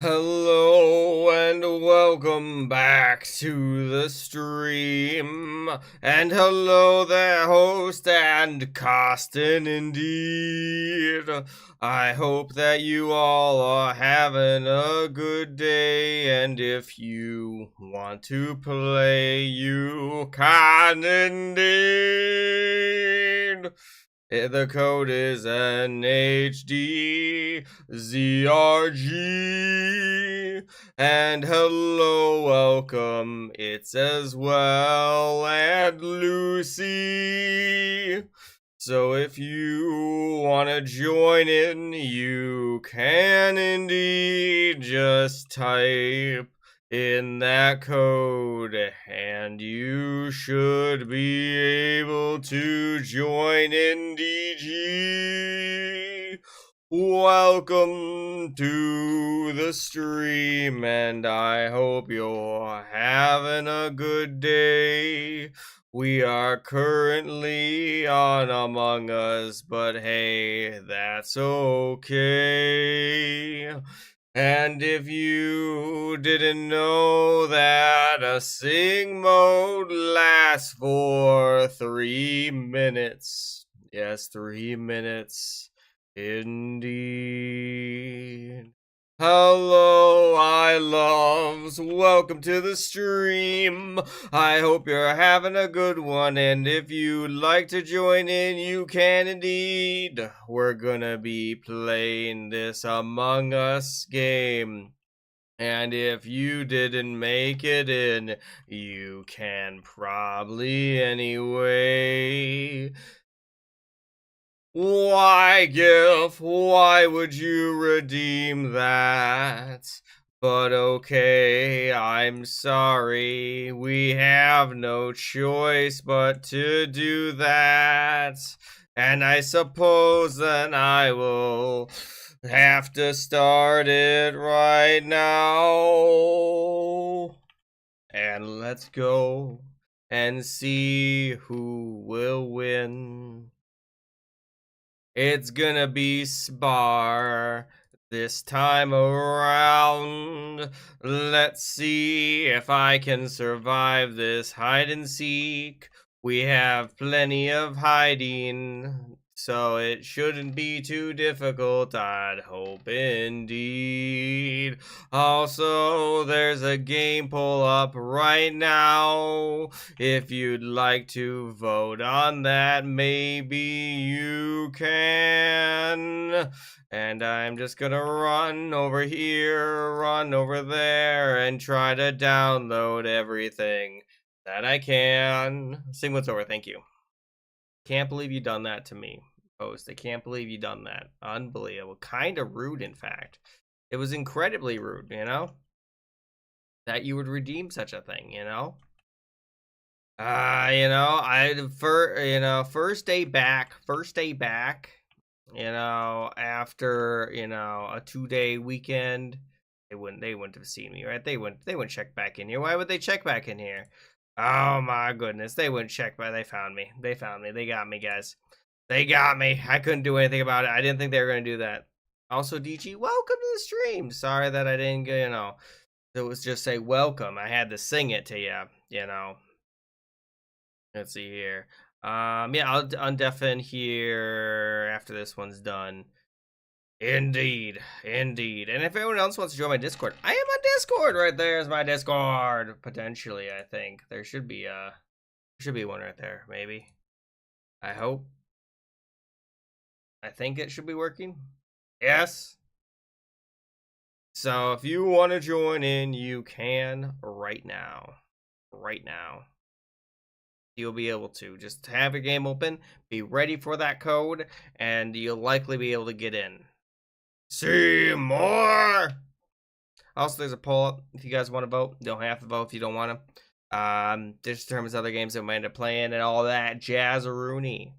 Hello and welcome back to the stream. And hello there, host and Costin indeed. I hope that you all are having a good day, and if you want to play, you can indeed. The code is NHDZRG. And hello, welcome. It's as well and Lucy. So if you want to join in, you can indeed just type in that code and you should be able to join in DG. Welcome to the stream, and I hope you're having a good day. We are currently on Among Us, but hey, that's okay. And if you didn't know that a sing mode lasts for 3 minutes. Yes, 3 minutes. Indeed. Hello, I loves. Welcome to the stream. I hope you're having a good one, and if you'd like to join in, you can indeed. We're gonna be playing this Among Us game. And if you didn't make it in, you can probably anyway. Why, GIF? Why would you redeem that? But okay, I'm sorry. We have no choice but to do that. And I suppose then I will have to start it right now. And let's go and see who will win. It's gonna be Spar this time around. Let's see if I can survive this hide and seek. We have plenty of hiding, so it shouldn't be too difficult, I'd hope indeed. Also, there's a game poll up right now. If you'd like to vote on that, maybe you can. And I'm just gonna run over here, run over there, and try to download everything that I can. Sing what's over, thank you. Can't believe you done that to me, host. I can't believe you done that. Unbelievable. Kind of rude, in fact. It was incredibly rude, you know? That you would redeem such a thing, you know? First day back, after, a 2-day weekend, they wouldn't have seen me, right? They wouldn't check back in here. Why would they check back in here? Oh my goodness, they wouldn't check, but they found me. They got me, guys. They got me. I couldn't do anything about it. I didn't think they were going to do that. Also, DG, welcome to the stream. Sorry that I didn't, it was just say welcome. I had to sing it to you, Let's see here. Yeah, I'll undeafen here after this one's done. Indeed. And if anyone else wants to join my Discord, I am on Discord. Right there is my Discord. Potentially, I think there should be one right there. Maybe. I hope. I think it should be working. Yes. So if you want to join in, you can right now. You'll be able to just have your game open, be ready for that code, and you'll likely be able to get in. See more. Also, there's a poll up if you guys want to vote. You don't have to vote if you don't want to. This determines other games that we might end up playing and all that jazz-a-rooney.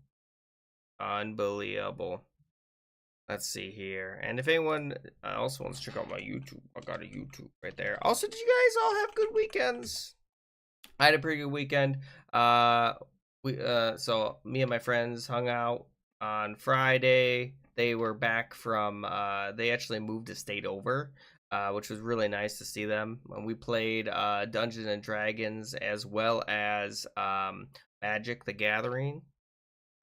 Unbelievable. Let's see here. And if anyone also wants to check out my YouTube, I got a YouTube right there. Also, did you guys all have good weekends? I had a pretty good weekend. So me and my friends hung out on Friday. They were back from they actually moved a state over. which was really nice to see them. When we played Dungeons and Dragons as well as Magic the Gathering.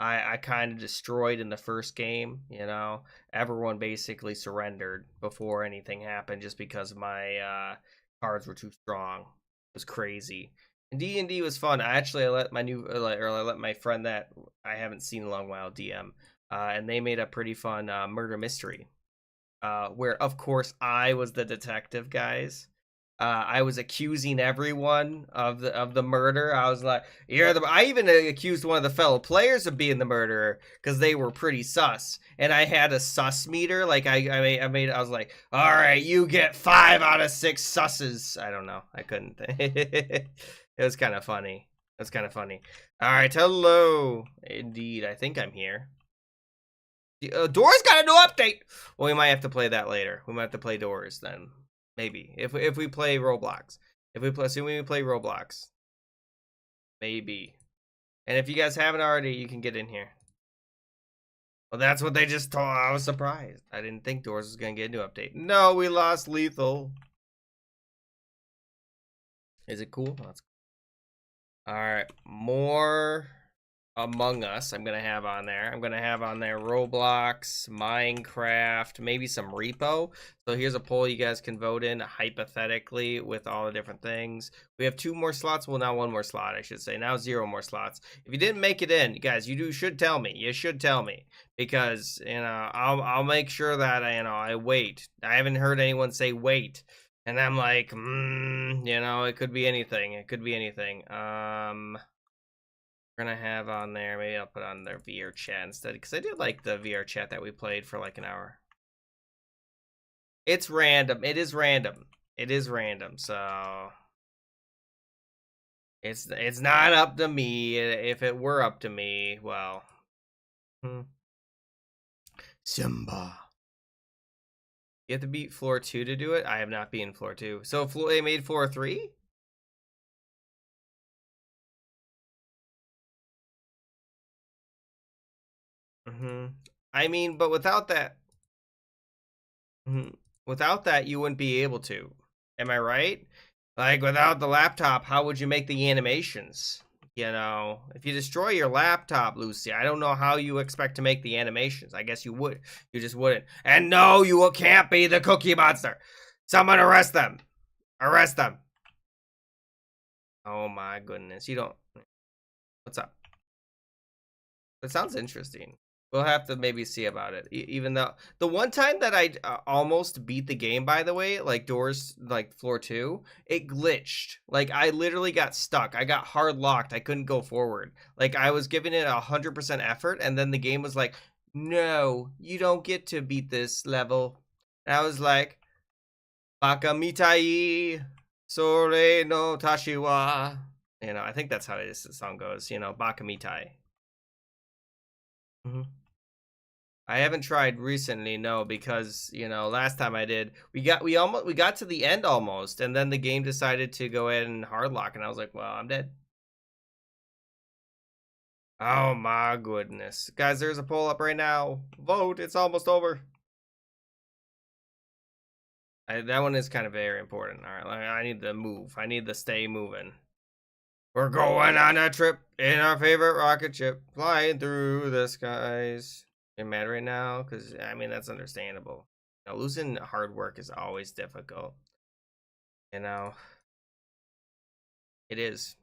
I kind of destroyed in the first game, you know. Everyone basically surrendered before anything happened just because my cards were too strong. It was crazy. And D&D was fun. I let my I let my friend that I haven't seen in a long while DM, and they made a pretty fun murder mystery, where of course I was the detective, guys. I was accusing everyone of the murder. I was like, "You're the." I even accused one of the fellow players of being the murderer because they were pretty sus, and I had a sus meter. Like I was like, "All right, you get 5 out of 6 susses." I don't know. I couldn't. It was kind of funny. It was kind of funny. All right, hello. Indeed, I think I'm here. Doors got a new update. Well, we might have to play that later. We might have to play Doors then. Maybe if we play Roblox, if we play, assuming we play Roblox, maybe. And if you guys haven't already, you can get in here. Well, that's what they just told. I was surprised. I didn't think Doors was gonna get a new update. No, we lost Lethal. Is it cool? That's cool. All right, more Among Us. I'm gonna have on there. I'm gonna have on there Roblox, Minecraft, maybe some Repo. So here's a poll you guys can vote in hypothetically with all the different things. We have 2 more slots. Well, now 1 more slot, I should say. Now 0 more slots. If you didn't make it in, guys, should tell me. You should tell me because I'll make sure that I wait. I haven't heard anyone say wait, and I'm like, it could be anything. It could be anything. Gonna have on there, maybe I'll put on their VR chat instead, because I did like the VR chat that we played for like an hour. It's random. It is random. It is random. So it's not up to me. If it were up to me, well, Simba. You have to beat floor 2 to do it. I have not beaten floor 2. So they made floor 3. I mean, but without that, you wouldn't be able to. Am I right? Like, without the laptop, how would you make the animations? If you destroy your laptop, Lucy, I don't know how you expect to make the animations. I guess you would. You just wouldn't. And no, you can't be the Cookie Monster. Someone arrest them. Arrest them. Oh my goodness. You don't. What's up? That sounds interesting. We'll have to maybe see about it. Even though the one time that I almost beat the game, by the way, like Doors, like floor 2, it glitched. Like I literally got stuck. I got hard locked. I couldn't go forward. Like I was giving it 100% effort, and then the game was like, "No, you don't get to beat this level." And I was like, "Baka mitai, sore no tashi wa." I think that's how this song goes. Baka mitai. I haven't tried recently, no, because last time I did, we got to the end almost, and then the game decided to go ahead and hardlock, and I was like, well, I'm dead. Oh my goodness, guys! There's a poll up right now. Vote! It's almost over. That one is kind of very important. All right, I need to move. I need to stay moving. We're going on a trip in our favorite rocket ship, flying through the skies. You're mad right now? Because, I mean, that's understandable. Losing hard work is always difficult. It is.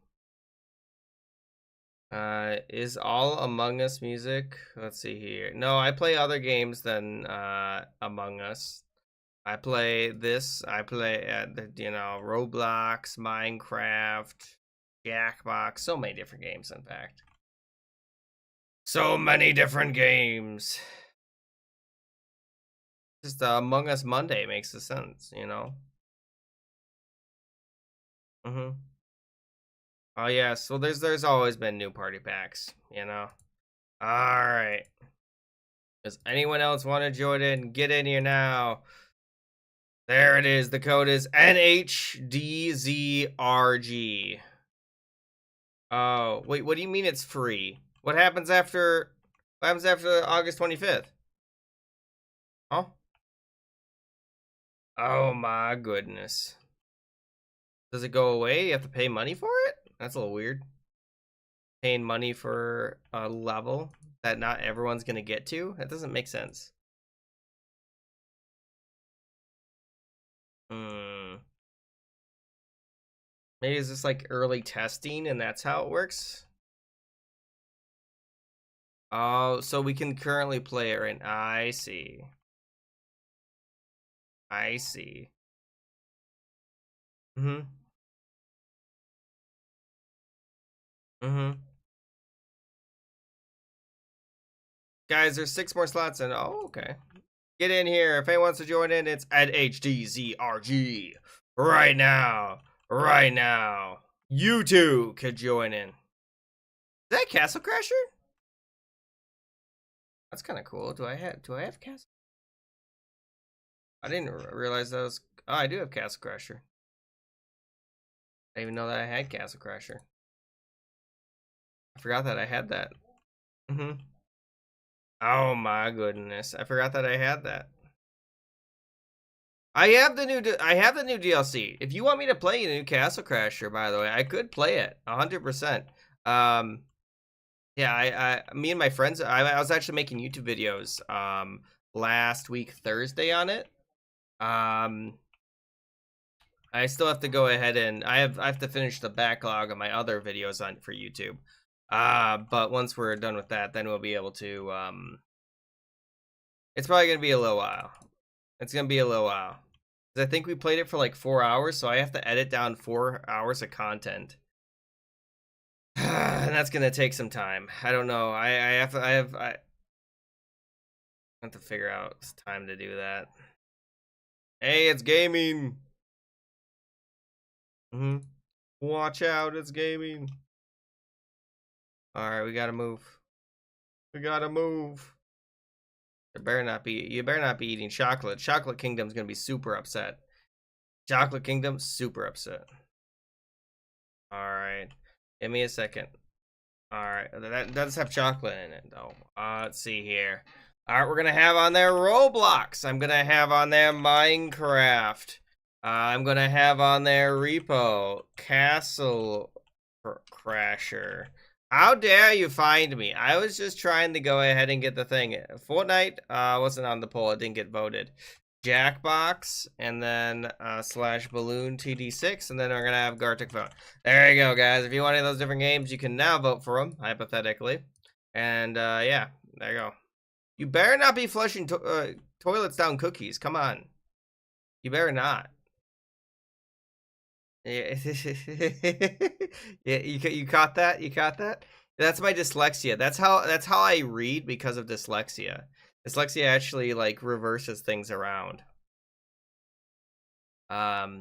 Is all Among Us music? Let's see here. No, I play other games than Among Us. I play this. I play, Roblox, Minecraft, Jackbox. So many different games, in fact. So many different games. Just Among Us Monday makes the sense, Oh yeah, so there's always been new party packs, All right. Does anyone else want to join in? Get in here now. There it is. The code is NHDZRG. Oh, wait, what do you mean it's free? What happens after August 25th? Huh? Oh my goodness. Does it go away? You have to pay money for it? That's a little weird. Paying money for a level that not everyone's gonna get to? That doesn't make sense. Hmm. Maybe it's just like early testing and that's how it works? Oh, so we can currently play it right now. I see. I see. Mm-hmm. Mm-hmm. Guys, there's 6 more slots and oh, okay. Get in here. If anyone wants to join in, it's at HDZRG. Right now. Right now. You too could join in. Is that Castle Crasher? That's kind of cool. Do I have Castle? I didn't realize that was. Oh, I do have Castle Crasher. I didn't even know that I had Castle Crasher. I forgot that I had that. Mm-hmm. Oh my goodness! I forgot that I had that. I have the new DLC. If you want me to play the new Castle Crasher, by the way, I could play it 100%. Yeah, me and my friends, I was actually making YouTube videos last week Thursday on it. I still have to go ahead and I have to finish the backlog of my other videos on for YouTube. But once we're done with that, then we'll be able to it's probably gonna be a little while. It's gonna be a little while. I think we played it for like 4 hours, so I have to edit down 4 hours of content. And that's gonna take some time. I don't know. I have to figure out time to do that. Hey, it's gaming. Watch out, it's gaming. All right, we gotta move. We gotta move. You better not be eating chocolate. Chocolate Kingdom's gonna be super upset. Chocolate Kingdom, super upset. All right, give me a second. All right, that does have chocolate in it though. Let's see here. All right, we're gonna have on there Roblox. I'm gonna have on there Minecraft. I'm gonna have on there Repo, Castle Crasher. How dare you find me? I was just trying to go ahead and get the thing. Fortnite wasn't on the poll. It didn't get voted. Jackbox, and then slash balloon TD6, and then we're gonna have Gartic Phone. There you go, guys. If you want any of those different games, you can now vote for them, hypothetically. And yeah, there you go. You better not be flushing toilets down cookies. Come on. You better not. Yeah, yeah. You caught that? You caught that? That's my dyslexia. That's how I read because of dyslexia. Dyslexia actually like reverses things around. But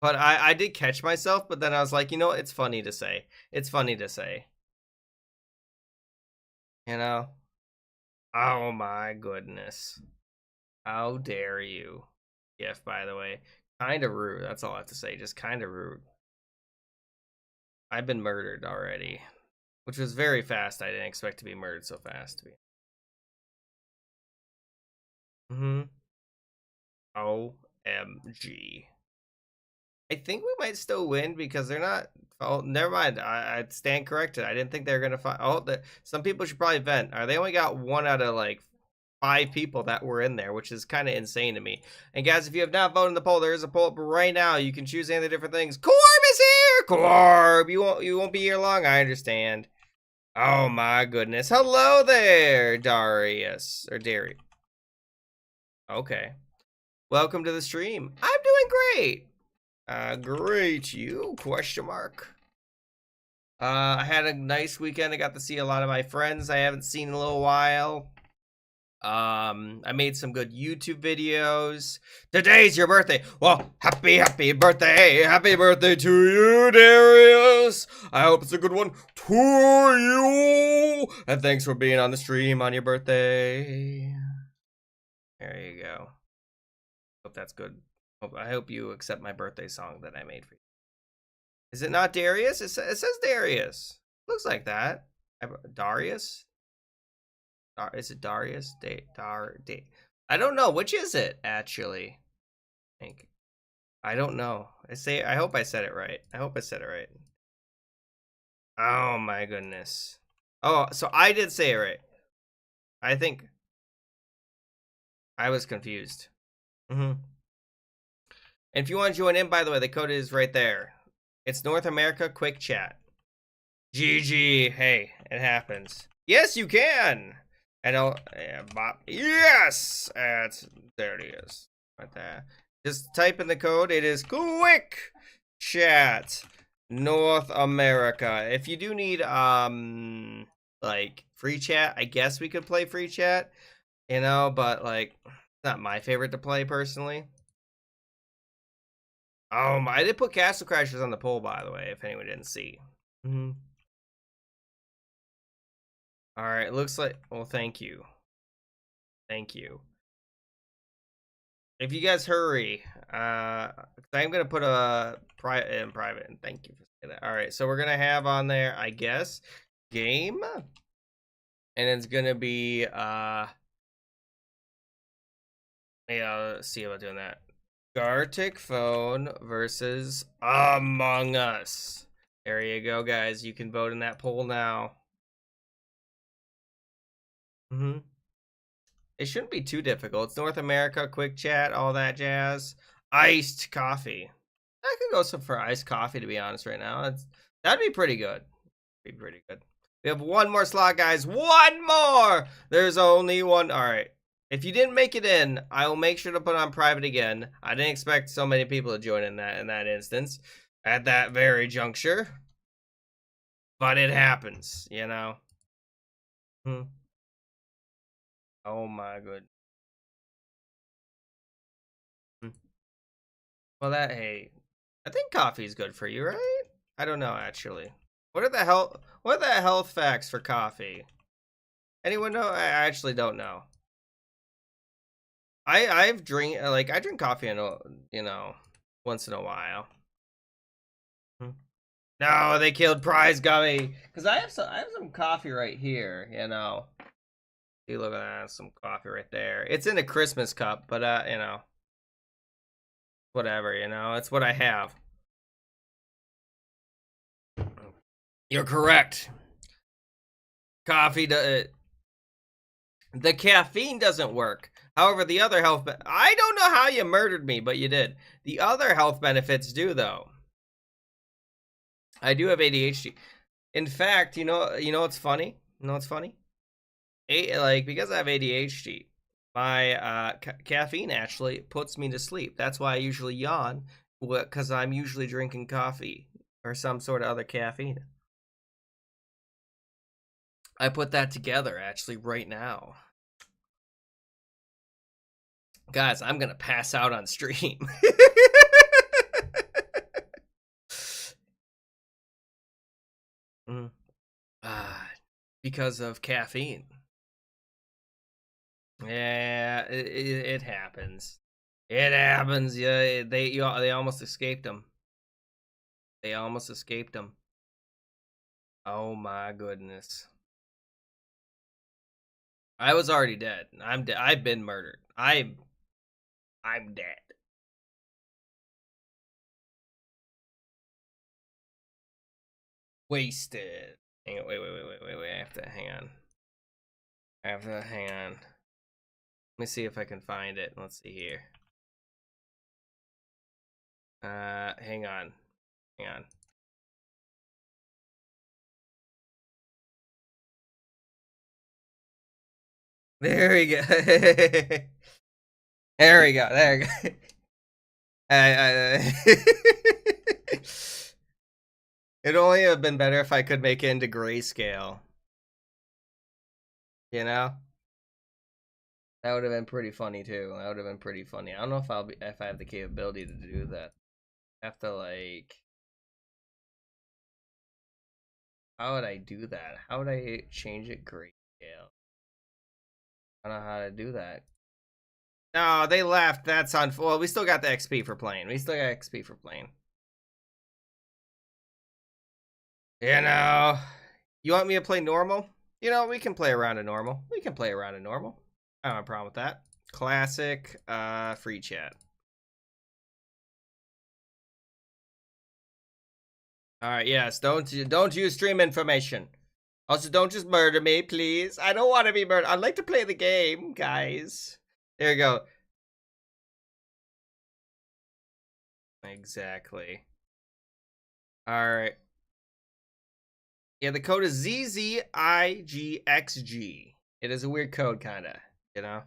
I did catch myself, but then I was like, you know, it's funny to say. It's funny to say. You know? Oh my goodness. How dare you? GIF, by the way. Kind of rude. That's all I have to say. Just kind of rude. I've been murdered already. Which was very fast. I didn't expect to be murdered so fast. OMG. I think we might still win because they're not. Oh, never mind. I stand corrected. I didn't think they were gonna find. Oh, some people should probably vent. They only got 1 out of like 5 people that were in there, which is kind of insane to me. And guys, if you have not voted in the poll, there is a poll up right now. You can choose any of the different things. Corb is here. Corb, you won't be here long. I understand. Oh my goodness. Hello there, Darius or Darius. Okay. Welcome to the stream. I'm doing great. Great, you? Question mark. I had a nice weekend. I got to see a lot of my friends I haven't seen in a little while. I made some good YouTube videos. Today's your birthday. Well, happy birthday. Happy birthday to you, Darius. I hope it's a good one to you. And thanks for being on the stream on your birthday. There you go. Hope that's good. I hope you accept my birthday song that I made for you. Is it not Darius? It says Darius. Looks like that. Darius? Is it Darius? I don't know. Which is it, actually? I don't know. I hope I said it right. I hope I said it right. Oh my goodness. Oh, so I did say it right. I think I was confused. And if you want to join in, by the way, the code is right there. It's North America Quick Chat. GG. Hey, it happens. Yes, you can. And yes, there it is. Right there. Just type in the code. It is Quick Chat North America. If you do need like free chat, I guess we could play free chat, you know, but like it's not my favorite to play personally. I did put Castle Crashers on the poll, by the way, if anyone didn't see. All right, it looks like, well, thank you. Thank you. If you guys hurry, I'm gonna put a in private, and thank you for saying that. All right, so we're gonna have on there, I guess, game, and it's gonna be yeah, let's see about doing that. Gartic Phone versus Among Us. There you go, guys. You can vote in that poll now. It shouldn't be too difficult. It's North America, quick chat, all that jazz. Iced coffee. I could go for iced coffee, to be honest, right now. That'd be pretty good. Be pretty good. We have one more slot, guys. One more! There's only one. All right. If you didn't make it in, I will make sure to put on private again. I didn't expect so many people to join in that instance at that very juncture. But it happens, you know. Oh my goodness. Well, hey, I think coffee is good for you, right? I don't know actually. What are the health facts for coffee? Anyone know? I actually don't know. I drink coffee once in a while. No, they killed Prize Gummy because I have some coffee right here. You know, see, look at that, some coffee right there. It's in a Christmas cup, but you know, whatever. You know, it's what I have. You're correct. Coffee the caffeine doesn't work. However, the other health I don't know how you murdered me, but you did. The other health benefits do though. I do have ADHD. In fact, you know what's funny? You know what's funny? Because I have ADHD, my caffeine actually puts me to sleep. That's why I usually yawn, because I'm usually drinking coffee or some sort of other caffeine. I put that together actually right now. Guys, I'm gonna pass out on stream. Because of caffeine. Yeah, it happens. It happens. Yeah, they almost escaped him. They almost escaped him. Oh my goodness. I was already dead. I've been murdered. I'm dead. Wasted. Hang on, wait. I have to hang on. Let me see if I can find it. Let's see here. Hang on. There we go. There we go. It'd only have been better if I could make it into grayscale. You know? That would have been pretty funny too. I don't know if if I have the capability to do that. I have to like, how would I do that? How would I change it grayscale? I don't know how to do that. No, they left. That's on. Well, we still got the XP for playing. You know, you want me to play normal? You know, we can play around in normal. I don't have a problem with that. Classic free chat. All right, yes, don't use stream information. Also, don't just murder me, please. I don't want to be murdered. I'd like to play the game, guys. There you go. Exactly. All right. Yeah, the code is ZZIGXG. It is a weird code, kind of, you know?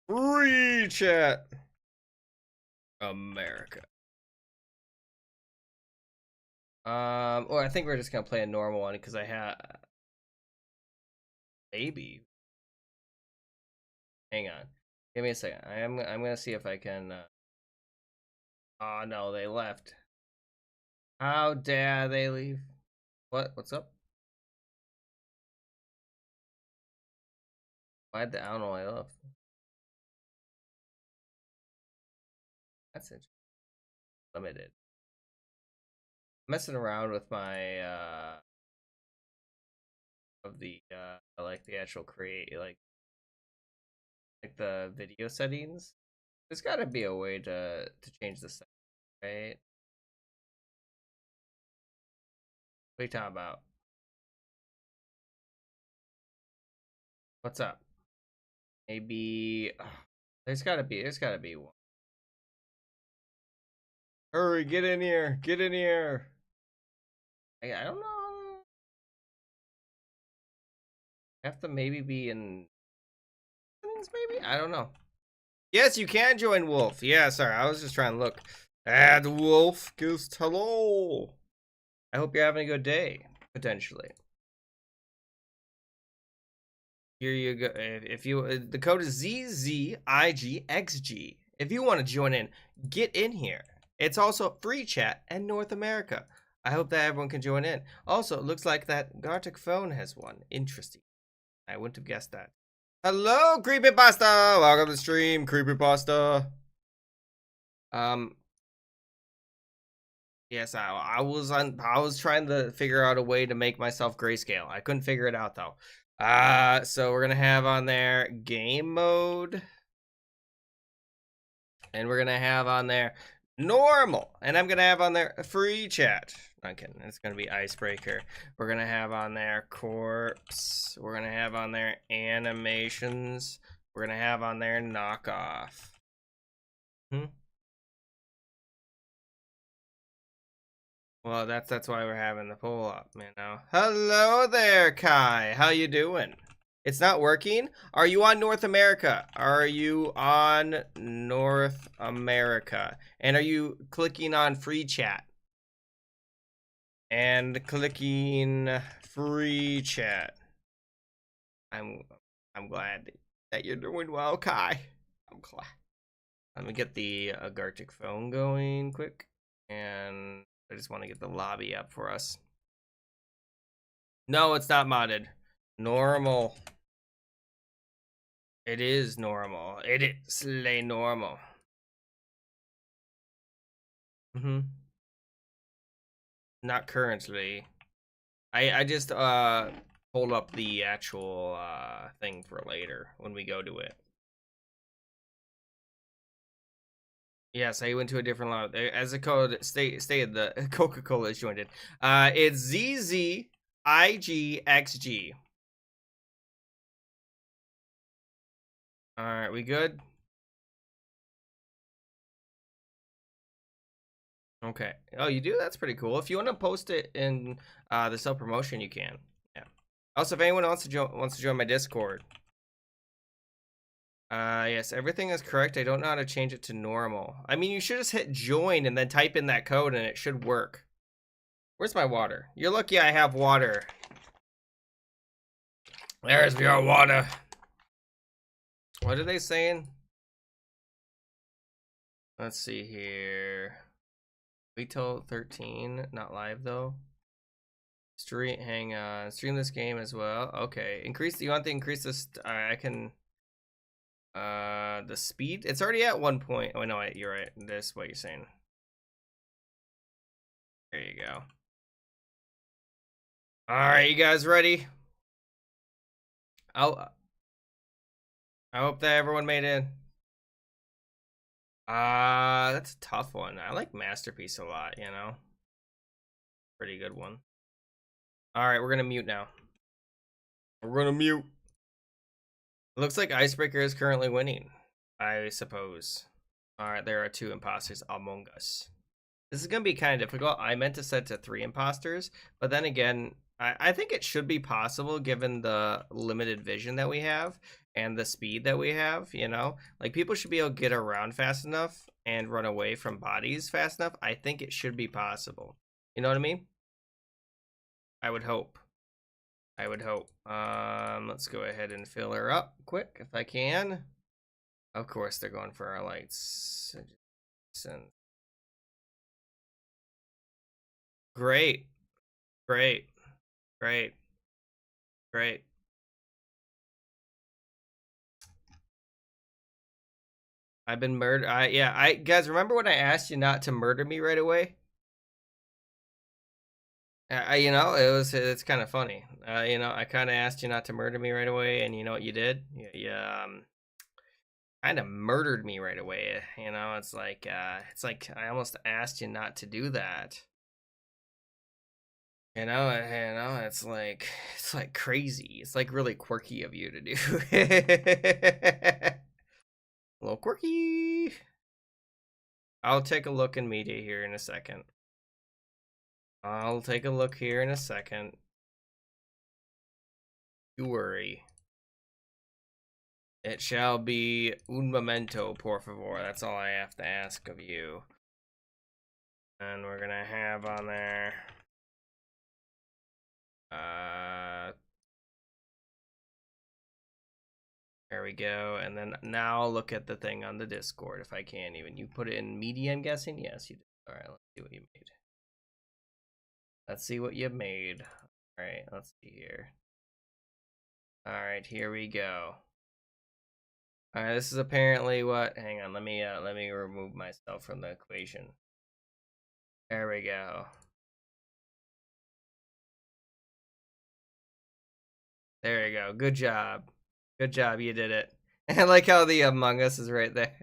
Free chat. America. Or I think we're just gonna play a normal one because I have maybe. Hang on, give me a second. I'm gonna see if I can. Oh no, they left. How dare they leave? What's up? Why'd I don't know why I left. That's interesting. Limited. Messing around with my of the like the actual create like the video settings. There's got to be a way to change the settings, right? What are you talking about? What's up? Maybe there's gotta be one. Hurry, get in here, get in here. I don't know. Have to maybe be in settings, maybe? I don't know. Yes, you can join Wolf. Yeah, sorry, I was just trying to look. Add Wolf goes hello. I hope you're having a good day, potentially. Here you go. If you the code is ZZIGXG. If you want to join in, get in here. It's also free chat and North America. I hope that everyone can join in. Also, it looks like that Gartic phone has one. Interesting. I wouldn't have guessed that. Hello, Creepypasta! Welcome to the stream, Creepypasta. Yes, I was trying to figure out a way to make myself grayscale. I couldn't figure it out though. So we're gonna have on there game mode, and we're gonna have on there normal, and I'm gonna have on there free chat. I'm kidding. It's gonna be icebreaker. We're gonna have on there corpse. We're gonna have on there animations. We're gonna have on there knockoff. Well, that's why we're having the poll up, you know. Hello there, Kai. How you doing? It's not working? Are you on North America? Are you on North America? And are you clicking on free chat? And clicking free chat. I'm glad that you're doing well, Kai. I'm glad. Let me get the Gartic phone going quick. And I just want to get the lobby up for us. No, it's not modded. Normal. It is normal. It is lay normal. Not currently. I just hold up the actual thing for later when we go to it. Yes, I went to a different lot. As a code, stay the Coca-Cola is joined in. It's ZZIGXG. All right, we good? Okay. Oh, you do? That's pretty cool. If you want to post it in the self promotion, you can. Yeah. Also, if anyone wants to join my Discord. Yes, everything is correct. I don't know how to change it to normal. I mean, you should just hit join and then type in that code and it should work. Where's my water? You're lucky I have water. There's your water. What are they saying? Let's see here. We told 13, not live though. Hang on. Stream this game as well. Okay. You want to increase this? I can. The speed. It's already at 1 point. Oh no, you're right. This is what you're saying. There you go. All right, you guys ready? I hope that everyone made it. That's a tough one. I like Masterpiece a lot, you know? Pretty good one. Alright, we're gonna mute now. We're gonna mute. It looks like Icebreaker is currently winning, I suppose. Alright, there are 2 imposters among us. This is gonna be kind of difficult. I meant to set to 3 imposters, but then again, I think it should be possible given the limited vision that we have and the speed that we have, you know? Like, people should be able to get around fast enough and run away from bodies fast enough. I think it should be possible. You know what I mean? I would hope. I would hope. Let's go ahead and fill her up quick if I can. Of course, they're going for our lights. Great. Great. Great. Great. I've been murdered. I guys, remember when I asked you not to murder me right away? You know, it's kind of funny. You know, I kind of asked you not to murder me right away, and you know what you did? You kind of murdered me right away. You know, it's like I almost asked you not to do that. You know, it's like crazy. It's like really quirky of you to do. A little quirky. I'll take a look in media here in a second. I'll take a look here in a second. You worry. It shall be un momento, por favor. That's all I have to ask of you. And we're gonna have on there. There we go. And then now look at the thing on the Discord if I can even. You put it in media, I'm guessing? Yes, you did. Alright, let's see what you made. Let's see what you made. Alright, let's see here. Alright, here we go. Alright, this is apparently what, hang on, let me remove myself from the equation. There we go. There you go. Good job. Good job, you did it. I like how the Among Us is right there.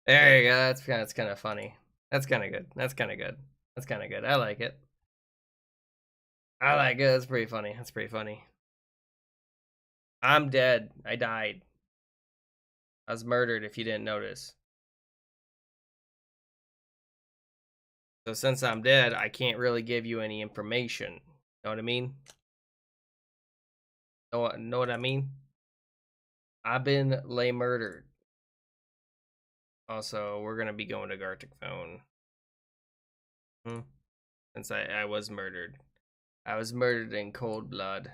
There you go. That's kind of funny. That's kind of good. That's kind of good. That's kind of good. I like it. I like it. That's pretty funny. That's pretty funny. I'm dead. I died. I was murdered if you didn't notice. So since I'm dead, I can't really give you any information. Know what I mean? Know what I mean? I've been lay murdered. Also, we're gonna be going to Gartic Phone. Since I was murdered. I was murdered in cold blood.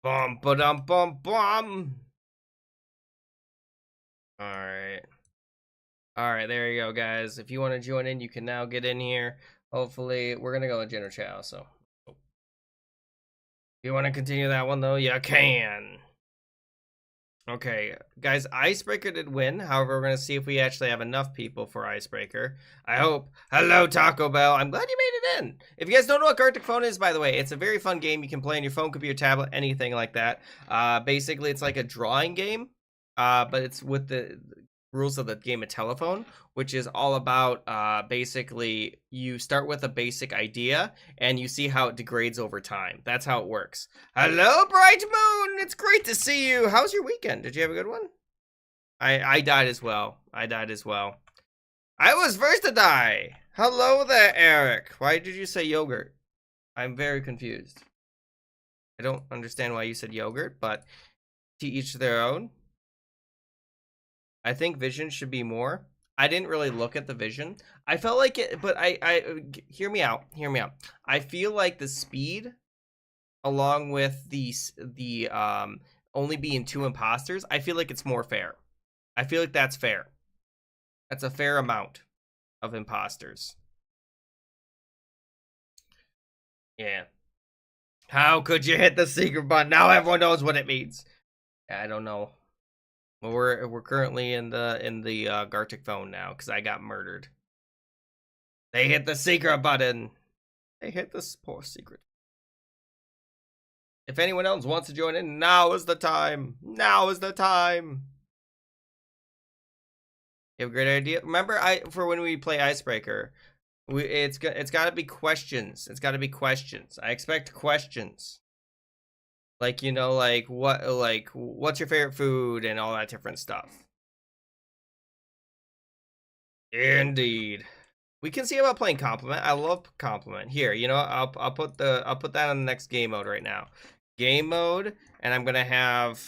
Bum ba dum bum bum. Alright. Alright, there you go, guys. If you want to join in, you can now get in here. Hopefully, we're gonna go in General Chow, so. If you want to continue that one, though, you can. Okay, guys, Icebreaker did win. However, we're going to see if we actually have enough people for Icebreaker. I hope. Hello, Taco Bell. I'm glad you made it in. If you guys don't know what Gartic Phone is, by the way, it's a very fun game. You can play on your phone, computer, tablet, anything like that. Basically, it's like a drawing game, but it's with the rules of the game of telephone, which is all about basically you start with a basic idea and you see how it degrades over time. That's how it works. Hello, Bright Moon. It's great to see you. How's your weekend? Did you have a good one? I died as well. I was first to die. Hello there, Eric. Why did you say yogurt? I'm very confused. I don't understand why you said yogurt, but to each their own. I think vision should be more. I didn't really look at the vision. I felt like it, but I hear me out. I feel like the speed, along with the only being 2 imposters, I feel like it's more fair. I feel like that's fair. That's a fair amount of imposters. Yeah. How could you hit the secret button? Now everyone knows what it means. I don't know. Well, we're currently in the Gartic Phone now because I got murdered. They hit the secret button. They hit this poor secret. If anyone else wants to join in, now is the time. Now is the time. You have a great idea. Remember, for when we play Icebreaker, it's got to be questions. It's got to be questions. I expect questions. Like, you know, like what's your favorite food and all that different stuff. Indeed. We can see about playing compliment. I love compliment. Here, you know, I'll put that on the next game mode right now. Game mode, and I'm gonna have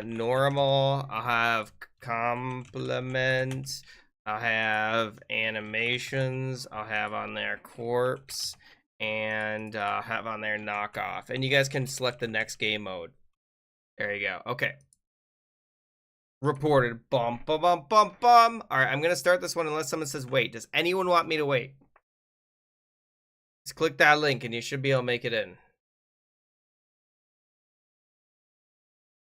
normal. I'll have compliment. I'll have animations. I'll have on there corpse, and have on there knockoff. And you guys can select the next game mode. There you go. Okay. Reported. Bum, bum, bum, bum, bum. All right, I'm going to start this one unless someone says wait. Does anyone want me to wait? Just click that link and you should be able to make it in.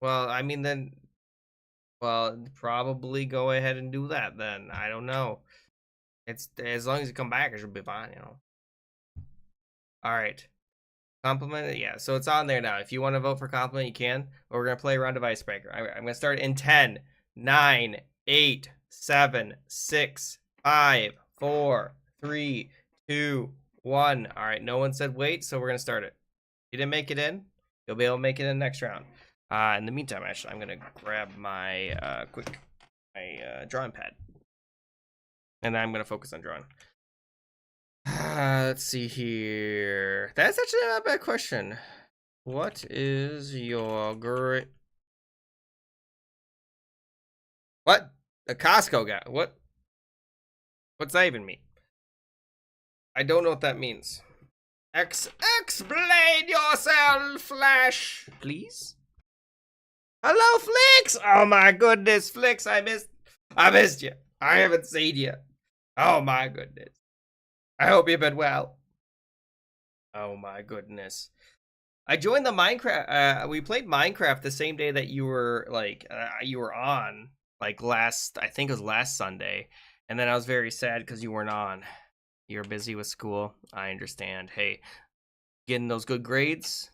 Well, I mean, then, well, probably go ahead and do that then. I don't know. It's as long as you come back, it should be fine, you know. All right. Compliment, yeah. So it's on there now. If you want to vote for compliment, you can. But we're gonna play a round of Icebreaker. I'm gonna start in 10, 9, 8, 7, 6, 5, 4, 3, 2, 1. All right. No one said wait, so we're gonna start it. You didn't make it in. You'll be able to make it in next round. In the meantime, actually, I'm gonna grab my drawing pad, and I'm gonna focus on drawing. Let's see here. That's actually not a bad question. What is your great? What? A Costco guy? What? What's that even mean? I don't know what that means. Explain yourself, Flash, please. Hello, Flix. Oh my goodness, Flix, I missed you. I haven't seen you. Oh my goodness. I hope you've been well. Oh my goodness. I joined the Minecraft. We played Minecraft the same day that you were you were on, like I think it was last Sunday, and then I was very sad because you weren't on. You're busy with school. I understand. Hey, getting those good grades.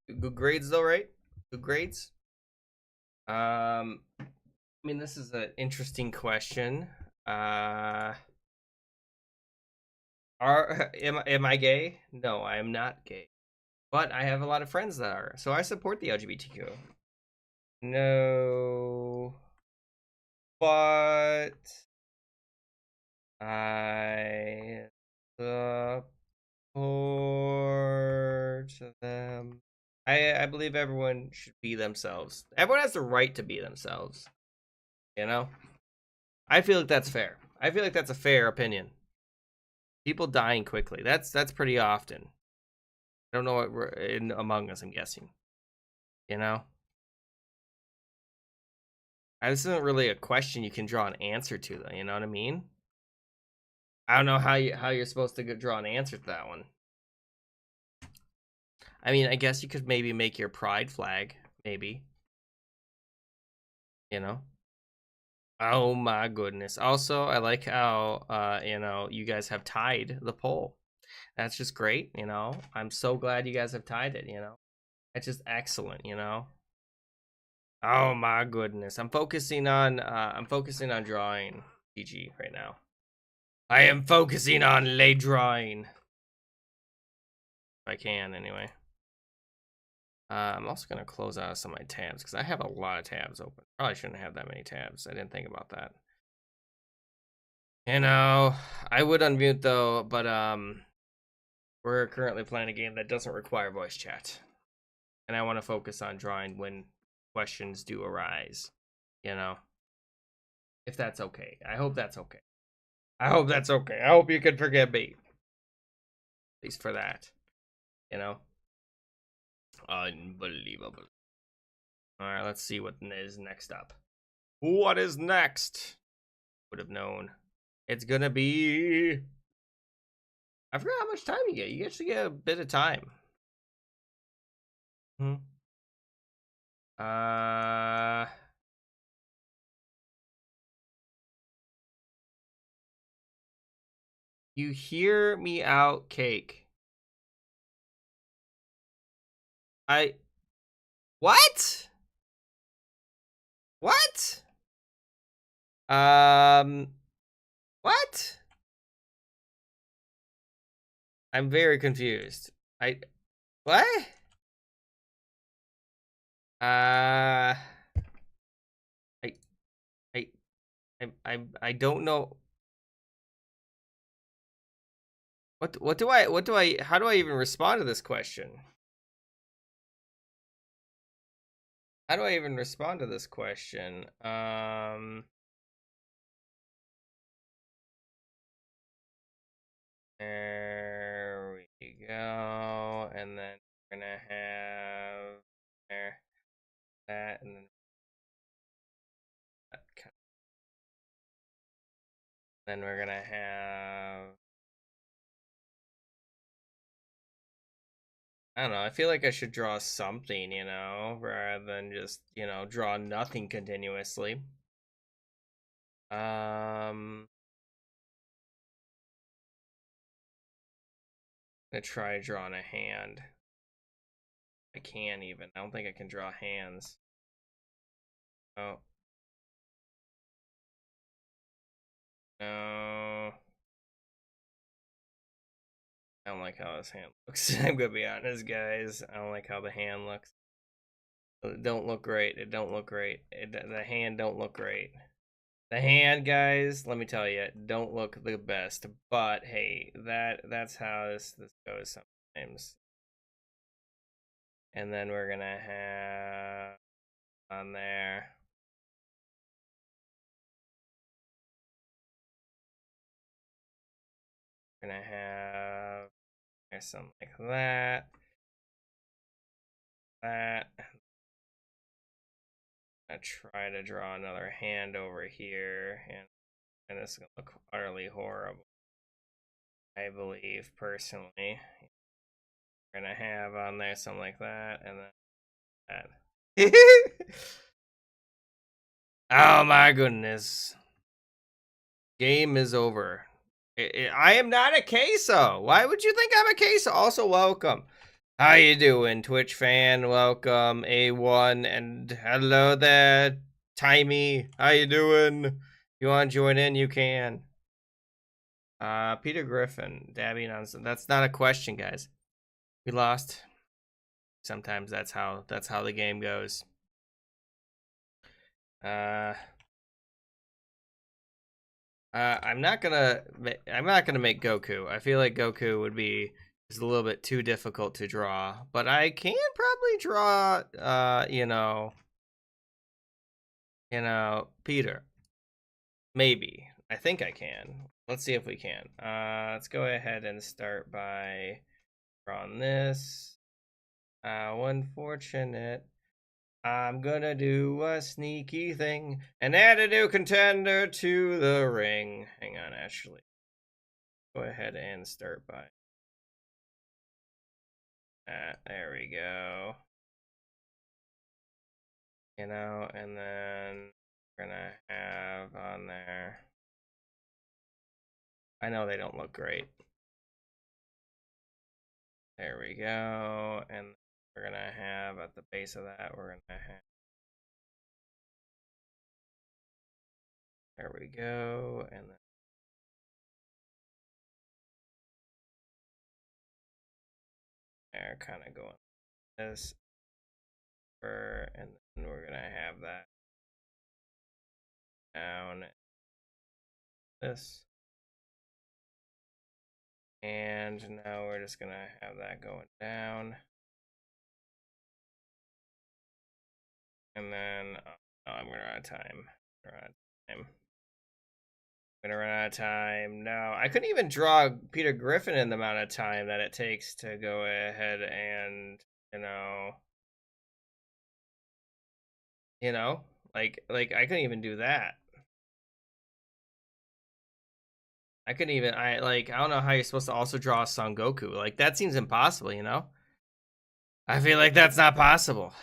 Good grades though, right? Good grades. I mean, this is an interesting question. Am I gay? No, I am not gay. But I have a lot of friends that are, so I support the LGBTQ. No, but I support them. I believe everyone should be themselves. Everyone has the right to be themselves. You know? I feel like that's fair. I feel like that's a fair opinion. People dying quickly. That's pretty often. I don't know what we're in Among Us, I'm guessing. You know? This isn't really a question you can draw an answer to, though. You know what I mean? I don't know how you're supposed to draw an answer to that one. I mean, I guess you could maybe make your pride flag, maybe. You know? Oh my goodness. Also, I like how you know, you guys have tied the poll. That's just great, you know. I'm so glad you guys have tied it, you know. It's just excellent, you know. Oh my goodness. I'm focusing on drawing PG right now. I am focusing on lay drawing. If I can anyway. I'm also gonna close out some of my tabs because I have a lot of tabs open. Probably shouldn't have that many tabs. I didn't think about that. You know, I would unmute though, but we're currently playing a game that doesn't require voice chat. And I want to focus on drawing when questions do arise, you know. If that's okay. I hope that's okay. I hope that's okay. I hope you can forgive me. At least for that. You know. Unbelievable. Alright, let's see what is next up. What is next? Would have known. It's gonna be... I forgot how much time you get. You actually get a bit of time. You hear me out, cake. What? What? What? I'm very confused. What? I, I, I don't know. How do I even respond to this question? How do I even respond to this question? There we go. And then we're gonna have there, that, and then that. Then we're gonna have, I don't know, I feel like I should draw something, you know, rather than just, you know, draw nothing continuously. I'm gonna try drawing a hand. I can't even. I don't think I can draw hands. Oh. No. I don't like how this hand looks. I'm gonna be honest, guys. I don't like how the hand looks. It don't look great. It don't look great. The hand don't look great. The hand, guys, let me tell you, don't look the best. But hey, that's how this goes sometimes. And then we're gonna have on there. We're gonna have something like that. That. I try to draw another hand over here, and this is gonna look utterly horrible. I believe personally. We're gonna have on there something like that, and then that. Oh my goodness. Game is over. I am not a queso. Why would you think I'm a queso? Also, welcome. How you doing, Twitch fan? Welcome, A1, and hello there, Timey. How you doing? If you want to join in, you can. Peter Griffin, dabbing on some. That's not a question, guys. We lost. Sometimes that's how the game goes. I'm not gonna make Goku. I feel like Goku would be just a little bit too difficult to draw, but I can probably draw Peter. Maybe. I think I can. Let's see if we can. Let's go ahead and start by drawing this. Unfortunate. I'm gonna do a sneaky thing and add a new contender to the ring. Hang on, actually. Go ahead and start by that. There we go. You know, and then we're gonna have on there. I know they don't look great. There we go. And we're gonna have at the base of that, we're gonna have. There we go. And then there, kind of going this. And then we're gonna have that down this, and now we're just gonna have that going down, and then I'm gonna run out of time. I'm gonna run out of time. No, I couldn't even draw Peter Griffin in the amount of time that it takes to go ahead and like I couldn't even do that. I don't know how you're supposed to also draw a Son Goku. Like, that seems impossible, you know? I feel like that's not possible.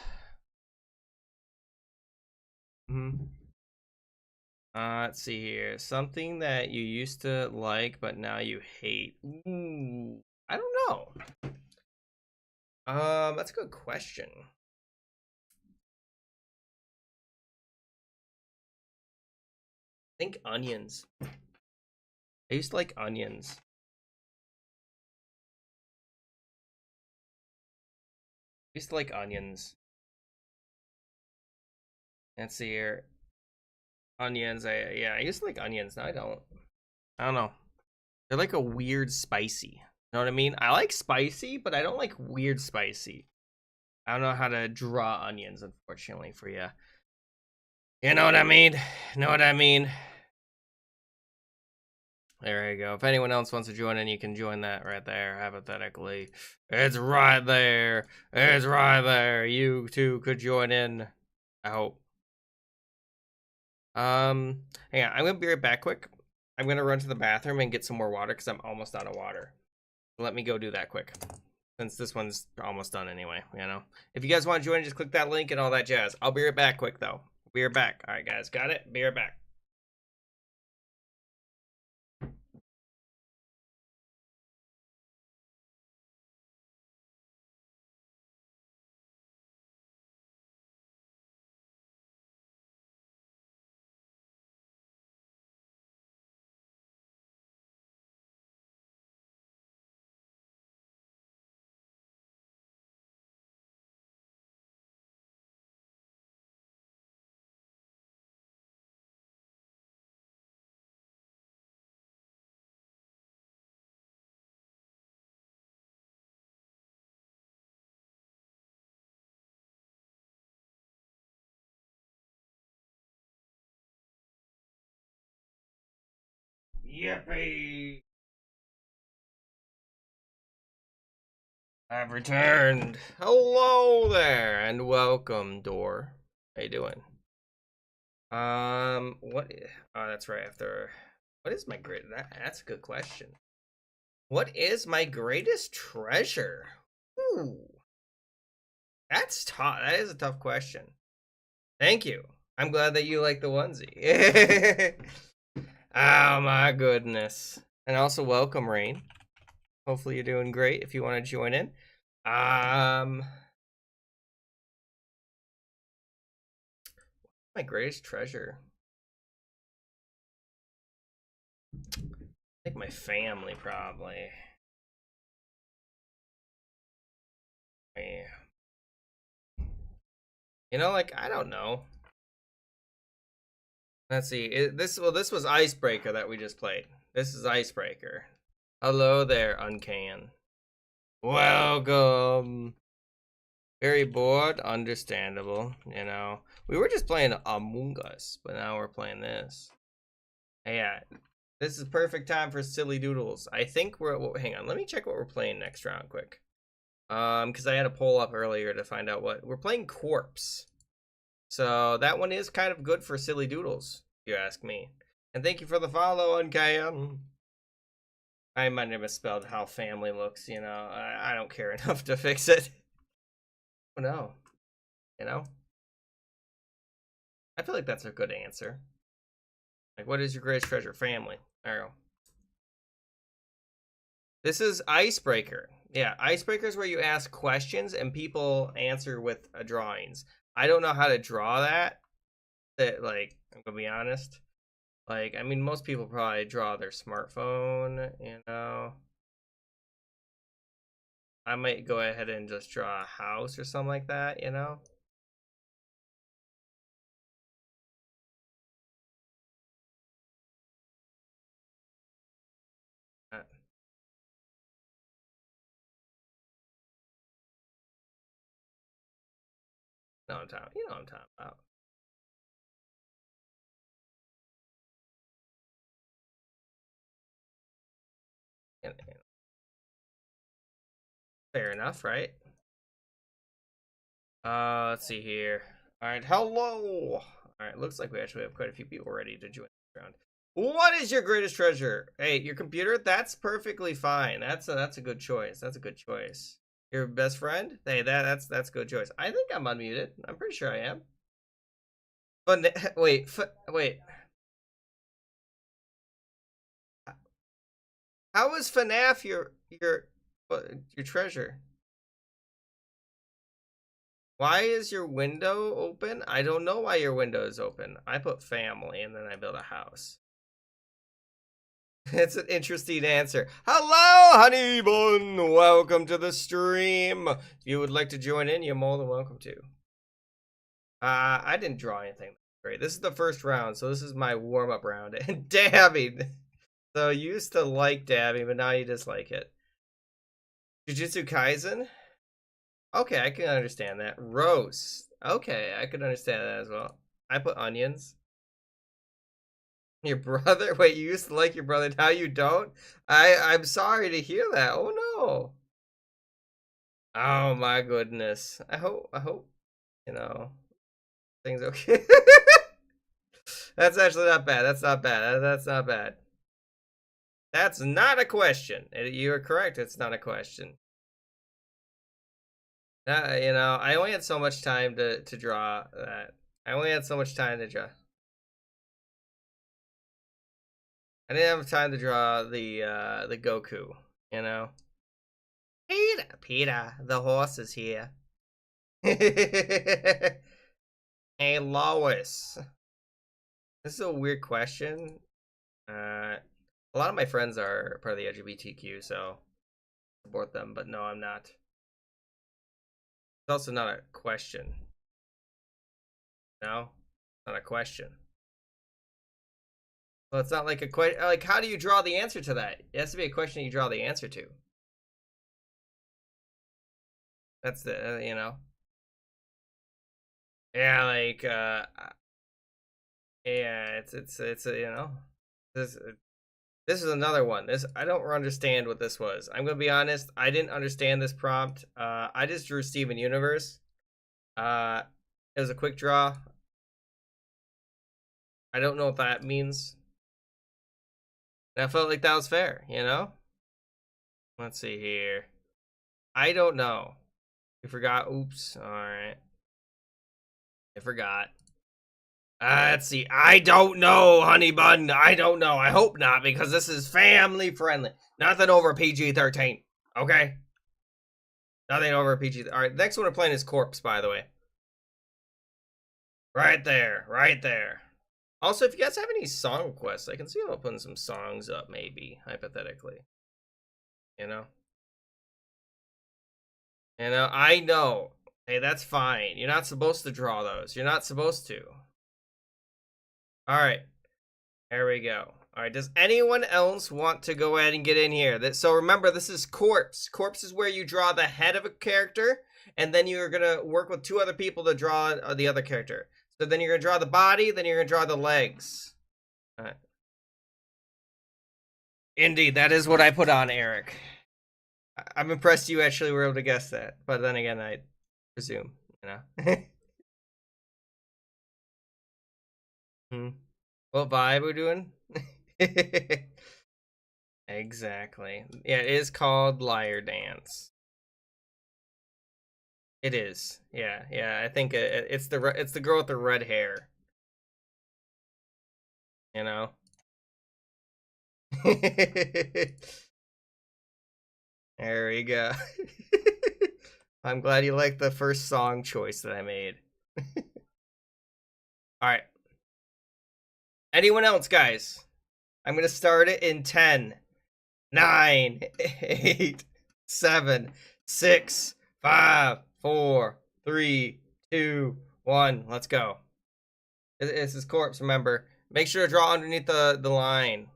Let's see here. Something that you used to like, but now you hate. Ooh, I don't know. That's a good question. I think onions. I used to like onions. I used to like onions. Let's see here. Onions. I used to like onions. Now I don't. I don't know. They're like a weird spicy. You know what I mean? I like spicy, but I don't like weird spicy. I don't know how to draw onions, unfortunately, for you. You know what I mean? Know what I mean? There you go. If anyone else wants to join in, you can join that right there, hypothetically. It's right there. It's right there. You too could join in. I hope. Hang on. I'm gonna be right back quick. I'm gonna run to the bathroom and get some more water because I'm almost out of water. Let me go do that quick. Since this one's almost done anyway, you know. If you guys want to join, just click that link and all that jazz. I'll be right back quick though. Be right back. All right, guys. Got it? Be right back. Yippee! I've returned. Hello there, and welcome, Door. How you doing? What? Oh, that's right. After, what is my great? That's a good question. What is my greatest treasure? Ooh, that's tough. That is a tough question. Thank you. I'm glad that you like the onesie. Oh my goodness. And also welcome, Rain. Hopefully you're doing great if you want to join in. My greatest treasure. I think my family probably. Yeah. You know, like I don't know. Let's see. This was Icebreaker that we just played. This is Icebreaker. Hello there, Uncan. Welcome. Very bored, understandable. You know, we were just playing amongus, but now we're playing this. Yeah, this is perfect time for silly doodles. I think we're. Hang on, let me check what we're playing next round, quick. Because I had a poll up earlier to find out what we're playing. Corpse. So that one is kind of good for silly doodles, if you ask me. And thank you for the follow, Uncam. I might have misspelled how family looks, you know. I don't care enough to fix it. Oh no. You know? I feel like that's a good answer. Like, what is your greatest treasure? Family. There you go. This is Icebreaker. Yeah, Icebreaker is where you ask questions and people answer with drawings. I don't know how to draw that. Like, I'm gonna be honest. Like, I mean, most people probably draw their smartphone, you know. I might go ahead and just draw a house or something like that, you know. Uh, no, I'm talking. You know what I'm talking about. Fair enough, right? Let's see here. All right, hello. All right, looks like we actually have quite a few people ready to join the round. What is your greatest treasure? Hey, your computer? That's perfectly fine. That's a good choice. That's a good choice. Your best friend? Hey, that's a good choice. I think I'm unmuted. I'm pretty sure I am. But wait, wait. How is FNAF your treasure? Why is your window open? I don't know why your window is open. I put family and then I built a house. It's an interesting answer. Hello, honey bun. Welcome to the stream. If you would like to join in, you're more than welcome to. I didn't draw anything great. This is the first round, so this is my warm-up round. And dabbing. So you used to like dabbing, but now you dislike it. Jujutsu Kaisen? Okay, I can understand that. Roast. Okay, I can understand that as well. I put onions. Your brother? Wait, you used to like your brother, now you don't? I'm sorry to hear that. Oh no. Oh my goodness. I hope, you know, things okay. That's actually not bad. That's not bad. That's not bad. That's not a question. You are correct. It's not a question. You know, I only had so much time to draw that. I only had so much time to draw. I didn't have time to draw the Goku, you know. Peter, the horse is here. Hey Lois. This is a weird question. A lot of my friends are part of the LGBTQ, so support them, but no, I'm not. It's also not a question. No, not a question. Well, it's not like a question. Like, how do you draw the answer to that? It has to be a question you draw the answer to. That's the, you know. Yeah, like, yeah, it's you know, this is another one. This, I don't understand what this was. I'm gonna be honest. I didn't understand this prompt. I just drew Steven Universe. It was a quick draw. I don't know what that means. And I felt like that was fair, you know? Let's see here. I don't know. You forgot. Oops. Alright. I forgot. Let's see. I don't know, honey bun. I don't know. I hope not, because this is family friendly. Nothing over PG-13. Okay? Nothing over PG. Alright, next one we're playing is Corpse, by the way. Right there. Right there. Also, if you guys have any song requests, I can see about putting some songs up, maybe, hypothetically. You know? You know, I know. Hey, that's fine. You're not supposed to draw those. You're not supposed to. Alright. There we go. Alright, does anyone else want to go ahead and get in here? So remember, this is Corpse. Corpse is where you draw the head of a character, and then you're going to work with two other people to draw the other character. So then you're going to draw the body, then you're going to draw the legs. Alright. Indeed, that is what I put on, Eric. I'm impressed you actually were able to guess that. But then again, I presume, you know. What vibe are we doing? Exactly. Yeah, it is called Liar Dance. It is. Yeah, yeah. I think it's the girl with the red hair. You know. There we go. I'm glad you liked the first song choice that I made. All right. Anyone else, guys? I'm gonna start it in 10, 9, 8, 7, 6, 5, 4, 3, 2, 1. Let's go. This is Corpse, remember. Make sure to draw underneath the line.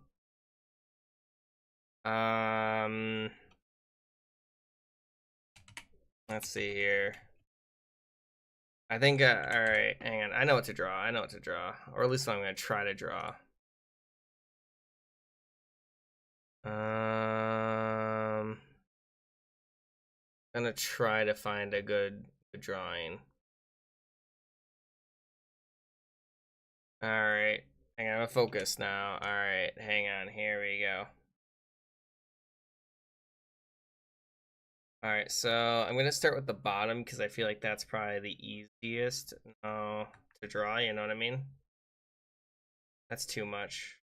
Let's see here. I think, alright, hang on. I know what to draw. I know what to draw. Or at least I'm going to try to draw. I'm gonna try to find a good drawing. Alright. Hang on, I'm gonna focus now. Alright, hang on. Here we go. Alright, so I'm gonna start with the bottom because I feel like that's probably the easiest to draw, you know what I mean? That's too much.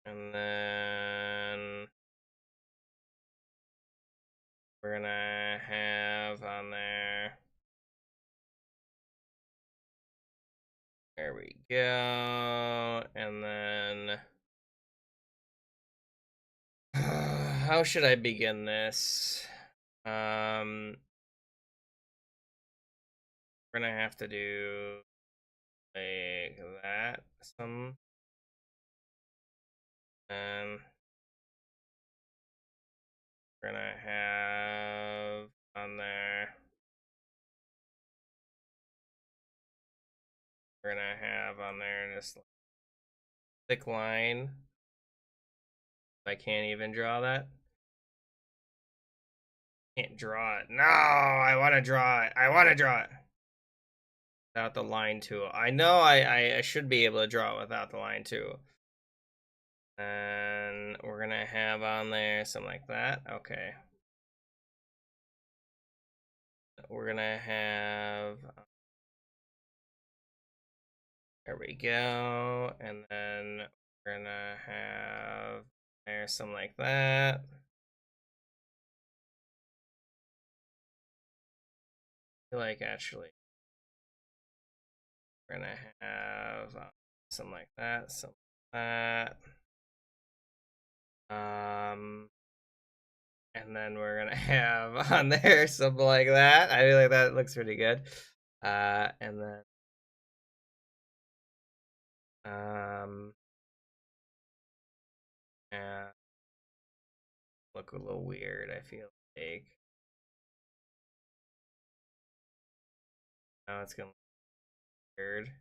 And then we're gonna have on there. There we go. And then how should I begin this? We're gonna have to do like that some, and we're gonna have on there. We're gonna have on there this thick line. I can't even draw that. Can't draw it. No, I want to draw it. I want to draw it without the line tool. I know I should be able to draw it without the line tool. And we're gonna have on there something like that. Okay. We're gonna have. There we go. And then we're gonna have there something like that. I feel like actually we're gonna have something like that, something like that. And then we're gonna have on there something like that. I feel like that looks pretty good. And then yeah, look a little weird, I feel like. Now it's gonna look weird.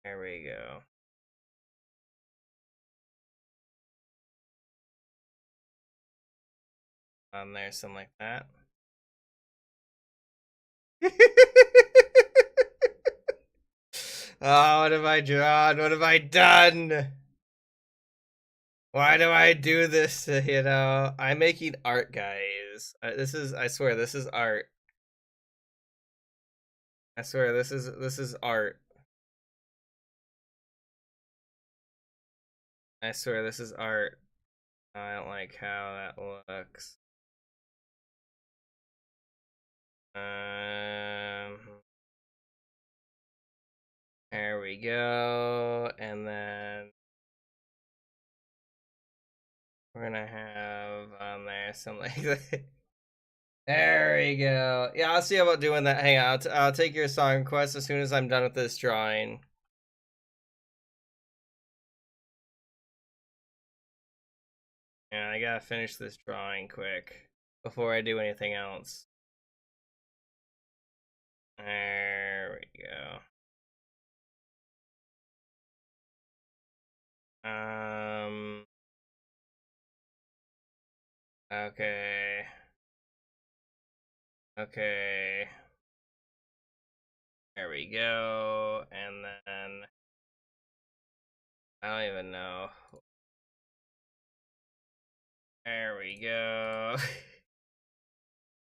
There we go. On there, something like that. Oh, what have I drawn? What have I done? Why do I do this? You know, I'm making art, guys. This is, I swear, this is art. I swear, this is art. I swear, this is art. I don't like how that looks. There we go, and then we're gonna have on there something like that. There we go. Yeah, I'll see about doing that. Hang on, I'll take your song request as soon as I'm done with this drawing. Yeah, I gotta finish this drawing quick before I do anything else. There we go. Okay. Okay. There we go. And then I don't even know. There we go.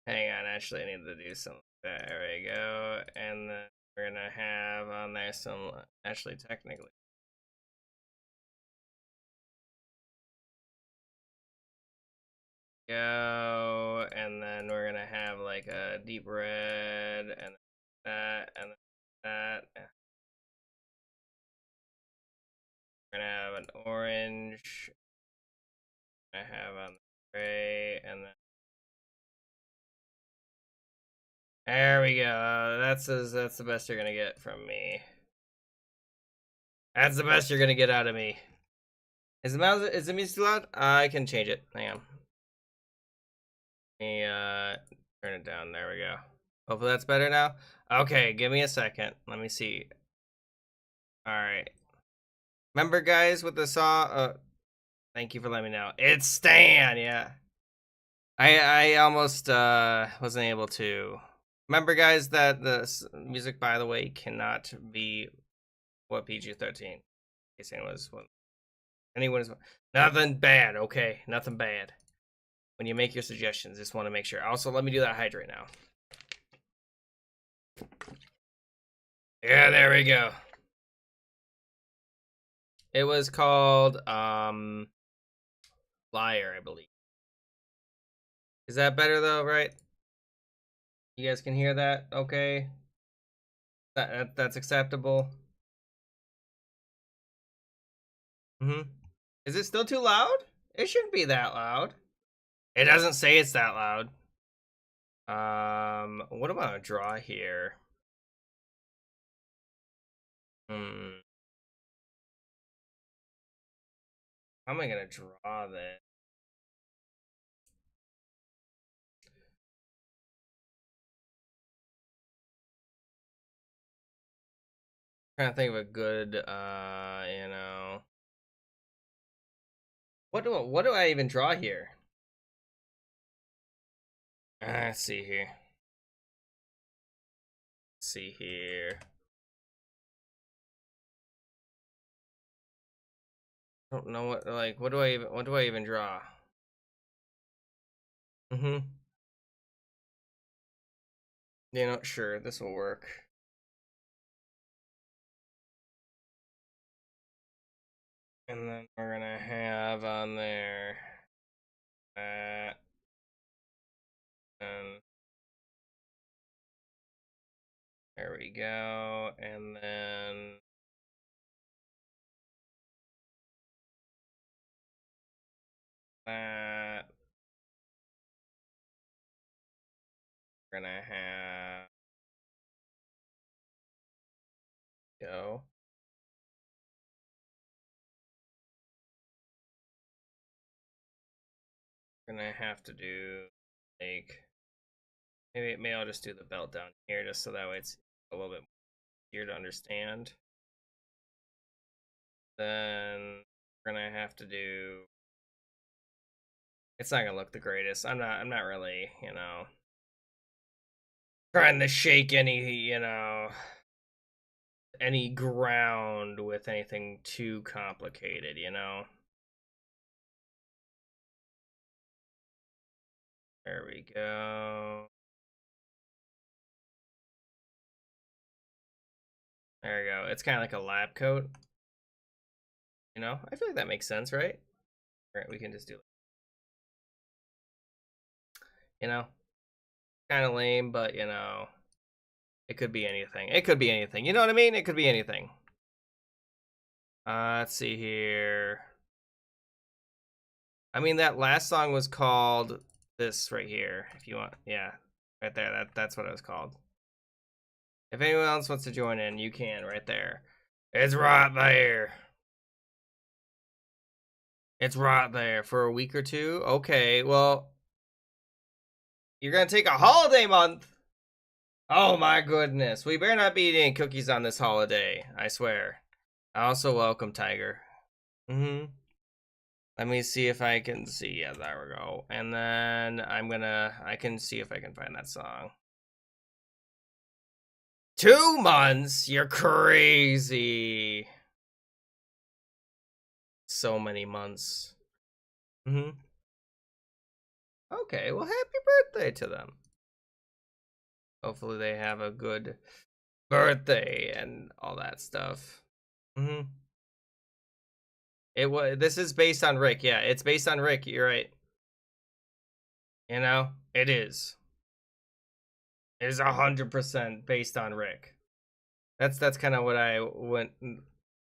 Hang on, actually I need to do something. There we go. And then we're gonna have on there some, actually technically. Go, and then we're gonna have like a deep red, and that, and that. We're gonna have an orange. I have on the gray, and then there we go. That's the best you're gonna get from me. That's the best you're gonna get out of me. Is the music too loud? I can change it. Hang on. Let me turn it down. There we go. Hopefully that's better now. Okay, give me a second. Let me see. All right. Remember, guys, with the song. Thank you for letting me know. It's Stan. Yeah. I almost wasn't able to. Remember, guys, that the music, by the way, cannot be what PG-13. In case anyone is nothing bad. Okay, nothing bad. When you make your suggestions, just want to make sure. Also, let me do that hydrate now. Yeah, there we go. It was called Liar, I believe. Is that better though, right? You guys can hear that? Okay. That's acceptable. Is it still too loud? It shouldn't be that loud. It doesn't say it's that loud. What am I gonna draw here? How am I gonna draw this? Trying to think of a good, you know, what do I even draw here? Let's see here. Let's see here. I don't know what do I even draw? You know, sure, this will work. And then we're gonna have on there that and there we go. And then that we're gonna have go. We're gonna have to do like maybe I'll just do the belt down here just so that way it's a little bit easier to understand. Then we're gonna have to do. It's not gonna look the greatest. I'm not really, you know, trying to shake any, you know, any ground with anything too complicated, you know. There we go. There we go. It's kind of like a lab coat. You know, I feel like that makes sense, right? All right, we can just do it. You know, kind of lame, but you know, it could be anything. It could be anything. You know what I mean? It could be anything. Let's see here. I mean, that last song was called this right here. If you want, yeah, right there. That's what it was called. If anyone else wants to join in, you can right there. It's right there. It's right there for a week or two. Okay, well, you're gonna take a holiday month. Oh my goodness. We better not be eating cookies on this holiday. I swear. I also welcome Tiger. Let me see if I can see. Yeah, there we go. And then I can see if I can find that song. 2 months? You're crazy. So many months. Okay, well, happy birthday to them. Hopefully they have a good birthday and all that stuff. This is based on Rick. Yeah, it's based on Rick. You're right. You know, it is. It is 100% based on Rick. That's kind of what I went.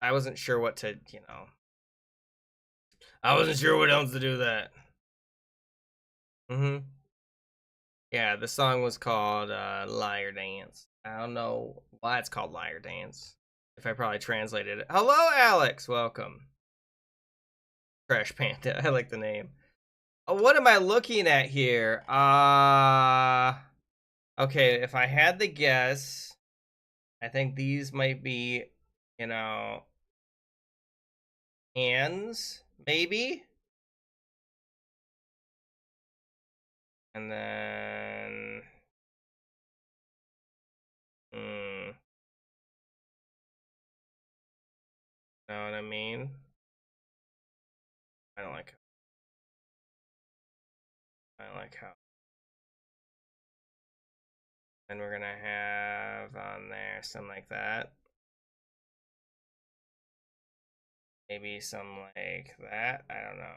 I wasn't sure what to, you know. I wasn't sure what else to do that. Yeah, the song was called Liar Dance. I don't know why it's called Liar Dance. If I probably translated it. Hello, Alex. Welcome. Crash Panda. I like the name. Oh, what am I looking at here? Okay, if I had to guess, I think these might be, you know, hands, maybe? And then, know what I mean? I don't like how. And we're gonna have on there something like that. Maybe some like that. I don't know.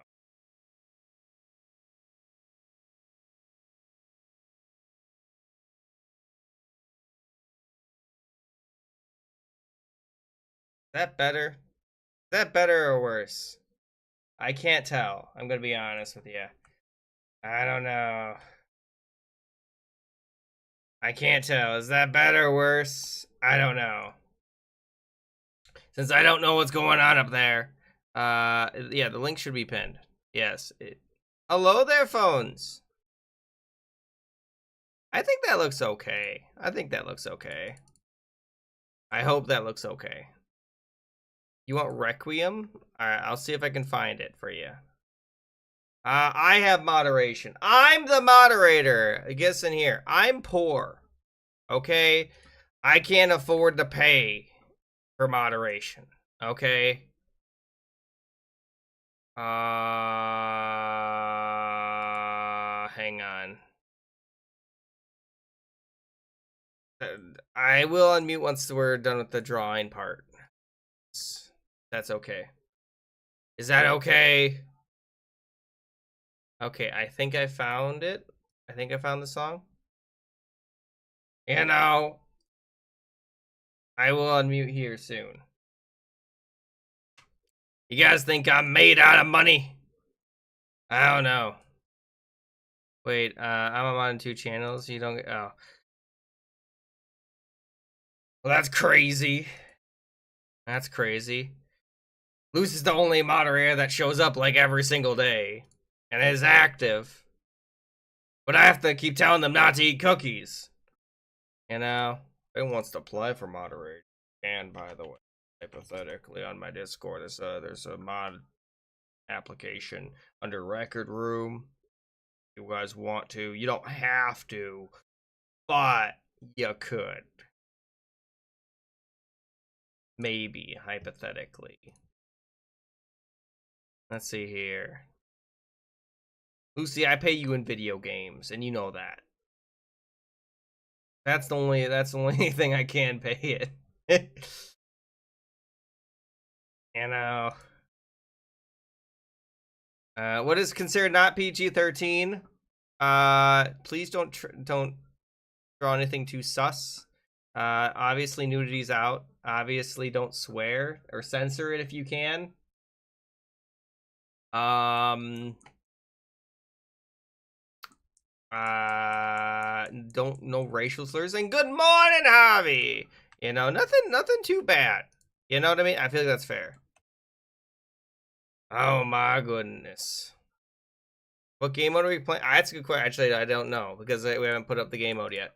that better? Is that better or worse? I can't tell. I'm gonna be honest with you. I don't know. I can't tell. Is that better or worse? I don't know. Since I don't know what's going on up there. Yeah, the link should be pinned. Yes. Hello there, phones. I think that looks okay. I think that looks okay. I hope that looks okay. You want Requiem? Alright, I'll see if I can find it for you. I have moderation. I'm the moderator. I guess in here. I'm poor. Okay? I can't afford to pay for moderation. Okay? Hang on. I will unmute once we're done with the drawing part. That's okay. Is that okay? Okay, I think I found it. I think I found the song. You know, I will unmute here soon. You guys think I'm made out of money? I don't know. Wait, I'm on 2 channels. You don't get. Oh. Well, that's crazy. That's crazy. Luce is the only moderator that shows up like every single day and is active. But I have to keep telling them not to eat cookies. You know? If anyone wants to apply for moderator, and by the way, hypothetically on my Discord, there's a mod application under Record Room. If you guys want to, you don't have to, but you could. Maybe, hypothetically. Let's see here. Lucy, I pay you in video games, and you know that. That's the only thing I can pay it. You know. What is considered not PG-13? Please don't draw anything too sus. Obviously nudity's out. Obviously don't swear or censor it if you can. Don't no racial slurs, and good morning, Javi. You know, nothing too bad. You know what I mean? I feel like that's fair. Oh my goodness. What game mode are we playing? That's a good question. Actually, I don't know because we haven't put up the game mode yet.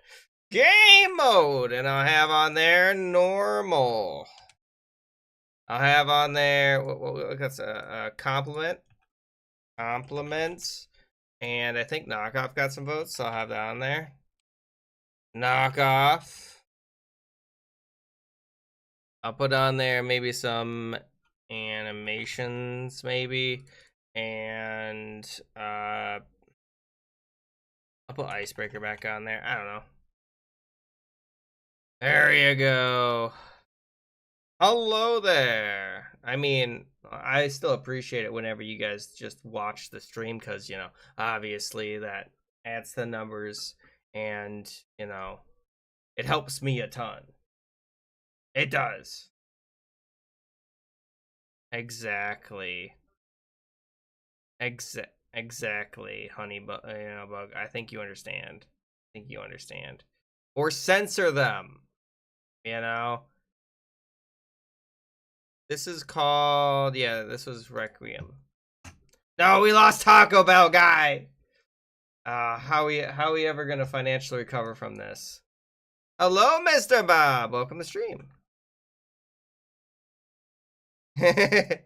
Game mode, and I'll have on there normal. I'll have on there what's a compliment, compliments, and I think knockoff got some votes, so I'll have that on there. Knockoff. I'll put on there maybe some animations, maybe, and I'll put icebreaker back on there. I don't know. There you go. Hello there. I mean, I still appreciate it whenever you guys just watch the stream because, you know, obviously that adds the numbers and, you know, it helps me a ton. It does. Exactly. Exactly, honey bug. I think you understand. I think you understand. Or censor them. You know. This is called. Yeah, this was Requiem. No, we lost Taco Bell guy. How we ever gonna financially recover from this? Hello, Mr. Bob. Welcome to stream. I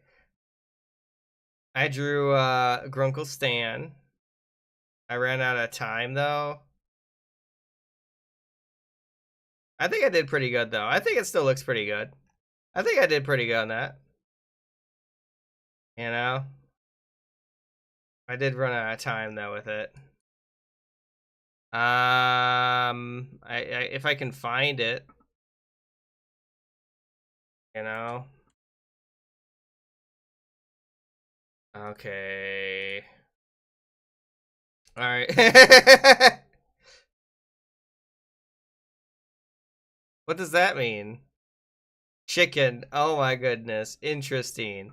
drew Grunkle Stan. I ran out of time though. I think I did pretty good though. I think it still looks pretty good. I think I did pretty good on that. You know? I did run out of time though with it. If I can find it. You know? Okay. Alright. What does that mean? chicken. Oh my goodness. Interesting.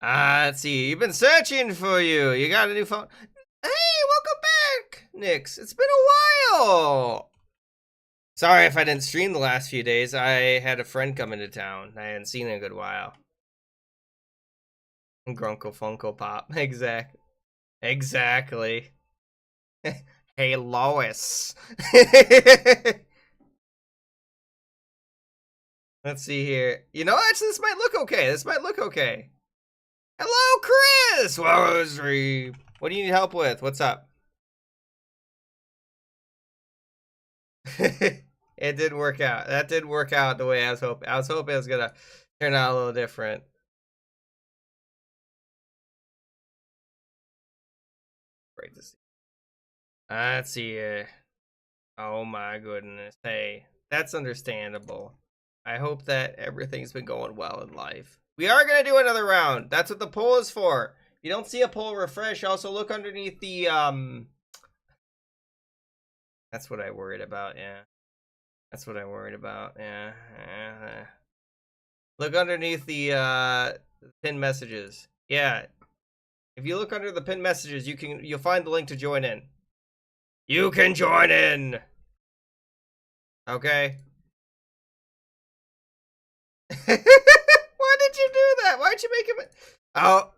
Let's see. You've been searching for you. You got a new phone. Hey, welcome back, Nix. It's been a while. Sorry if I didn't stream the last few days. I had a friend come into town. I hadn't seen in a good while. Grunkle Funko Pop. Exactly. Exactly. Hey, Lois. Let's see here. You know, actually, this might look okay. This might look okay. Hello, Chris! Rosary. What do you need help with? What's up? It did work out. That did work out the way I was hoping. I was hoping it was gonna turn out a little different. Great to see. Let's see here. Oh my goodness. Hey, that's understandable. I hope that everything's been going well in life. We are gonna do another round. That's what the poll is for. If you don't see a poll, refresh. Also look underneath the That's what I worried about, yeah. That's what I worried about, yeah. Look underneath the pinned messages. Yeah. If you look under the pinned messages, you'll find the link to join in. You can join in. Okay. Why did you do that? Why'd you make him? Oh,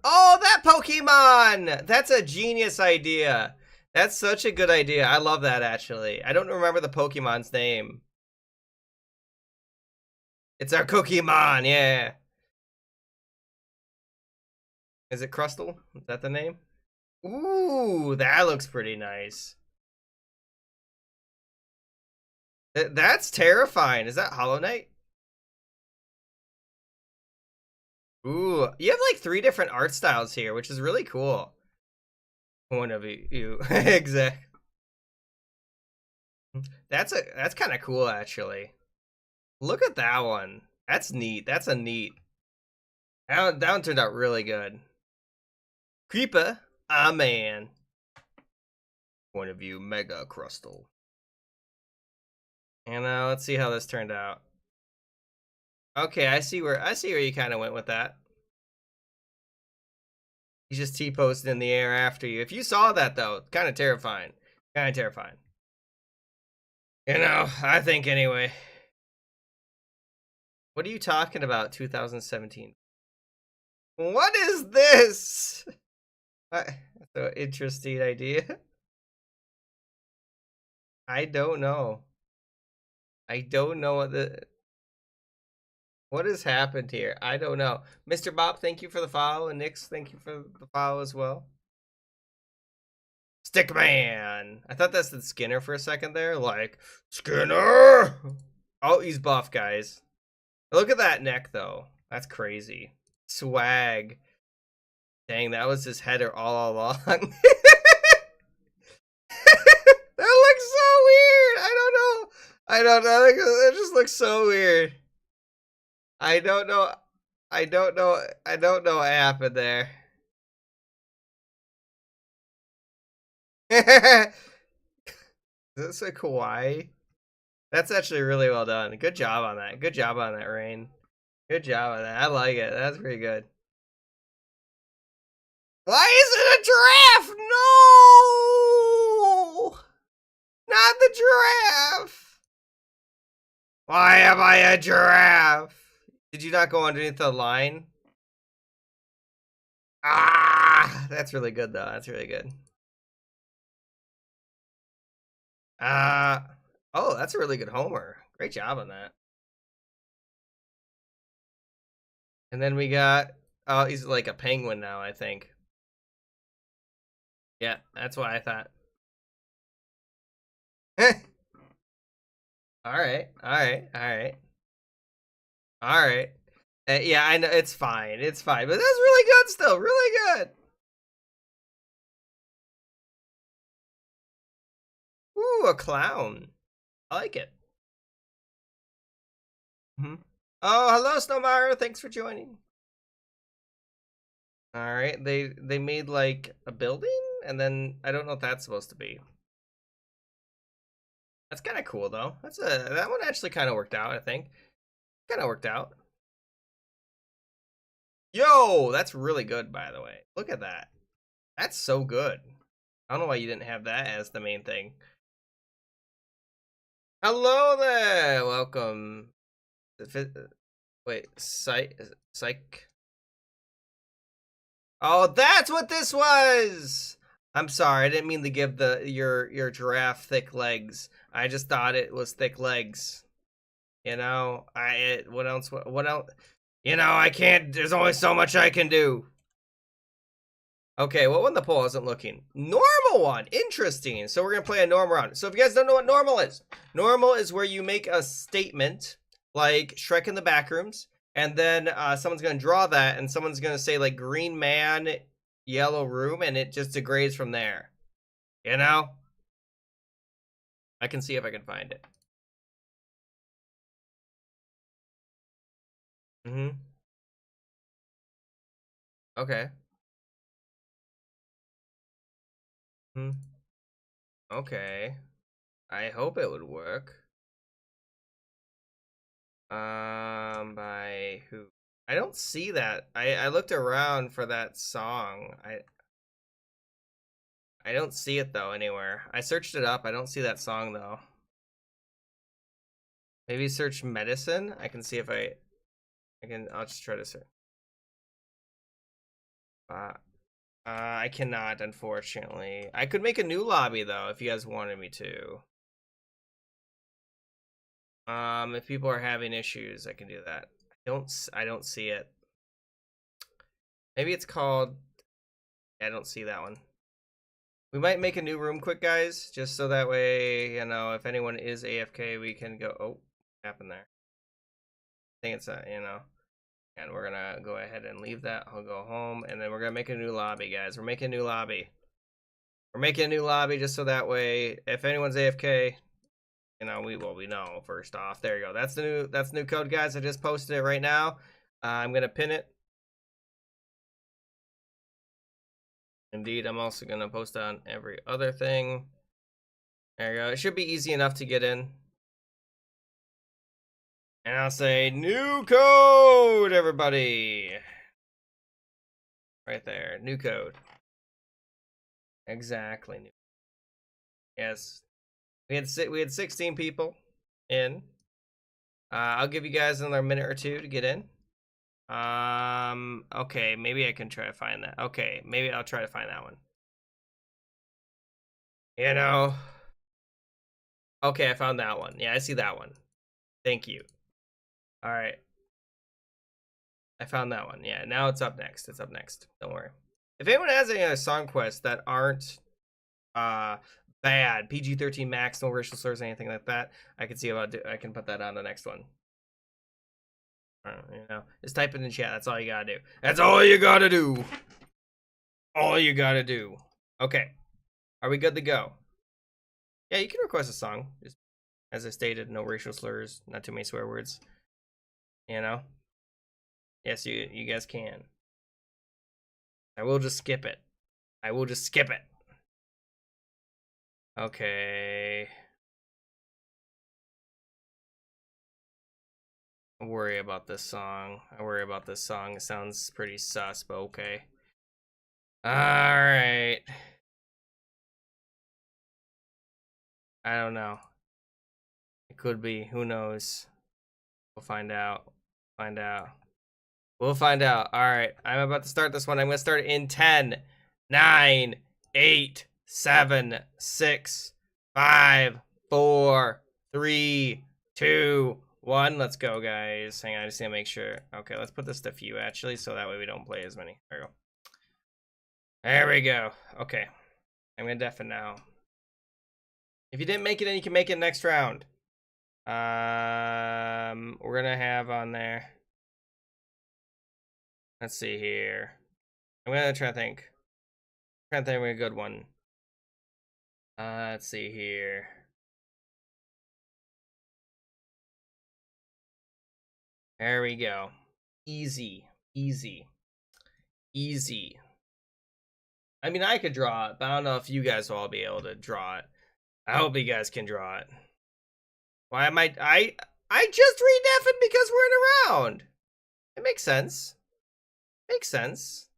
that Pokemon! That's a genius idea. That's such a good idea. I love that, actually. I don't remember the Pokemon's name. It's our Cookieemon, yeah. Is it Crustle? Is that the name? Ooh, that looks pretty nice. That's terrifying. Is that Hollow Knight? Ooh, you have like 3 different art styles here, which is really cool. Point of view, exactly. That's kind of cool, actually. Look at that one. That's neat. That's a neat. That one turned out really good. Creeper, man. Point of view, Mega Crustle. And let's see how this turned out. Okay, I see where you kind of went with that. He's just T-posted in the air after you. If you saw that though, kind of terrifying. Kind of terrifying. You know, I think anyway. What are you talking about, 2017? What is this? That's an interesting idea. I don't know. I don't know what has happened here. I don't know. Mr. Bob, thank you for the follow, and Nix, thank you for the follow as well. Stickman. I thought that's the Skinner for a second there. Like, Skinner! Oh, he's buff, guys. Look at that neck, though. That's crazy. Swag. Dang, that was his header all along. That looks so weird. I don't know. It just looks so weird. I don't know what happened there. Is this a kawaii? That's actually really well done. Good job on that. Good job on that, Rain. Good job on that. I like it. That's pretty good. Why is it a giraffe? No! Not the giraffe! Why am I a giraffe? Did you not go underneath the line? Ah! That's really good, though. That's really good. Oh, that's a really good homer. Great job on that. And then we got, oh, he's like a penguin now, I think. Yeah, that's what I thought. Alright. Yeah, I know, it's fine, but that's really good still, really good. Ooh, a clown. I like it. Oh, hello, Snowmire, thanks for joining. Alright, they made like a building, and then I don't know what that's supposed to be. That's kind of cool though. That one actually kind of worked out, I think. Kind of worked out. Yo, that's really good, by the way. Look at that. That's so good. I don't know why you didn't have that as the main thing. Hello there. Welcome. Wait, psych. Oh, that's what this was. I'm sorry. I didn't mean to give your giraffe thick legs. I just thought it was thick legs. You know, what else? What else? You know, I can't. There's only so much I can do. Okay, what when the poll isn't looking? Normal one. Interesting. So we're going to play a normal round. So if you guys don't know what normal is where you make a statement like Shrek in the Backrooms, and then someone's going to draw that, and someone's going to say like green man, yellow room, and it just degrades from there. You know? I can see if I can find it. Mm-hmm. Okay. Hmm. Okay. I hope it would work. By who? I don't see that. I looked around for that song. I don't see it though anywhere. I searched it up. I don't see that song though. Maybe search medicine. I can see if I'll just try to search. I cannot, unfortunately. I could make a new lobby though if you guys wanted me to. If people are having issues, I can do that. I don't see it. Maybe it's called. I don't see that one. We might make a new room quick, guys, just so that way, you know, if anyone is AFK, we can go. Oh, what happened there? I think it's you know, and we're gonna go ahead and leave that. I'll go home, and then we're gonna make a new lobby, guys. We're making a new lobby. We're making a new lobby just so that way, if anyone's AFK, you know, we know first off. There you go. That's new code, guys. I just posted it right now. I'm gonna pin it. Indeed, I'm also gonna post on every other thing. There you go. It should be easy enough to get in. And I'll say new code, everybody. Right there, new code. Exactly. Yes, we had 16 people in. I'll give you guys another minute or two to get in. Okay, maybe I can try to find that. Okay, maybe I'll try to find that one. You know. Okay, I found that one. Yeah, I see that one. Thank you. All right. I found that one. Yeah, now it's up next. It's up next. Don't worry. If anyone has any other song quests that aren't bad, PG-13 max, no racial slurs, anything like that, I can see about I can put that on the next one. You know, just type it in chat. That's all you gotta do. That's all you gotta do. All you gotta do. Okay, are we good to go? Yeah, you can request a song. Just as I stated, no racial slurs, not too many swear words. You know. Yes, you guys can. I will just skip it. I will just skip it. Okay. I worry about this song. It sounds pretty sus, but okay. Alright. I don't know. It could be. Who knows? We'll find out. We'll find out. Alright. I'm about to start this one. I'm going to start in 10, 9, 8, 7, 6, 5, 4, 3, 2, 1. Let's go, guys. Hang on, I just need to make sure. Okay, let's put this to few, actually, so that way we don't play as many. There we go. There we go. Okay. I'm going to deafen now. If you didn't make it in, you can make it next round. We're going to have on there. Let's see here. I'm going to try to think. I'm trying to think of a good one. Let's see here. There we go. Easy. I mean, I could draw it, but I don't know if you guys will all be able to draw it. I hope you guys can draw it. Why am I just redeffing because we're in a round. It makes sense. Makes sense.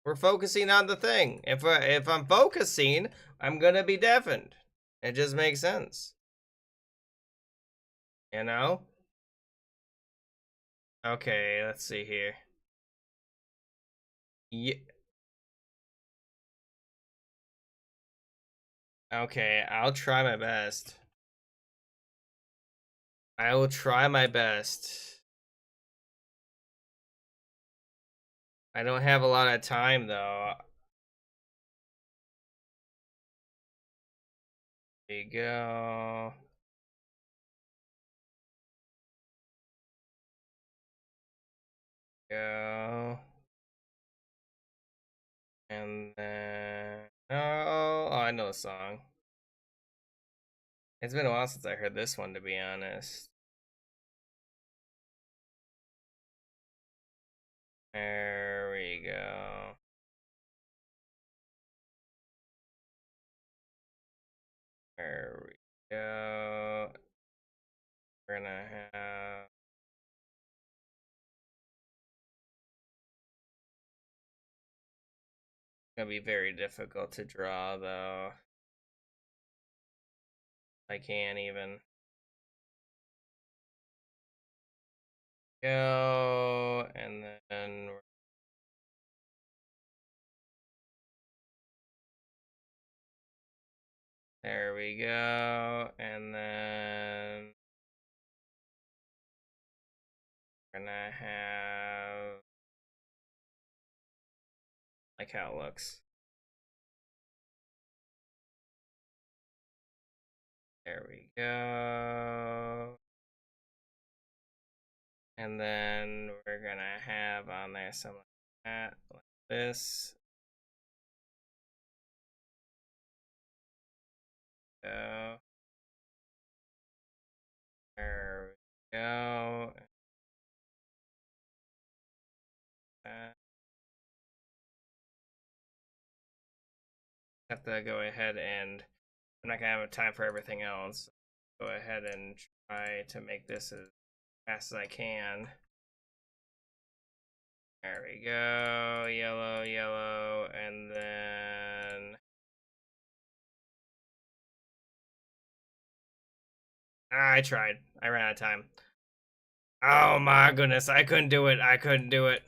We're focusing on the thing. If I'm focusing, I'm gonna be deafened. It just makes sense. You know? Okay, let's see here. Yeah. Okay, I'll try my best. I will try my best. I don't have a lot of time though. There you go. Go. And then oh, I know the song. It's been a while since I heard this one, to be honest. There we go. There we go. We're gonna have gonna be very difficult to draw though. I can't even go, and then there we go, and then we're gonna have like how it looks. There we go. And then we're gonna have on there something like that, like this. Go. There we go. Have to go ahead and I'm not gonna have time for everything else. Go ahead and try to make this as fast as I can. There we go. Yellow, yellow, and then I tried. I ran out of time. Oh my goodness, I couldn't do it. I couldn't do it.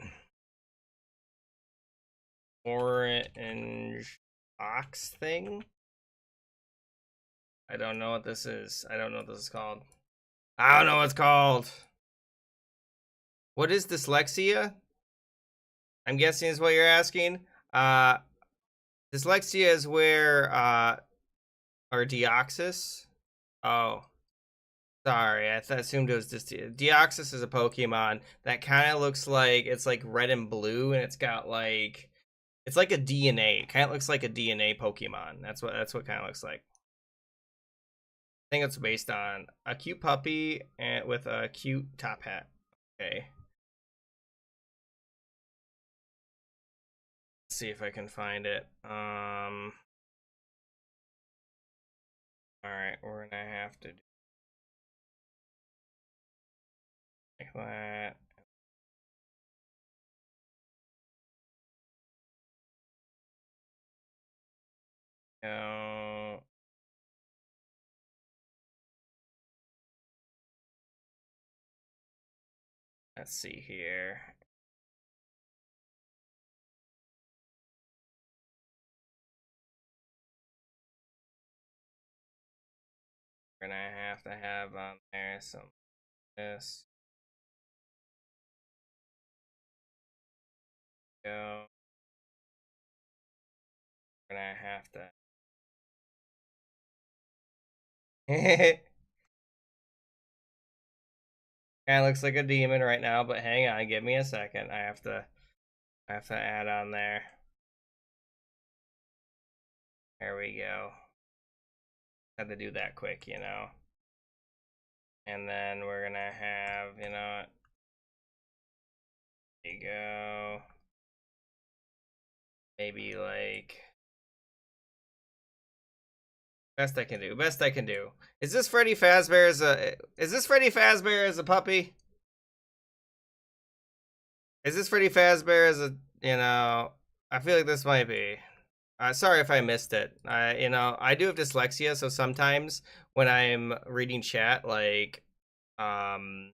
Orange box thing? I don't know what this is. I don't know what this is called. I don't know what it's called. What is dyslexia? I'm guessing is what you're asking. Dyslexia is where or Deoxys. Oh, sorry. I assumed it was just Deoxys is a Pokemon that kind of looks like it's like red and blue, and it's got like it's like a DNA. It kind of looks like a DNA Pokemon. That's what kind of looks like. I think it's based on a cute puppy and with a cute top hat. Okay. Let's see if I can find it. All right, we're gonna have to do like that. Go. Let's see here. We're gonna have to have on there some this. Go. We're gonna have to. Kind of looks like a demon right now, but hang on, give me a second. I have to add on there. There we go. Had to do that quick, you know. And then we're gonna have, you know, there you go. Maybe like best I can do. Best I can do. Is this Freddy Fazbear as a puppy? Is this Freddy Fazbear? Is it, I feel like this might be. Sorry if I missed it. I do have dyslexia, so sometimes when I'm reading chat, like, my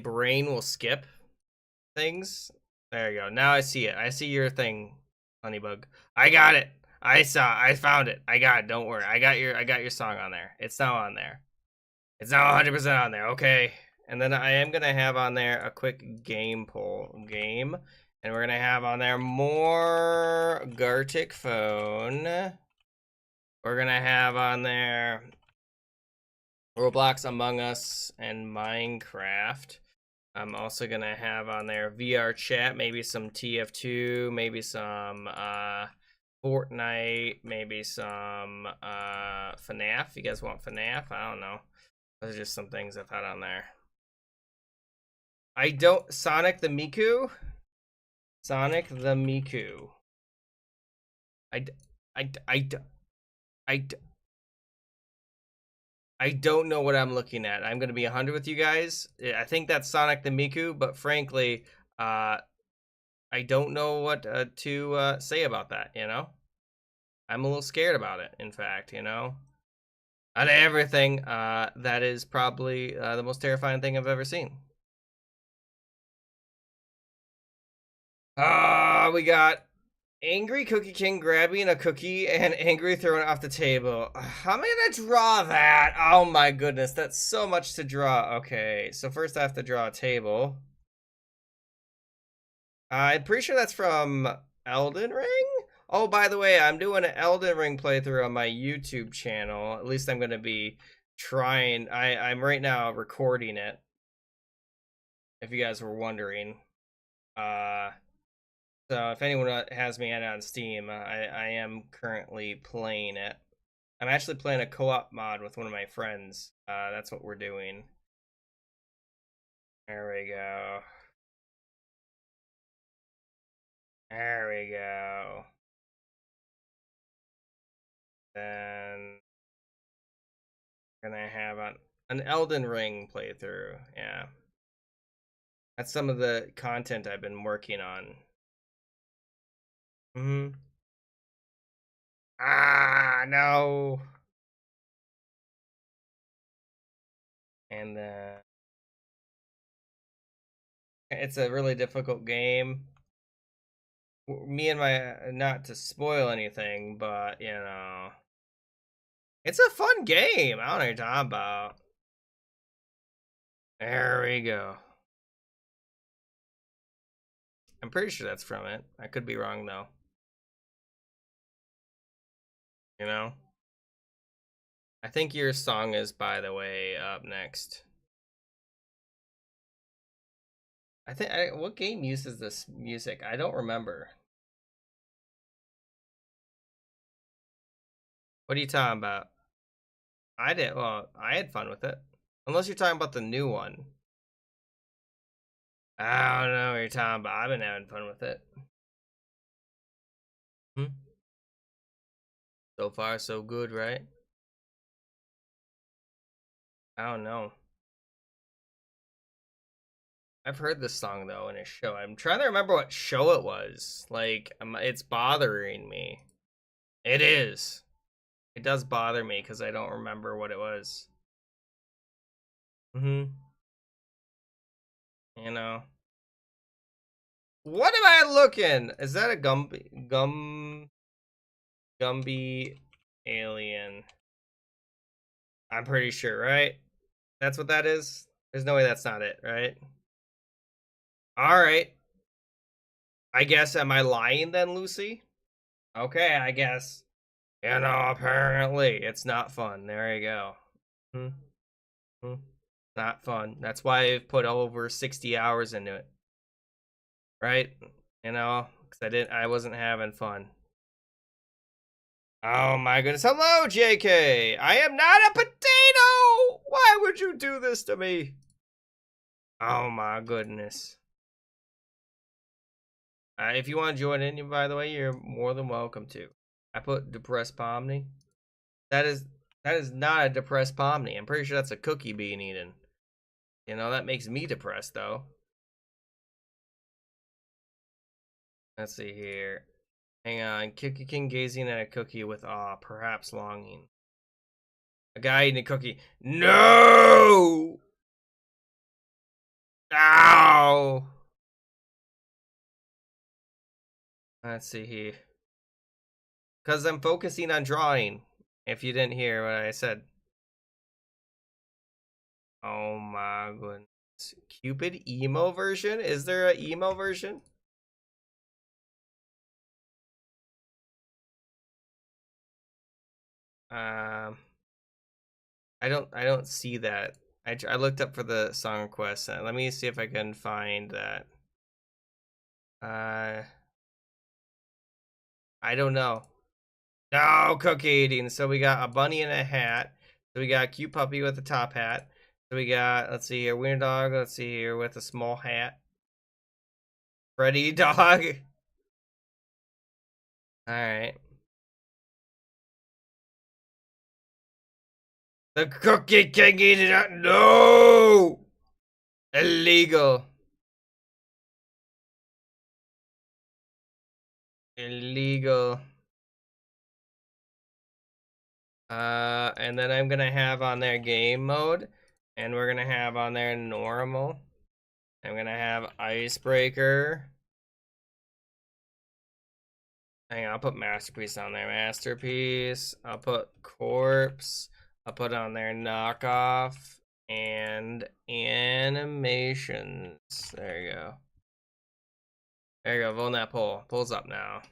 brain will skip things. There you go. Now I see it. I see your thing, Honeybug. I got it. I found it. I got it. Don't worry. I got your song on there. It's now on there. It's now 100% on there. Okay. And then I am gonna have on there a quick game game, and we're gonna have on there more Gartic Phone. We're gonna have on there Roblox, Among Us, and Minecraft. I'm also gonna have on there VR chat, maybe some TF2, maybe some Fortnite, maybe some FNAF. You guys want FNAF? I don't know. Those are just some things I've had on there. I don't Sonic the Miku. Sonic the Miku. I don't know what I'm looking at. I'm gonna be 100 with you guys. I think that's Sonic the Miku, but frankly, I don't know what to say about that. I'm a little scared about it. In fact, out of everything, that is probably the most terrifying thing I've ever seen. We got Angry Cookie King grabbing a cookie and Angry throwing it off the table. How am I gonna draw that? Oh my goodness, that's so much to draw. Okay, so first I have to draw a table. I'm pretty sure that's from Elden Ring? Oh, by the way, I'm doing an Elden Ring playthrough on my YouTube channel. At least I'm gonna be trying. I'm right now recording it, if you guys were wondering. So if anyone has me on Steam, I am currently playing it. I'm actually playing a co-op mod with one of my friends. That's what we're doing. There we go. There we go. Then we're gonna have an Elden Ring playthrough. Yeah. That's some of the content I've been working on. Ah, no. And it's a really difficult game. Me and my, not to spoil anything, but it's a fun game. I don't know what you're talking about. There we go. I'm pretty sure that's from it. I could be wrong though. I think your song is, by the way, up next. What game uses this music? I don't remember. What are you talking about? I had fun with it. Unless you're talking about the new one. I don't know what you're talking about. I've been having fun with it. So far, so good, right? I don't know. I've heard this song though in a show. I'm trying to remember what show it was. Like, it's bothering me. It is. It does bother me because I don't remember what it was. What am I looking? Is that a Gumby alien? I'm pretty sure, right? That's what that is? There's no way that's not it, right? Alright. I guess, am I lying then, Lucy? Okay, I guess. Apparently, it's not fun. There you go. Not fun. That's why I've put over 60 hours into it. Right? Because I wasn't having fun. Oh my goodness. Hello, JK. I am not a potato. Why would you do this to me? Oh my goodness. If you want to join in, by the way, you're more than welcome to. I put depressed Pomni. That is not a depressed Pomni. I'm pretty sure that's a cookie being eaten. That makes me depressed though. Let's see here. Hang on. Cookie King gazing at a cookie with awe, perhaps longing. A guy eating a cookie. No! Ow! Let's see here. Because I'm focusing on drawing. If you didn't hear what I said. Oh my goodness. Cupid emo version? Is there an emo version? I don't see that. I looked up for the song request. Let me see if I can find that. I don't know. No, cookie eating. So we got a bunny in a hat. So we got a cute puppy with a top hat. So we got, let's see here, wiener dog. Let's see here with a small hat. Freddy dog. All right. The cookie king eating it. No! Illegal. Illegal. And then I'm gonna have on there game mode, and we're gonna have on there normal. I'm gonna have icebreaker. Hang on, I'll put masterpiece on there. Masterpiece. I'll put corpse. I'll put on there knockoff and animations. There you go. There you go. Vote on that poll. Poll's up now.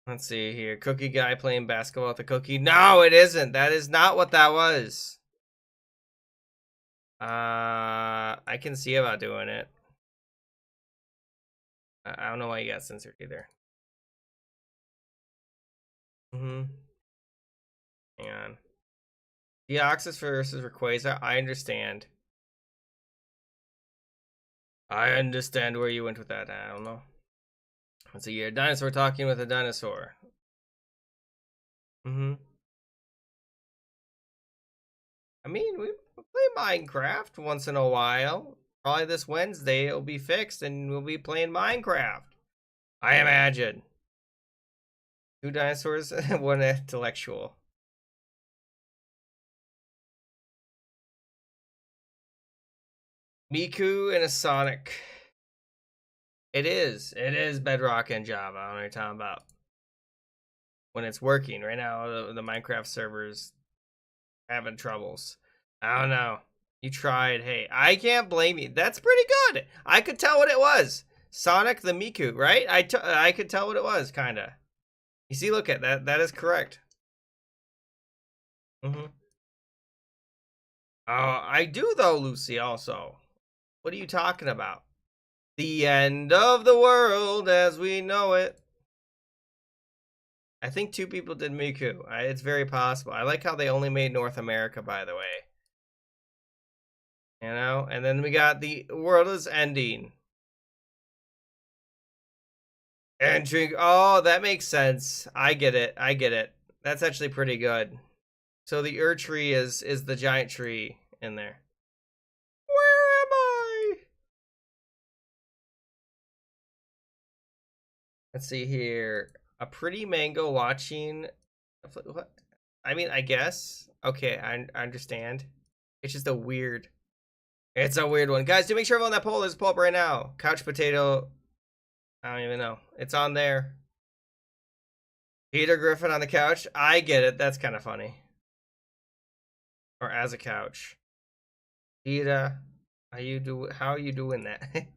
Let's see here. Cookie guy playing basketball with a cookie. No, it isn't. That is not what that was. I can see about doing it. I don't know why you got censored either. Hang on. Deoxys versus Rayquaza. I understand. I understand where you went with that. I don't know. Let's see here. Dinosaur talking with a dinosaur. I mean, we play Minecraft once in a while. Probably this Wednesday it'll be fixed and we'll be playing Minecraft. I imagine. 2 dinosaurs, 1 intellectual. Miku and a Sonic. It is. It is Bedrock and Java. I don't know what you're talking about. When it's working. Right now, the Minecraft server's having troubles. I don't know. You tried. Hey, I can't blame you. That's pretty good. I could tell what it was. Sonic the Miku, right? I could tell what it was, kind of. You see, look at that. That is correct. Oh, I do, though, Lucy, also. What are you talking about? The end of the world as we know it. I think 2 people did Miku. It's very possible. I like how they only made North America, by the way. You know? And then we got the world is ending. Entering. Oh, that makes sense. I get it. I get it. That's actually pretty good. So the tree is the giant tree in there. Where am I? Let's see here. A pretty mango watching. What? I mean, I guess. Okay, I understand. It's just a weird. It's a weird one, guys. Do make sure everyone on that poll is pull up right now. Couch potato. I don't even know. It's on there. Peter Griffin on the couch. I get it. That's kind of funny. Or as a couch. Peter, how are you doing that?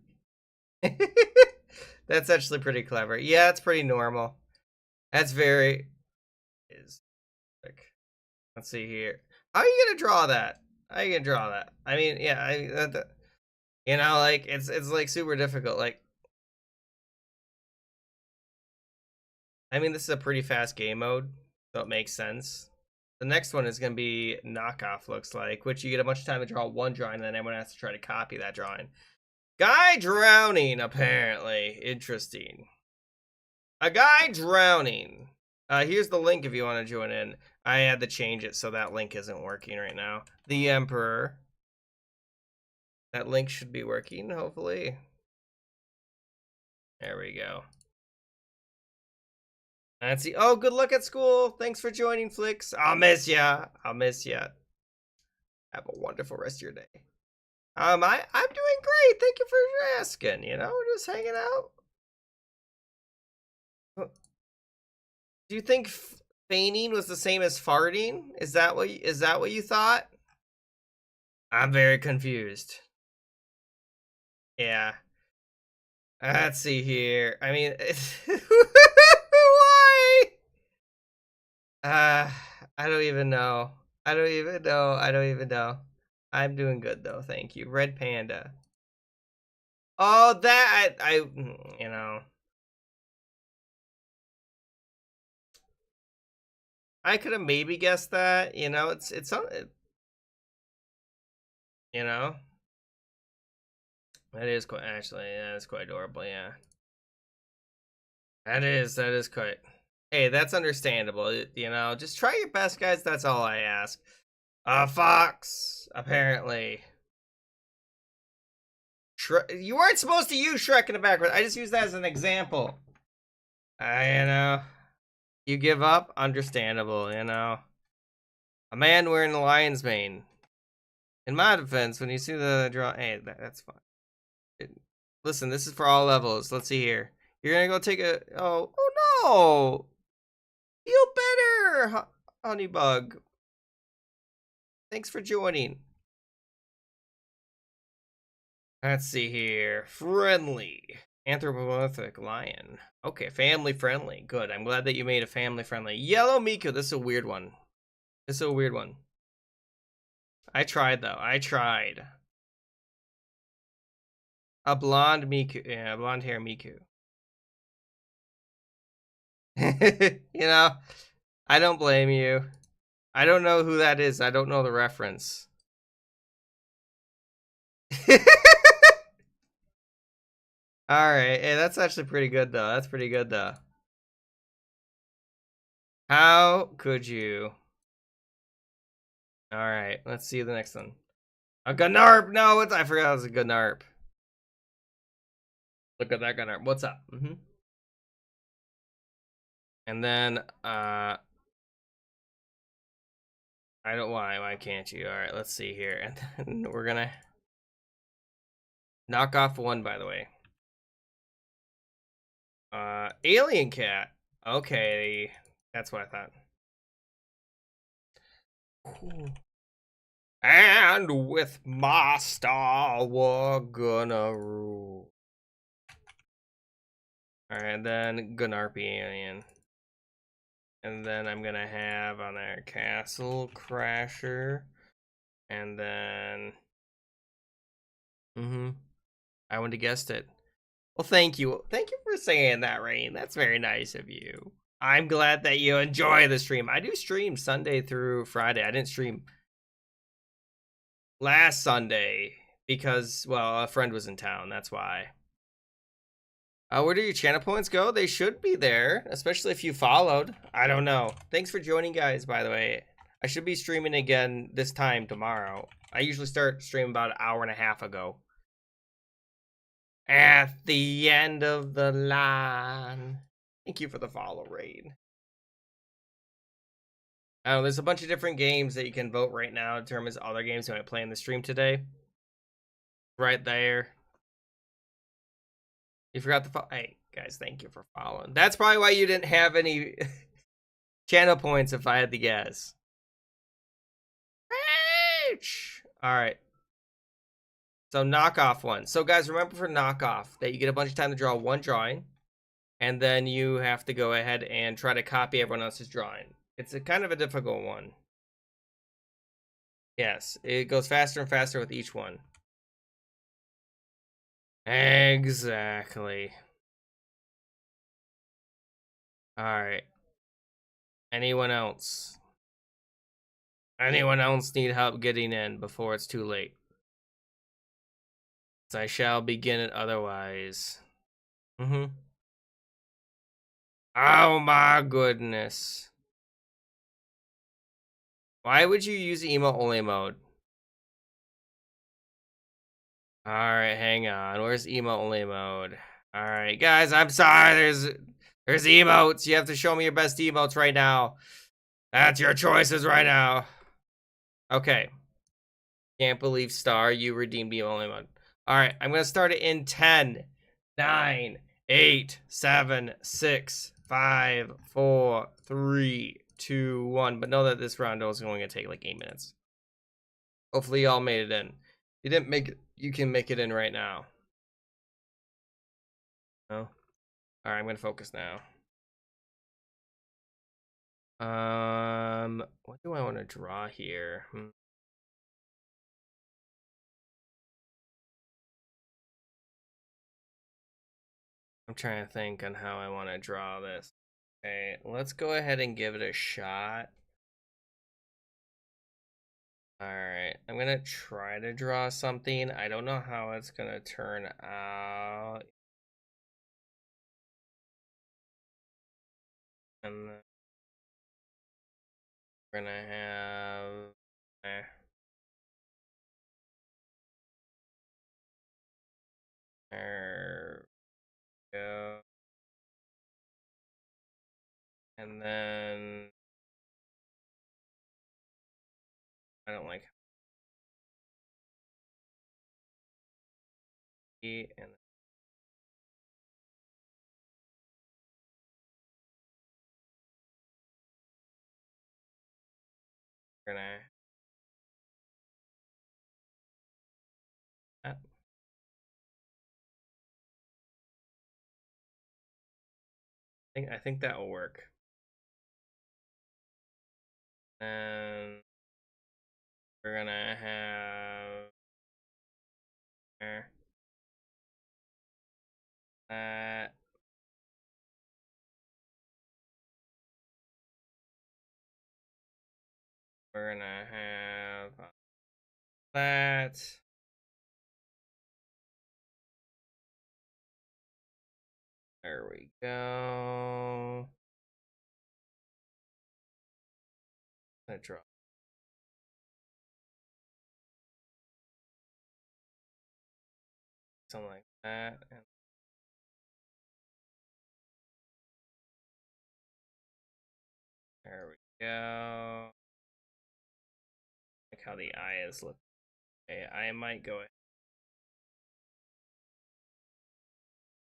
That's actually pretty clever. Yeah, it's pretty normal. That's very is like, let's see here. How are you gonna draw that? How are you gonna draw that? I mean, yeah, you know, like it's like super difficult. Like, I mean, this is a pretty fast game mode, so it makes sense. The next one is gonna be knockoff, looks like, which you get a bunch of time to draw one drawing, and then everyone has to try to copy that drawing. Guy drowning, apparently. Interesting. A guy drowning. Here's the link if you want to join in. I had to change it so that link isn't working right now. The Emperor. That link should be working, hopefully. There we go. Let's see. Oh, good luck at school. Thanks for joining, Flicks. I'll miss ya. I'll miss ya. Have a wonderful rest of your day. I'm doing great. Thank you for asking. You know, just hanging out. Do you think feigning was the same as farting? Is that what you thought? I'm very confused. Yeah. Let's see here. I mean, why? I don't even know. I don't even know. I'm doing good though, thank you. Red Panda. Oh, that I you know. I could have maybe guessed that. You know, it's something. You know, that is quite actually. That is quite adorable. Yeah, that is quite. Hey, that's understandable. You know, just try your best, guys. That's all I ask. Fox, apparently. You weren't supposed to use Shrek in the background. I just used that as an example. You know, you give up, understandable. You know, a man wearing the lion's mane. In my defense, when you see the draw, hey, that's fine. Listen, this is for all levels. Let's see here. You're gonna go take a. Oh no! Feel better, Honeybug. Thanks for joining. Let's see here. Friendly. Anthropomorphic lion. Okay, family friendly. Good. I'm glad that you made a family friendly. Yellow Miku. This is a weird one. I tried though. I tried. A blonde Miku. Yeah, blonde hair Miku. You know, I don't blame you. I don't know who that is. I don't know the reference. Alright, hey, that's actually pretty good though. That's pretty good though. How could you? Alright, let's see the next one. A Gunarp! No, I forgot it was a Gunarp. Look at that Gunarp. What's up? And then, I don't, why can't you? Alright, let's see here. And then we're gonna knock off one, by the way. Alien Cat. Okay, that's what I thought. Cool. And with my star, we're gonna rule. Alright, then Gunarpy Alien. And then I'm gonna have on there Castle Crasher. And then I wouldn't have guessed it. Well, thank you. Thank you for saying that, Rain. That's very nice of you. I'm glad that you enjoy the stream. I do stream Sunday through Friday. I didn't stream last Sunday because, well, a friend was in town. That's why. Where do your channel points go? They should be there, especially if you followed. I don't know. Thanks for joining, guys, by the way. I should be streaming again this time tomorrow. I usually start streaming about an hour and a half ago. At the end of the line. Thank you for the follow, Raid. Oh, there's a bunch of different games that you can vote right now in terms of other games you might play in the stream today. Right there. You forgot to follow. Hey, guys, thank you for following. That's probably why you didn't have any channel points if I had to guess. Alright. So knockoff one. So guys, remember for knockoff that you get a bunch of time to draw one drawing. And then you have to go ahead and try to copy everyone else's drawing. It's a kind of a difficult one. Yes, it goes faster and faster with each one. Exactly. Alright. Anyone else? Anyone else need help getting in before it's too late? I shall begin it otherwise. Oh my goodness. Why would you use emo only mode? Alright, hang on. Where's emo only mode? All right, guys, I'm sorry. There's emotes. You have to show me your best emotes right now. That's your choices right now. Okay. Can't believe Star, you redeemed the only one. All right, I'm gonna start it in 10, 9, 8, 7, 6, 5, 4, 3, 2, 1. But know that this round is only gonna take like 8 minutes. Hopefully y'all made it in. If you didn't make it, you can make it in right now. No? All right, I'm gonna focus now. What do I want to draw here? I'm trying to think on how I want to draw this. Okay, let's go ahead and give it a shot. Alright, I'm gonna try to draw something. I don't know how it's gonna turn out. And then we're gonna have... There we go. And then... I don't like... And we're gonna... I think that will work. And we're gonna have that. We're gonna have that. There we go. I draw something like that. And there we go. Like how the eye is looking. Okay, I might go ahead.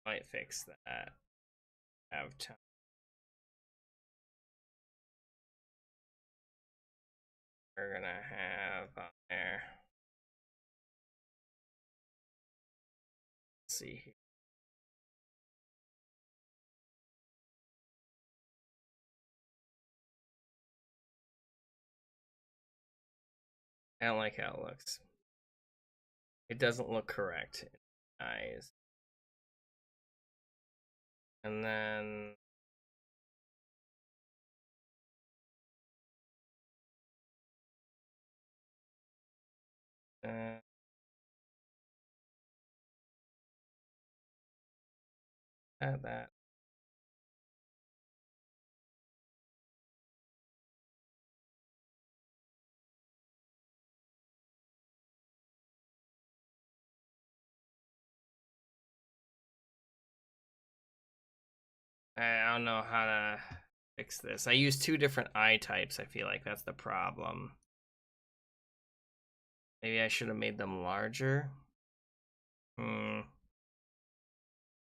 Might fix that. Have time. We're gonna have on there. Let's see here. I don't like how it looks. It doesn't look correct in the eyes. And then add that. I don't know how to fix this. I use two different eye types. I feel like that's the problem. Maybe I should have made them larger. I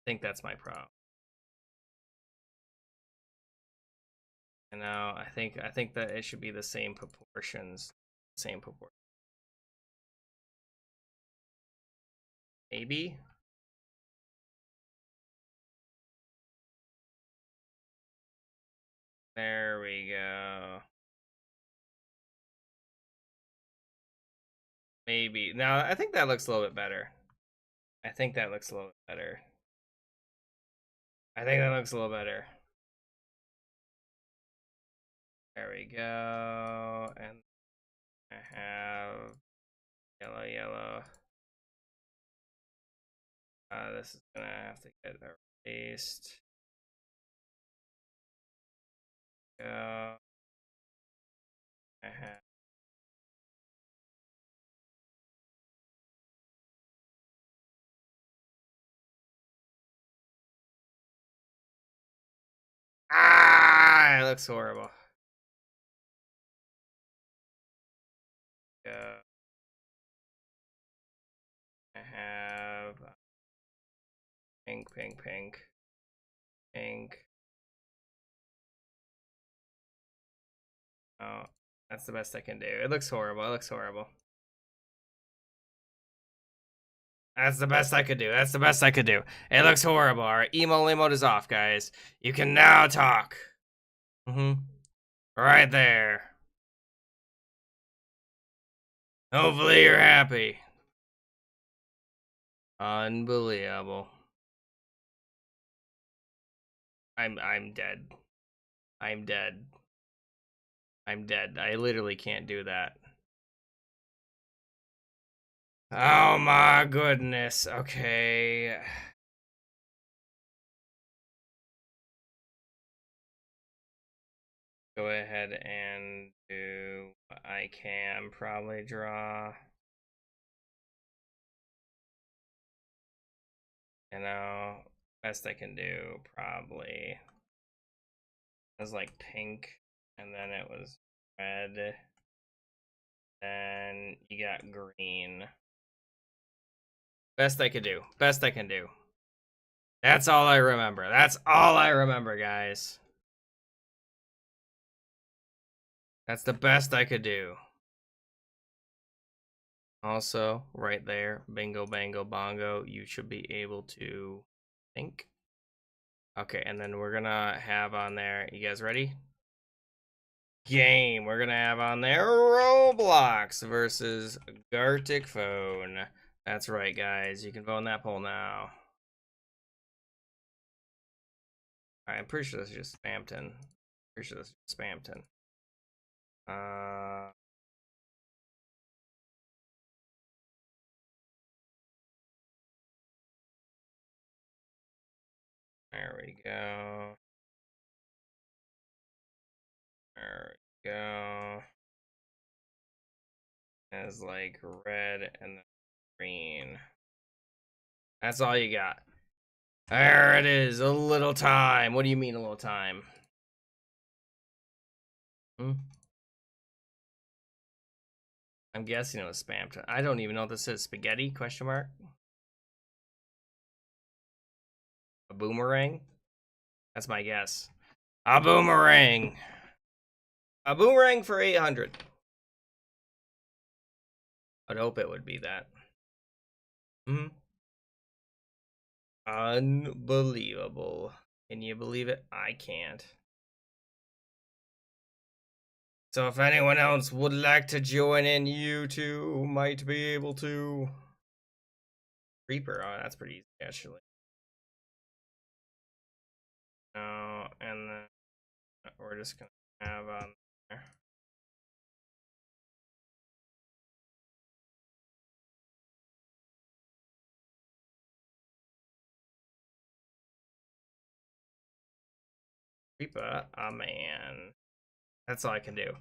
think that's my problem. You know, I think that it should be the same proportions. Same proportion. Maybe. There we go. Maybe. Now, I think that looks a little bit better. I think that looks a little bit better. I think that looks a little better. There we go. And I have yellow, yellow. This is gonna have to get erased. Go. I have looks horrible. Yeah. I have pink, pink, pink, pink. Oh, that's the best I can do. It looks horrible. It looks horrible. That's the best I could do. That's the best I could do. It looks horrible. Our emo mode is off, guys. You can now talk. Right there. Hopefully you're happy. Unbelievable. I'm dead. I'm dead. I'm dead. I literally can't do that. Oh my goodness. Okay. Go ahead and do what I can probably draw. You know, best I can do probably was like pink, and then it was red, and you got green. Best I could do. Best I can do. That's all I remember. That's all I remember, guys. That's the best I could do. Also, right there, bingo, bango, bongo, you should be able to think. Okay, and then we're gonna have on there, you guys ready? Game. We're gonna have on there Roblox versus Gartic Phone. That's right, guys. You can vote on that poll now. Alright, I'm pretty sure this is just Spamton. Pretty sure this is just Spamton. There we go. There we go. As like red and green. That's all you got. There it is. A little time. What do you mean a little time? I'm guessing it was spammed. I don't even know what this is. Spaghetti? Question mark. A boomerang? That's my guess. A boomerang. A boomerang for 800. I'd hope it would be that. Unbelievable. Can you believe it? I can't. So if anyone else would like to join in, you too might be able to. Creeper. Oh, that's pretty easy, actually. Oh, and then we're just gonna have on there. Creeper, man. That's all I can do.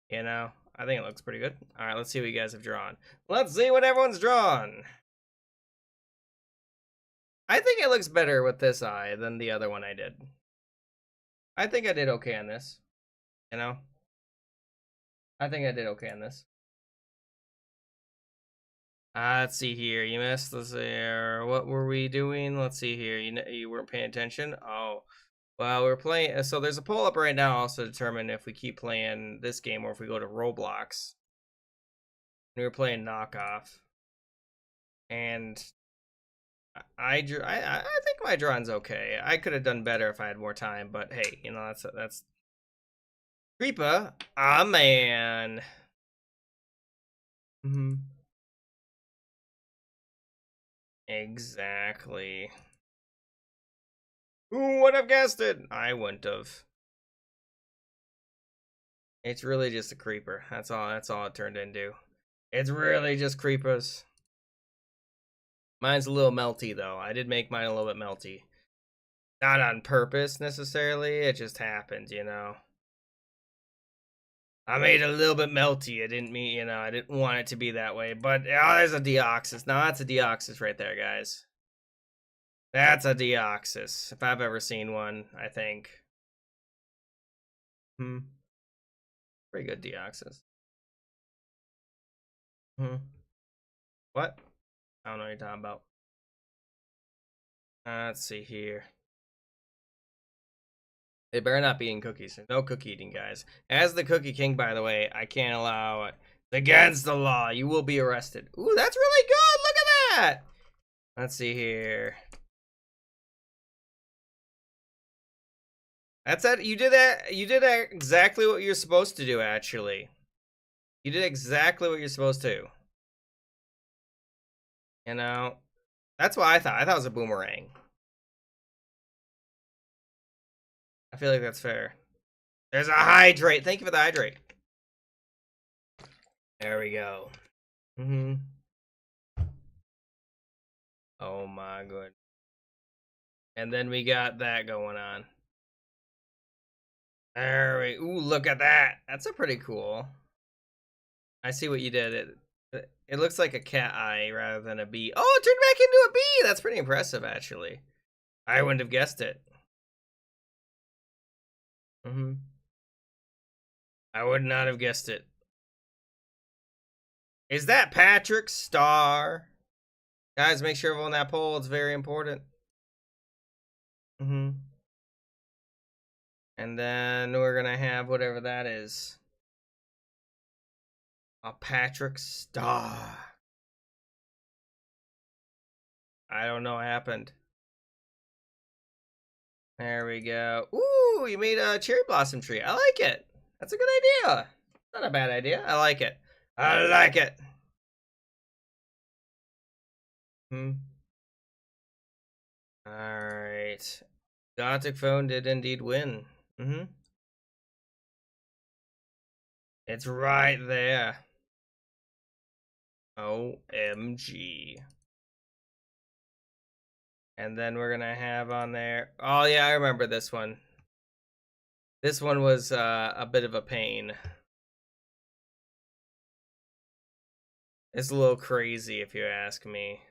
You know, I think it looks pretty good. All right, let's see what you guys have drawn. Let's see what everyone's drawn. I think it looks better with this eye than the other one I did. I think I did okay on this. You know, I think I did okay on this. Let's see here. You missed. Let's see here. What were we doing? Let's see here. You weren't paying attention. Oh, well, we're playing. So there's a poll up right now also to determine if we keep playing this game or if we go to Roblox. We were playing knockoff, and I think my drawing's okay. I could have done better if I had more time, but hey, you know that's Creeper, man. Exactly. Who would have guessed it? I wouldn't have. It's really just a creeper. That's all it turned into. It's really just creepers. Mine's a little melty though. I did make mine a little bit melty. Not on purpose necessarily. It just happened, you know. I made it a little bit melty. I didn't mean, you know, I didn't want it to be that way. But oh, there's a Deoxys. Now that's a Deoxys right there, guys. That's a Deoxys, if I've ever seen one, I think. Hmm. Pretty good Deoxys. Hmm. What? I don't know what you're talking about. Let's see here. They better not be eating cookies. No cookie eating, guys. As the Cookie King, by the way, I can't allow it. It's against the law. You will be arrested. Ooh, that's really good. Look at that. Let's see here. That's it. You did that. You did exactly what you're supposed to do, actually. You did exactly what you're supposed to. You know, that's what I thought. I thought it was a boomerang. I feel like that's fair. There's a hydrate. Thank you for the hydrate. There we go. Mm-hmm. Oh my good. And then we got that going on. There we. Ooh, look at that. That's a pretty cool. I see what you did. It looks like a cat eye rather than a bee. Oh, it turned back into a bee. That's pretty impressive, actually. I wouldn't have guessed it. Mm-hmm. I would not have guessed it. Is that Patrick's star? Guys, make sure on that poll. It's very important. Mm-hmm. And then we're gonna have whatever that is. A Patrick star. I don't know what happened. There we go. Ooh, you made a cherry blossom tree. I like it. That's a good idea. Not a bad idea. I like it. I like it. Hmm. All right. Gothic phone did indeed win. Mm-hmm. It's right there. OMG. And then we're gonna have on there. Oh yeah, I remember this one. This one was a bit of a pain. It's a little crazy if you ask me.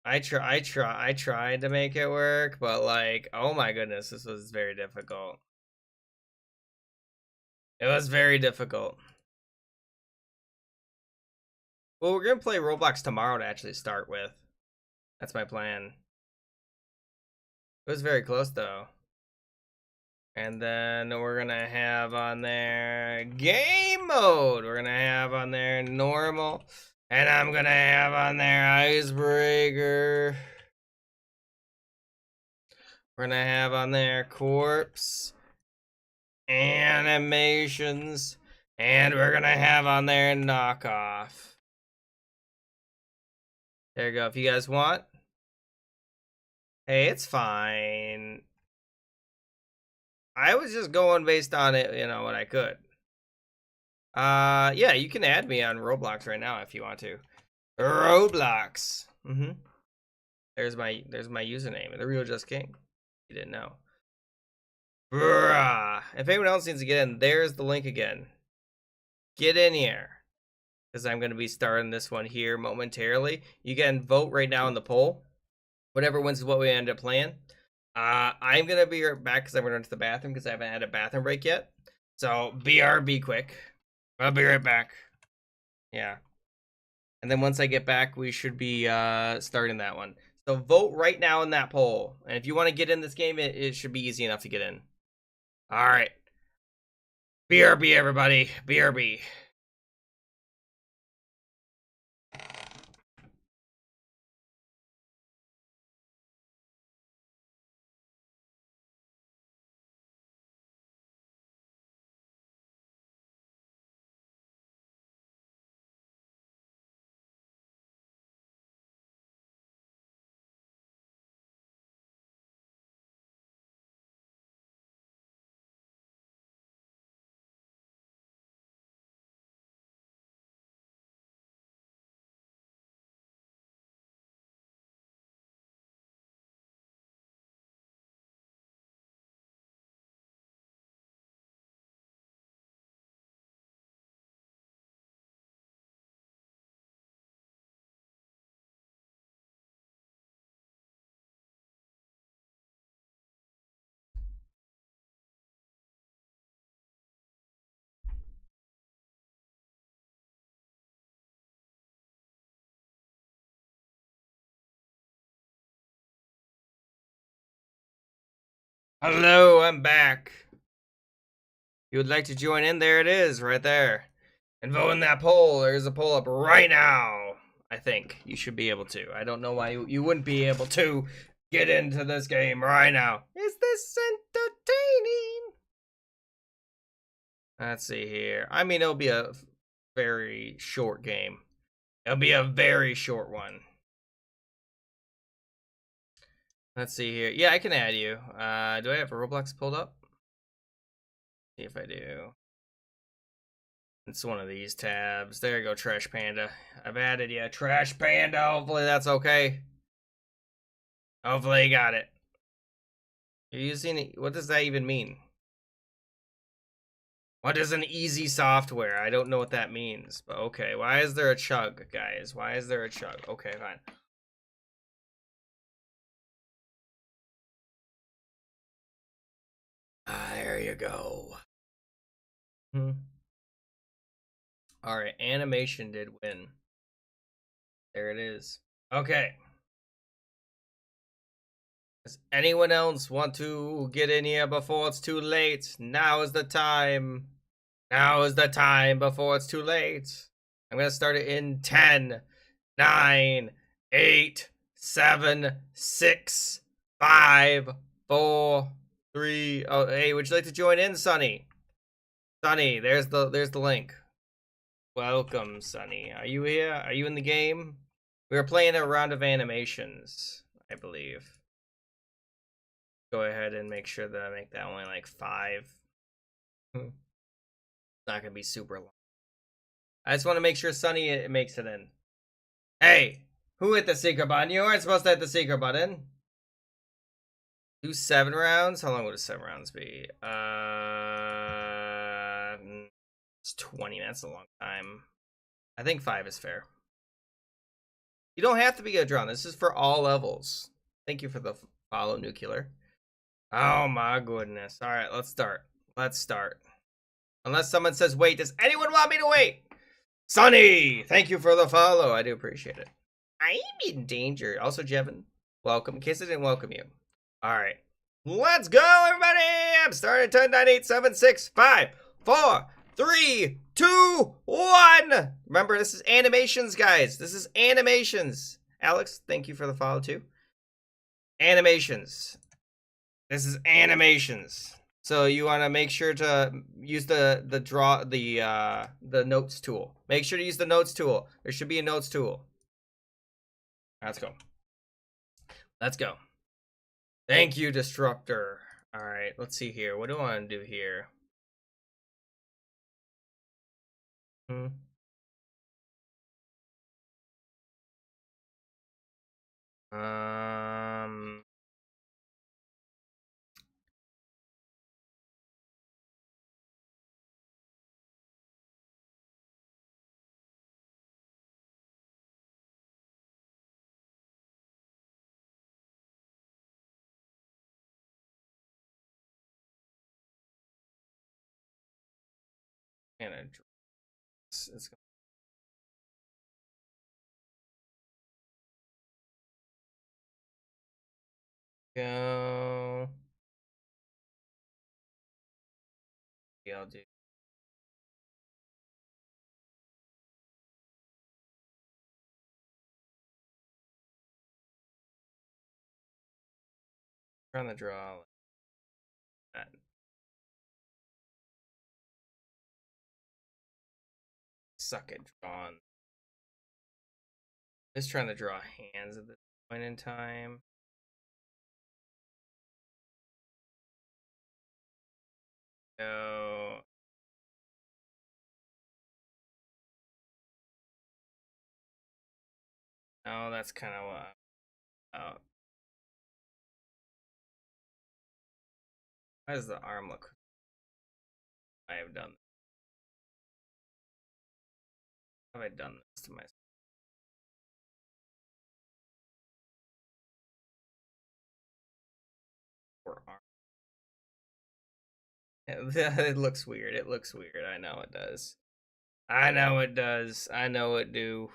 I tried to make it work, but like, oh my goodness, this was very difficult. It was very difficult. Well, we're gonna play Roblox tomorrow to actually start with. That's my plan. It was very close though. And then we're gonna have on there game mode. We're gonna have on there normal. And I'm gonna have on there icebreaker. We're gonna have on there corpse, animations, and we're gonna have on there knockoff. There you go. If you guys want. Hey, it's fine. I was just going based on it, you know, what I could. Yeah, you can add me on Roblox right now if you want to. Roblox. Mm-hmm. There's my username. The real Just King. You didn't know. Bruh. If anyone else needs to get in, there's the link again. Get in here. Because I'm going to be starting this one here momentarily. You can vote right now in the poll. Whatever wins is what we end up playing. I'm going to be right back because I'm going to run to the bathroom because I haven't had a bathroom break yet. So, BRB quick. I'll be right back. Yeah. And then once I get back, we should be starting that one. So vote right now in that poll. And if you want to get in this game, it should be easy enough to get in. All right. BRB, everybody. BRB. Hello, I'm back. You would like to join in? There it is, right there. And vote in that poll. There's a poll up right now. I think you should be able to. I don't know why you wouldn't be able to get into this game right now. Is this entertaining? Let's see here. I mean, it'll be a very short game. It'll be a very short one. Let's see here. Yeah, I can add you. Do I have Roblox pulled up? See if I do. It's one of these tabs. There you go, Trash Panda. I've added you, Trash Panda. Hopefully that's okay. Hopefully you got it. You're using it. What does that even mean? What is an easy software? I don't know what that means, but okay. Why is there a chug, guys? Why is there a chug? Okay, fine. There you go. All right, animation did win. There it is. Okay. Does anyone else want to get in here before it's too late? Now is the time. Now is the time before it's too late. I'm going to start it in 10, 9, 8, 7, 6, 5, 4, 3. Oh, hey, would you like to join in, Sonny? Sonny, there's the link. Welcome, Sonny. Are you here? Are you in the game? We were playing a round of animations, I believe. Go ahead and make sure that I make that only like 5. It's not gonna be super long. I just want to make sure Sonny makes it in. Hey, who hit the secret button? You weren't supposed to hit the secret button. Do 7 rounds? How long would 7 rounds be? It's 20 minutes, a long time. I think 5 is fair. You don't have to be a drone. This is for all levels. Thank you for the follow, Nuclear. Oh my goodness. All right, let's start. Let's start. Unless someone says wait, does anyone want me to wait? Sonny, thank you for the follow. I do appreciate it. I'm in danger. Also, Jevin, welcome. In case I didn't welcome you. All right. Let's go, everybody. I'm starting 10, 9, 8, 7, 6, 5, 4, 3, 2, 1. Remember, this is animations, guys. This is animations. Alex, thank you for the follow, too. Animations. This is animations. So you want to make sure to use the notes tool. Make sure to use the notes tool. There should be a notes tool. Let's go. Let's go. Thank you, Disruptor. All right, let's see here. What do I want to do here? And it's go. Yeah, I'll do. Trying to draw like that. Suck at drawing. Just trying to draw hands at this point in time. So no, that's kind of what. How does the arm look? I have done. Have I done this to myself? Or arm? It looks weird. It looks weird. I know it does. I know it does. I know it do.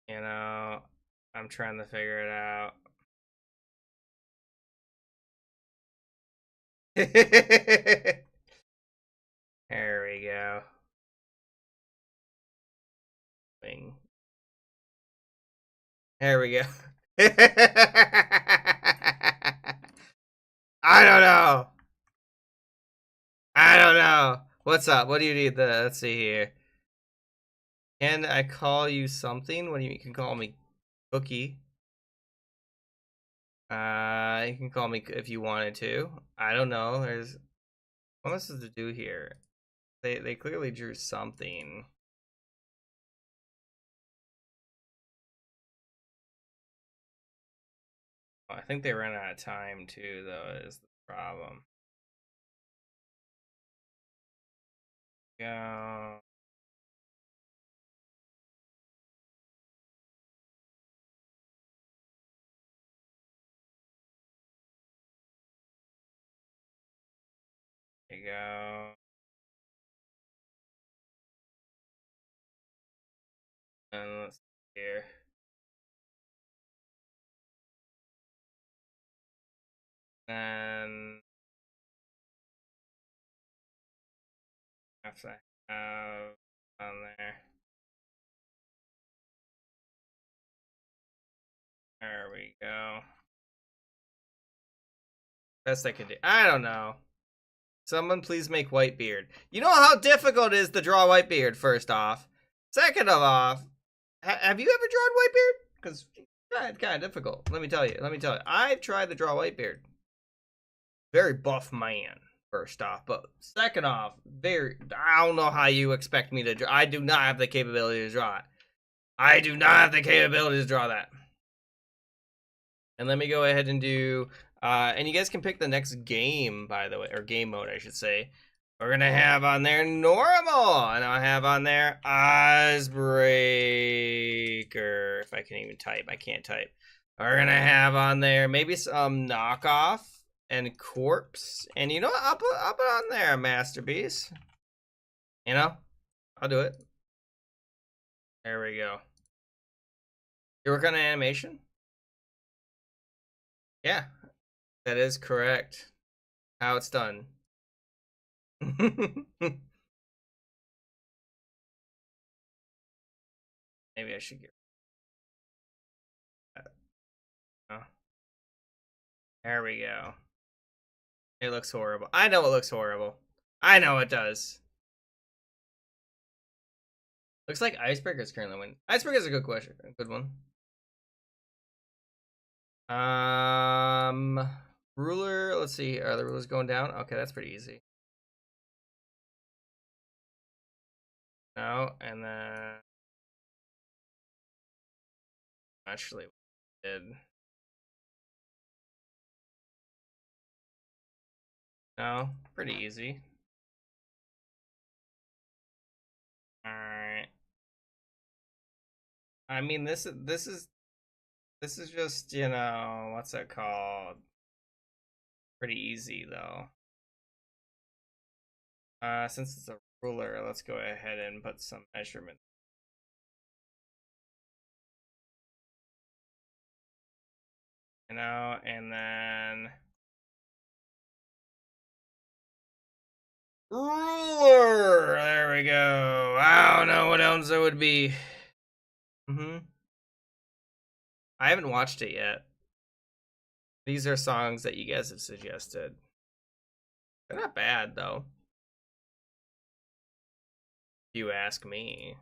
You know, I'm trying to figure it out. There we go. Wing. There we go. I don't know. I don't know. What's up? What do you need? Let's see here. Can I call you something? What do you mean? You can call me Cookie. You can call me if you wanted to. I don't know. There's what else is to do here? They clearly drew something. I think they ran out of time too, though, is the problem. Go. There you go. And let's see here. And after I have on there. There we go. Best I could do. I don't know. Someone please make Whitebeard. You know how difficult it is to draw Whitebeard, first off. Second of all, have you ever drawn Whitebeard? Because it's kind of difficult. Let me tell you. I've tried to draw Whitebeard. Very buff man, first off. But second off, I don't know how you expect me to draw. I do not have the capability to draw it. I do not have the capability to draw that. And let me go ahead and do and you guys can pick the next game, by the way, or game mode, I should say. We're gonna have on there normal, and I'll have on there Icebreaker. If I can even type, I can't type. We're gonna have on there maybe some knockoff and corpse, and you know what? I'll put on there a masterpiece. You know, I'll do it. There we go. You work on animation? Yeah. That is correct. How it's done. Maybe I should get that. Oh. There we go. It looks horrible. I know it looks horrible. I know it does. Looks like Icebreaker's currently winning. Icebreaker's a good question. A good one. Ruler, let's see. Are the rulers going down? Okay, that's pretty easy. No, and then actually did. No, pretty easy. Alright. I mean this is just, you know, what's that called? Pretty easy though. Since it's a ruler, let's go ahead and put some measurement. You know, and then ruler. There we go. I don't know what else it would be. I haven't watched it yet. These are songs that you guys have suggested. They're not bad though, if you ask me.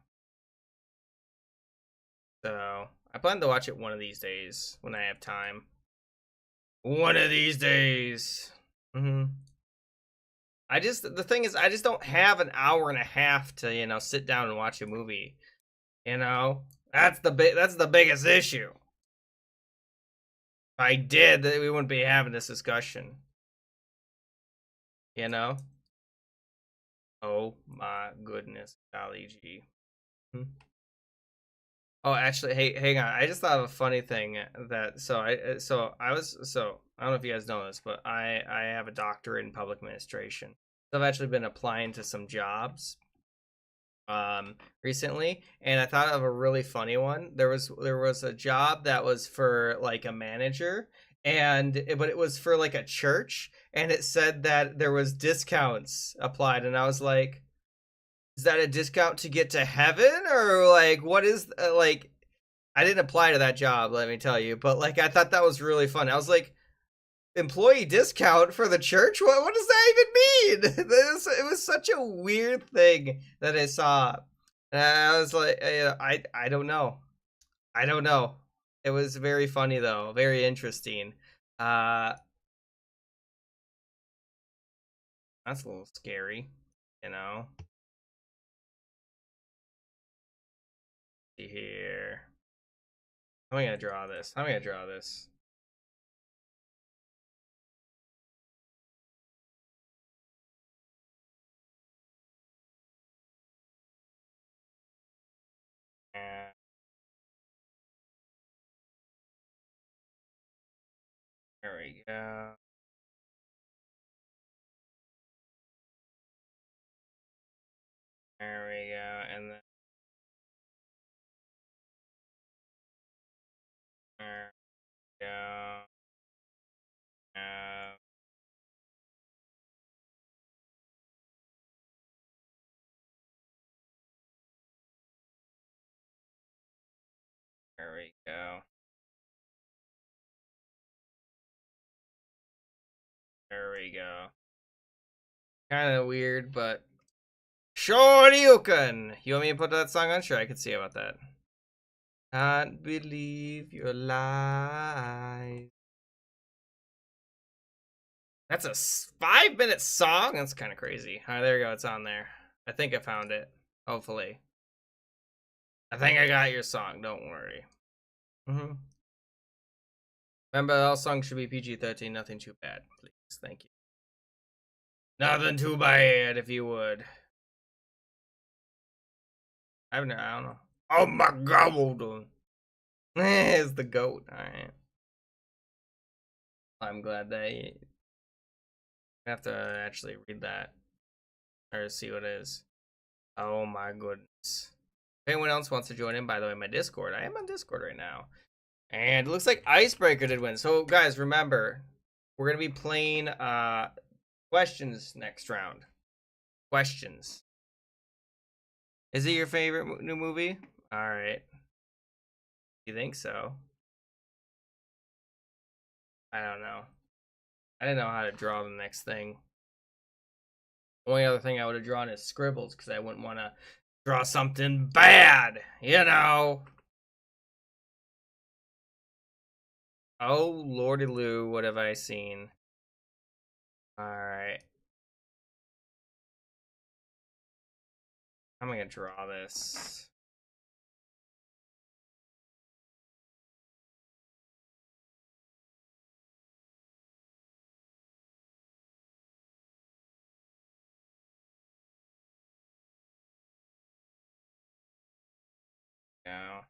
So I plan to watch it one of these days when I have time. One of these days. The thing is, I just don't have an hour and a half to, you know, sit down and watch a movie. You know, that's the biggest issue. If I did, we wouldn't be having this discussion. You know? Oh my goodness, golly gee. Oh, actually, hey, hang on. I just thought of a funny thing that I don't know if you guys know this, but I have a doctorate in public administration. So I've actually been applying to some jobs recently, and I thought of a really funny one. There was a job that was for like a manager, and but it was for like a church, and it said that there was discounts applied, and I was like, is that a discount to get to heaven, or like what is like, I didn't apply to that job, let me tell you, but like I thought that was really fun. I was like, employee discount for the church? What does that even mean? It was such a weird thing that I saw. And I was like, I don't know. I don't know. It was very funny though, very interesting. Uh that's a little scary, you know. See here. How am I gonna draw this? How am I gonna draw this? And there we go. There we go. And then there we go. Uh, there we go. There we go. Kind of weird, but sure you can. You want me to put that song on? Sure, I can see about that. Can't believe your lies. That's a 5-minute song? That's kind of crazy. All right, there we go. It's on there. I think I found it. Hopefully. I think I got your song. Don't worry. Remember, all songs should be PG-13. Nothing too bad, please. Thank you. Nothing too bad, if you would. I don't know. Oh my god. It's the goat. All right. I'm glad they have to actually read that or see what it is. Oh my goodness. If anyone else wants to join in, by the way, my Discord. I am on Discord right now. And it looks like Icebreaker did win. So guys, remember, we're gonna be playing questions next round. Questions. Is it your favorite new movie? Alright. You think so? I don't know. I didn't know how to draw the next thing. Only other thing I would have drawn is scribbles, because I wouldn't want to draw something bad, you know. Oh, lordy Lou, what have I seen? Alright. I'm gonna draw this. Now.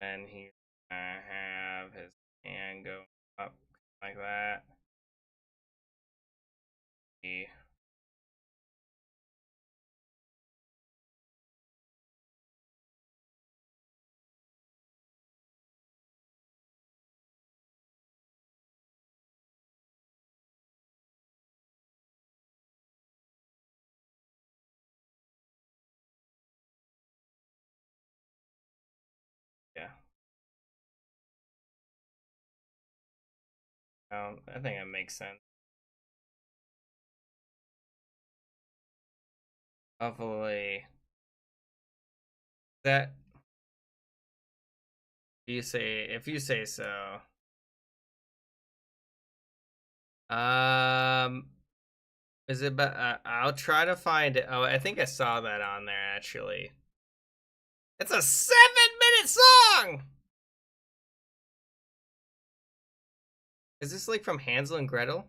And he's gonna have his hand go up like that. Yeah. I think that makes sense. Hopefully, that you say, if you say so. Um, is it? But I'll try to find it. Oh, I think I saw that on there actually. It's a 7-minute song. Is this like from Hansel and Gretel?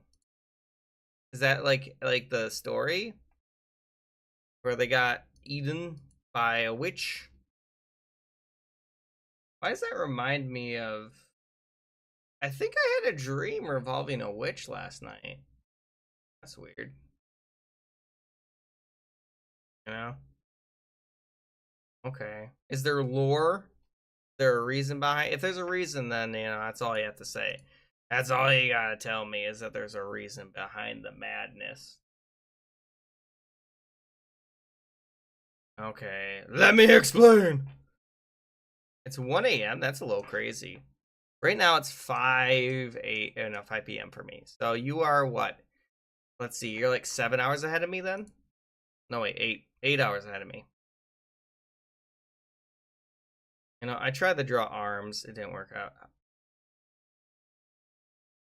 Is that like the story where they got eaten by a witch? Why does that remind me of? I think I had a dream revolving a witch last night. That's weird. You know? Okay. Is there lore? Is there a reason behind? If there's a reason, then that's all you have to say. That's all you gotta tell me is that there's a reason behind the madness. Okay, let me explain. It's 1 a.m. That's a little crazy. Right now it's 5 p.m. for me. So you are what? Let's see. You're like 7 hours ahead of me then? No, wait, 8 hours ahead of me. I tried to draw arms. It didn't work out.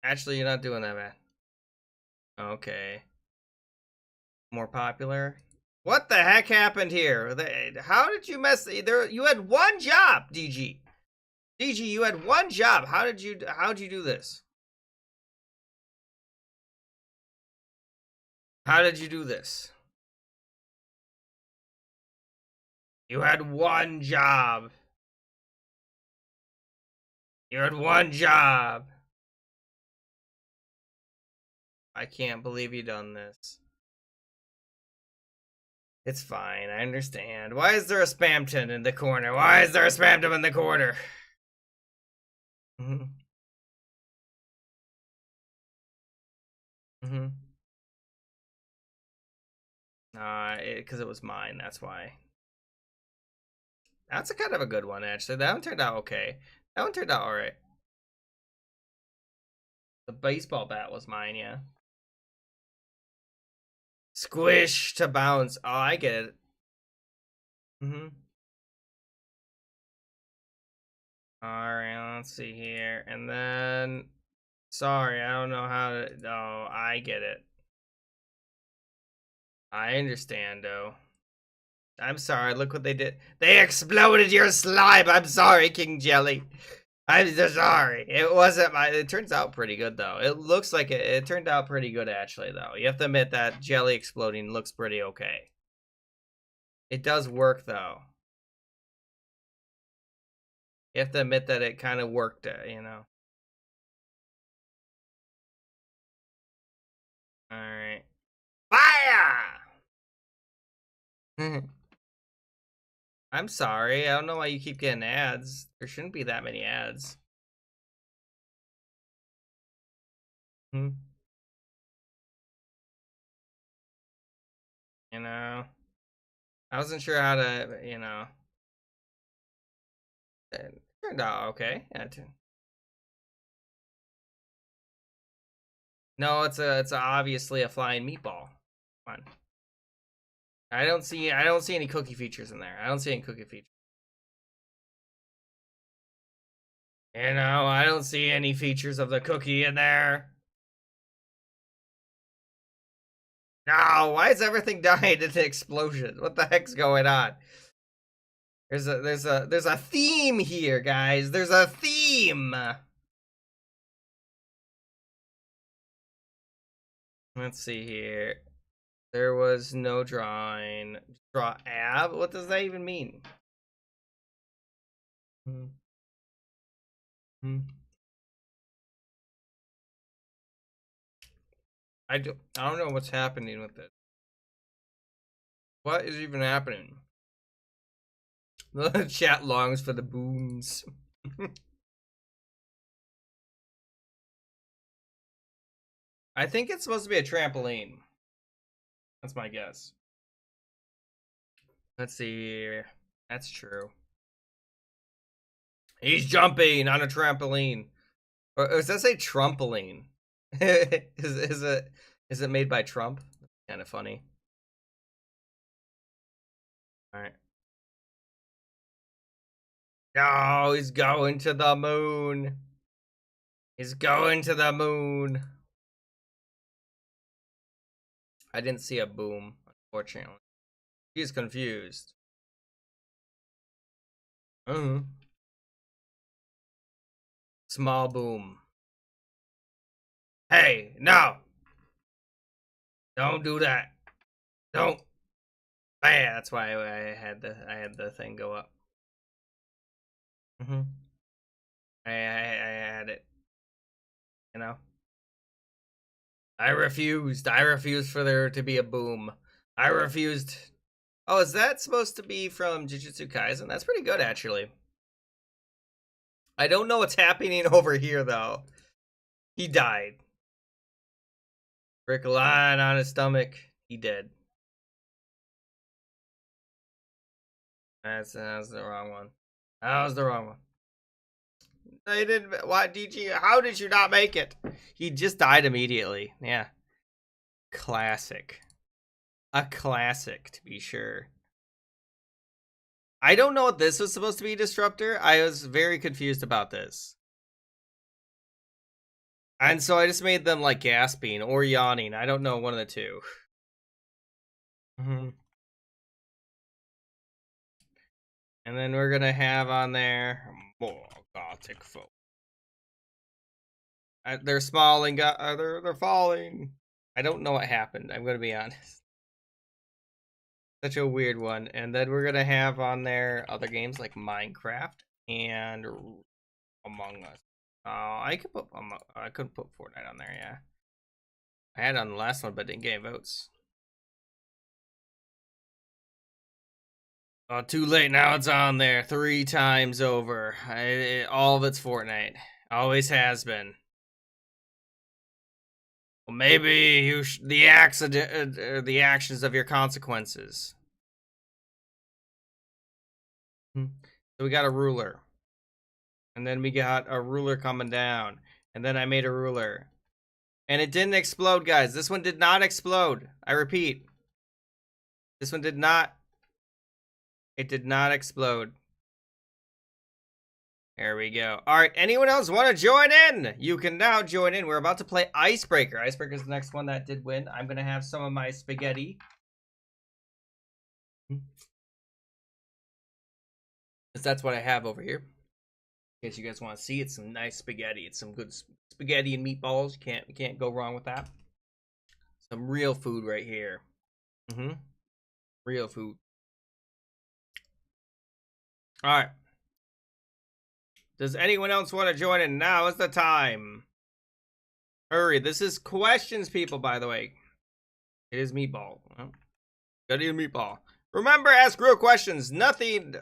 Actually, you're not doing that bad. Okay. More popular. What the heck happened here? How did you mess there? You had one job, DG. DG, you had one job. How'd you do this? How did you do this? You had one job. You had one job. I can't believe you done this. It's fine. I understand. Why is there a spamton in the corner? Why is there a spamton in the corner? Mm-hmm. Mm-hmm. Because it was mine. That's why. That's a kind of a good one, actually. That one turned out okay. That one turned out alright. The baseball bat was mine, yeah. Squish to bounce. Oh, I get it. Mm-hmm. Alright, let's see here. And then... Sorry, I don't know how to... Oh, I get it. I understand, though. I'm sorry, look what they did. They exploded your slime! I'm sorry, King Jelly. I'm so sorry. It wasn't my... It turns out pretty good, though. It looks like it turned out pretty good, actually, though. You have to admit that jelly exploding looks pretty okay. It does work, though. You have to admit that it kind of worked, Alright. Fire! I'm sorry. I don't know why you keep getting ads. There shouldn't be that many ads. Hmm. I wasn't sure how to, It turned out okay. Yeah, no, it's obviously a flying meatball. Come on. I don't see any cookie features in there. I don't see any cookie features. I don't see any features of the cookie in there. No, why is everything dying in the explosion? What the heck's going on? There's a theme here, guys. There's a theme. Let's see here. There was no drawing. Draw ab? What does that even mean? Hmm. I don't know what's happening with it. What is even happening? The chat longs for the booms. I think it's supposed to be a trampoline. That's my guess. Let's see. That's true. He's jumping on a trampoline. Or does that say trampoline? Is it made by Trump? Kind of funny. All right. No, he's going to the moon. He's going to the moon. I didn't see a boom, unfortunately. He's confused. Small boom. Hey, no! Don't do that. Don't. Yeah, that's why I had the thing go up. I had it. I refused. I refused for there to be a boom. I refused. Oh, is that supposed to be from Jujutsu Kaisen? That's pretty good, actually. I don't know what's happening over here, though. He died. Rick lying on his stomach. He did. That's the wrong one. That was the wrong one. They didn't. Why did you? How did you not make it? He just died immediately. Yeah. Classic. A classic, to be sure. I don't know what this was supposed to be, Disruptor. I was very confused about this. And so I just made them like gasping or yawning. I don't know, one of the two. Mm-hmm. And then we're gonna have on there more gothic folk. They're smalling. They're falling. I don't know what happened. I'm gonna be honest. Such a weird one. And then we're gonna have on there other games like Minecraft and Among Us. I couldn't put Fortnite on there. Yeah, I had it on the last one, but didn't get any votes. Oh, too late. Now it's on there 3 times over. All of it's Fortnite. Always has been. Well, maybe the accident, the actions of your consequences. So we got a ruler, and then we got a ruler coming down, and then I made a ruler, and it didn't explode, guys. This one did not explode. I repeat, this one did not. It did not explode. There we go. All right, anyone else want to join in? You can now join in. We're about to play Icebreaker. Icebreaker is the next one that did win. I'm going to have some of my spaghetti. Because that's what I have over here. In case you guys want to see, it's some nice spaghetti. It's some good spaghetti and meatballs. You can't go wrong with that. Some real food right here. Real food. All right. Does anyone else want to join in? Now is the time. Hurry. This is questions, people, by the way. It is meatball. Gotta eat a meatball. Remember, ask real questions. Nothing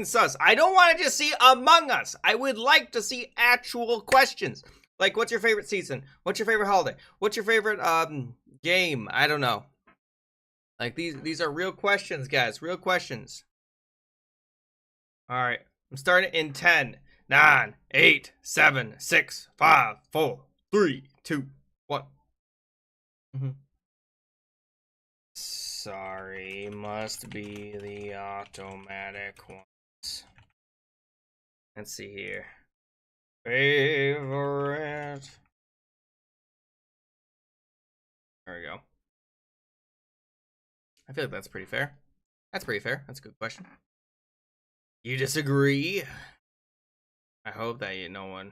sus. I don't want to just see Among Us. I would like to see actual questions. Like, what's your favorite season? What's your favorite holiday? What's your favorite game? I don't know. Like, these are real questions, guys. Real questions. All right. I'm starting in 10, 9, 8, 7, 6, 5, 4, 3, 2, 1. Sorry, must be the automatic ones. Let's see here. Favorite. There we go. I feel like that's pretty fair. That's pretty fair. That's a good question. You disagree? I hope that ain't no one.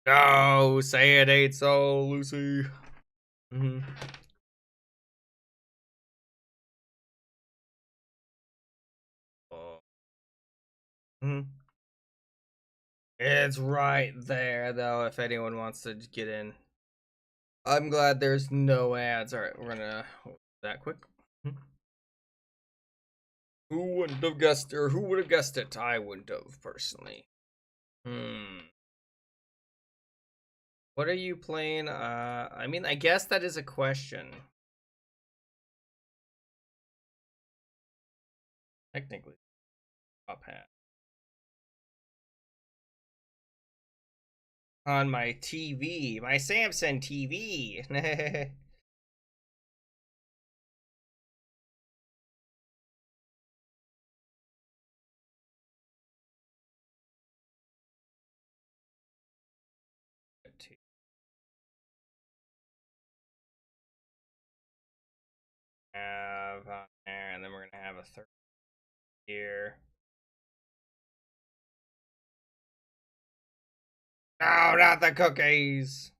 No, say it ain't so, Lucy. It's right there, though, if anyone wants to get in. I'm glad there's no ads. All right, we're gonna hold that quick. Who wouldn't have guessed, or who would have guessed it? I wouldn't have, personally. What are you playing? I mean, I guess that is a question. Technically, top hat. On my TV, my Samsung TV. Have on there, and then we're gonna have a third here. No, not the cookies.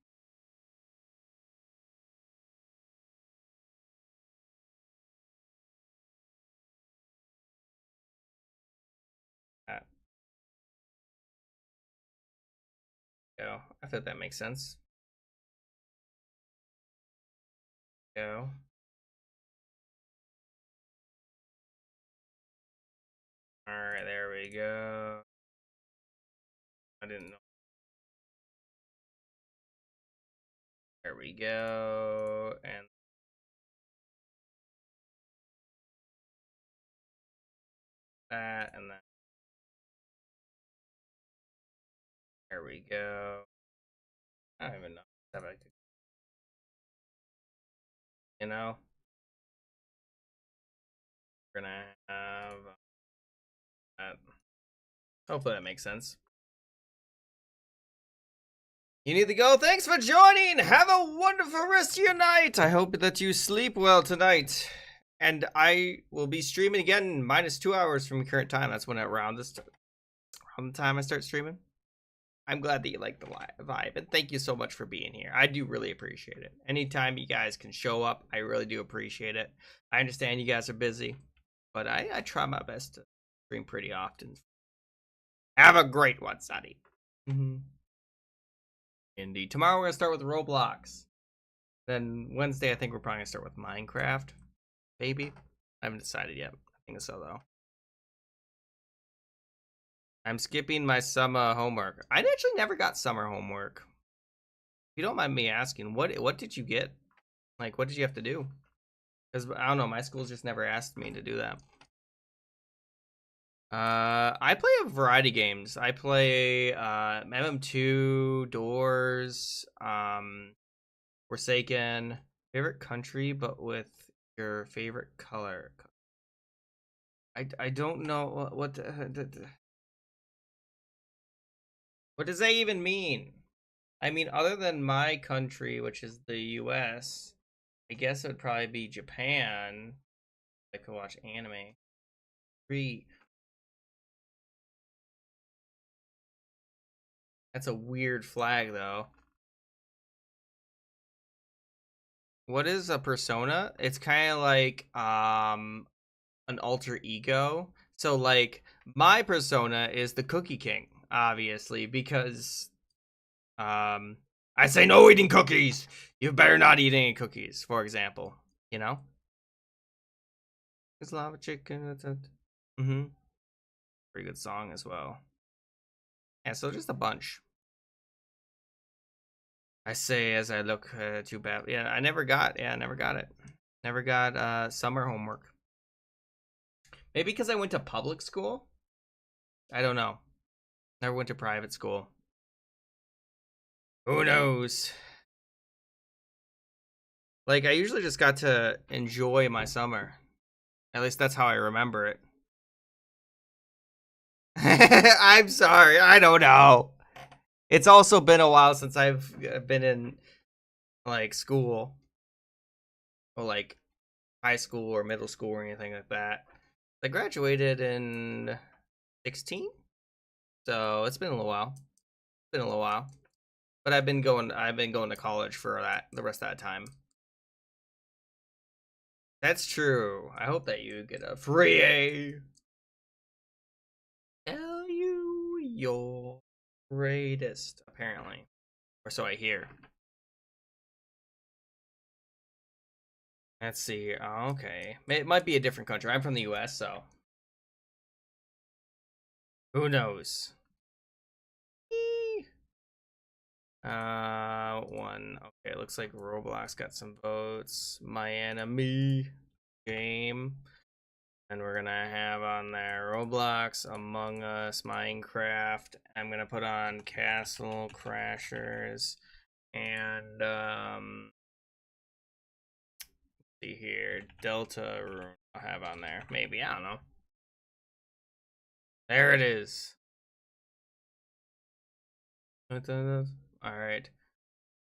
Go. I thought that makes sense. Go. Alright, there we go. I didn't know. There we go. And that, and that. There we go. I don't even know. You know, we're gonna have that. Hopefully that makes sense. You need to go. Thanks for joining. Have a wonderful rest of your night. I hope that you sleep well tonight. And I will be streaming again -2 hours from current time. That's when around the time I start streaming. I'm glad that you like the vibe, and thank you so much for being here. I do really appreciate it. Anytime you guys can show up, I really do appreciate it. I understand you guys are busy, but I try my best to stream pretty often. Have a great one, Sonny. Indeed. Tomorrow we're gonna start with Roblox. Then Wednesday, I think we're probably gonna start with Minecraft. Maybe. I haven't decided yet. I think so though. I'm skipping my summer homework. I actually never got summer homework. If you don't mind me asking, what did you get? Like, what did you have to do? Because I don't know, my school's just never asked me to do that. I play a variety of games. I play MM2, Doors, Forsaken, favorite country, but with your favorite color. I don't know what does that even mean? I mean, other than my country, which is the US, I guess it would probably be Japan. I could watch anime. That's a weird flag, though. What is a persona? It's kind of like an alter ego. So like my persona is the Cookie King, obviously, because I say no eating cookies. You better not eat any cookies, for example. You know? It's lava chicken. Mm-hmm. Pretty good song as well. Yeah, so just a bunch. I say as I look too bad. Yeah, I never got it. Never got summer homework. Maybe because I went to public school? I don't know. Never went to private school. Who knows? Like, I usually just got to enjoy my summer. At least that's how I remember it. I'm sorry. I don't know. It's also been a while since I've been in, like, school. Or, like, high school or middle school or anything like that. I graduated in 16? So, it's been a little while. But I've been going to college for the rest of that time. That's true. I hope that you get a free A. Tell you you're greatest, apparently. Or so I hear. Let's see. Oh, okay. It might be a different country. I'm from the US, so. Who knows? One. Okay, it looks like Roblox got some votes. My enemy game. And we're gonna have on there Roblox, Among Us, Minecraft. I'm gonna put on Castle Crashers and see here, Delta Room. I'll have on there. Maybe, I don't know. There it is. Alright.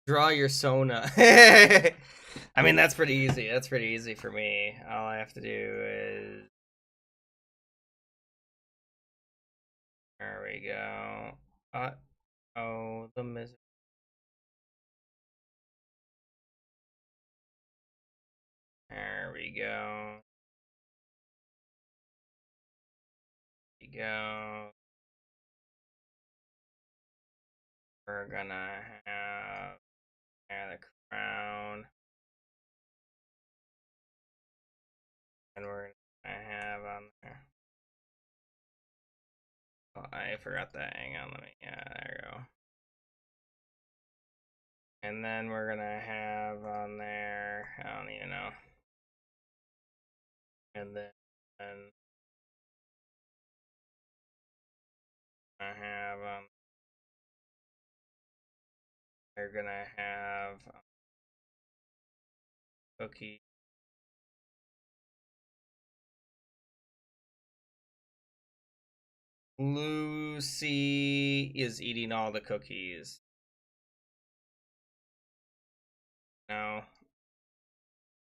Draw your Sona. I mean, that's pretty easy. That's pretty easy for me. All I have to do is. There we go. Oh, the misery. There we go. There we go. We're gonna have the crown. And we're gonna have on there. I forgot that. Hang on, let me. Yeah, there we go. And then we're gonna have on there. I don't even know. And then I have they're gonna have cookie. Lucy is eating all the cookies. No,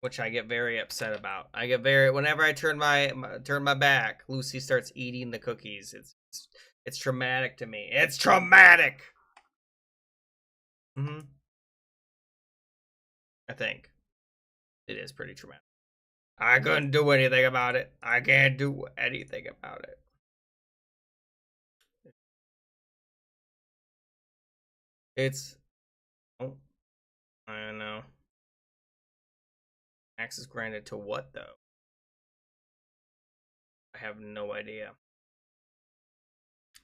which I get very upset about. I get very whenever I turn my back, Lucy starts eating the cookies. It's traumatic to me. It's traumatic. Mm-hmm. I think it is pretty traumatic. I couldn't do anything about it. I can't do anything about it. It's oh, I don't know. Access granted to what though? I have no idea.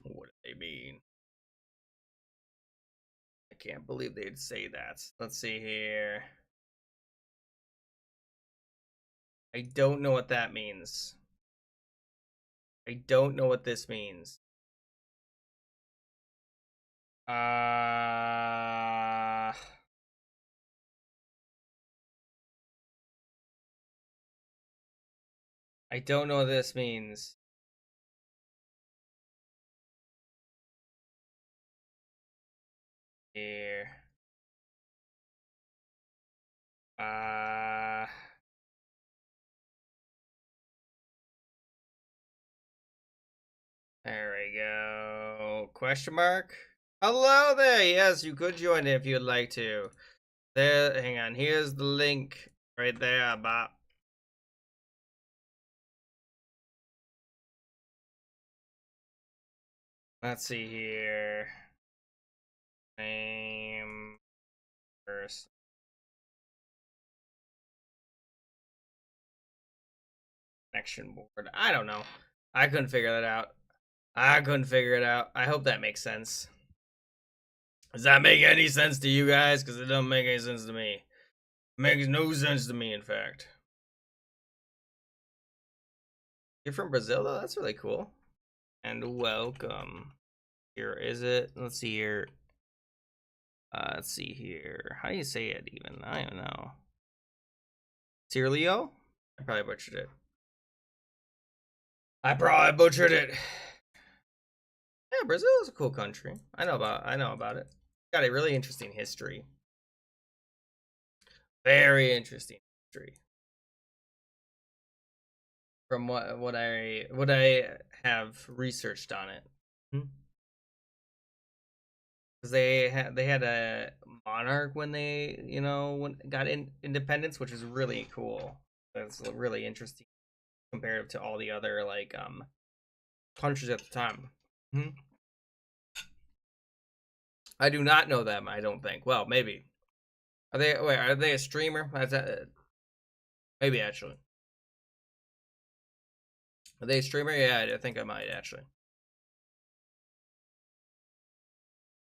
What do they mean? I can't believe they'd say that. Let's see here. I don't know what that means. I don't know what this means. I don't know what this means. Here. There we go. Question mark? Hello there. Yes, you could join if you'd like to. There, hang on. Here's the link right there, Bob. Let's see here. Name first. Connection board. I don't know. I couldn't figure that out. I couldn't figure it out. I hope that makes sense. Does that make any sense to you guys? Because it doesn't make any sense to me. It makes no sense to me, in fact. You're from Brazil, though? That's really cool. And welcome. Here is it. Let's see here. Let's see here. How do you say it even? I don't know. Cirlio? I probably butchered it. I probably butchered it. Yeah, Brazil is a cool country. I know about it. Got a really interesting history. Very interesting history. From what I have researched on it. Because they had a monarch when they got independence, which is really cool. That's really interesting comparative to all the other countries at the time. I do not know them. I don't think. Well, maybe. Are they a streamer? Maybe actually. Are they a streamer? Yeah, I think I might actually.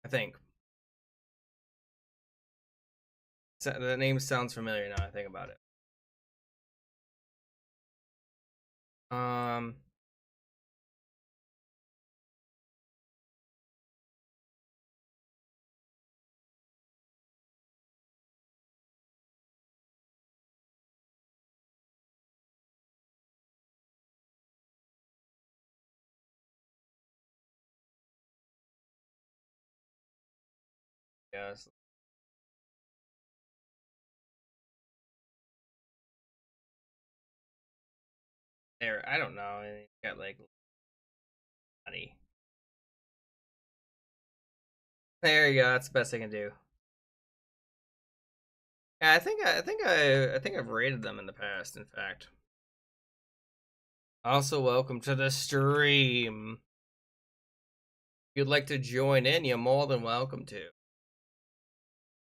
I think. The name sounds familiar now I think about it. Yes. There, I don't know. It's got like money. There you go. That's the best I can do. Yeah, I think I've rated them in the past. In fact. Also, welcome to the stream. If you'd like to join in, you're more than welcome to.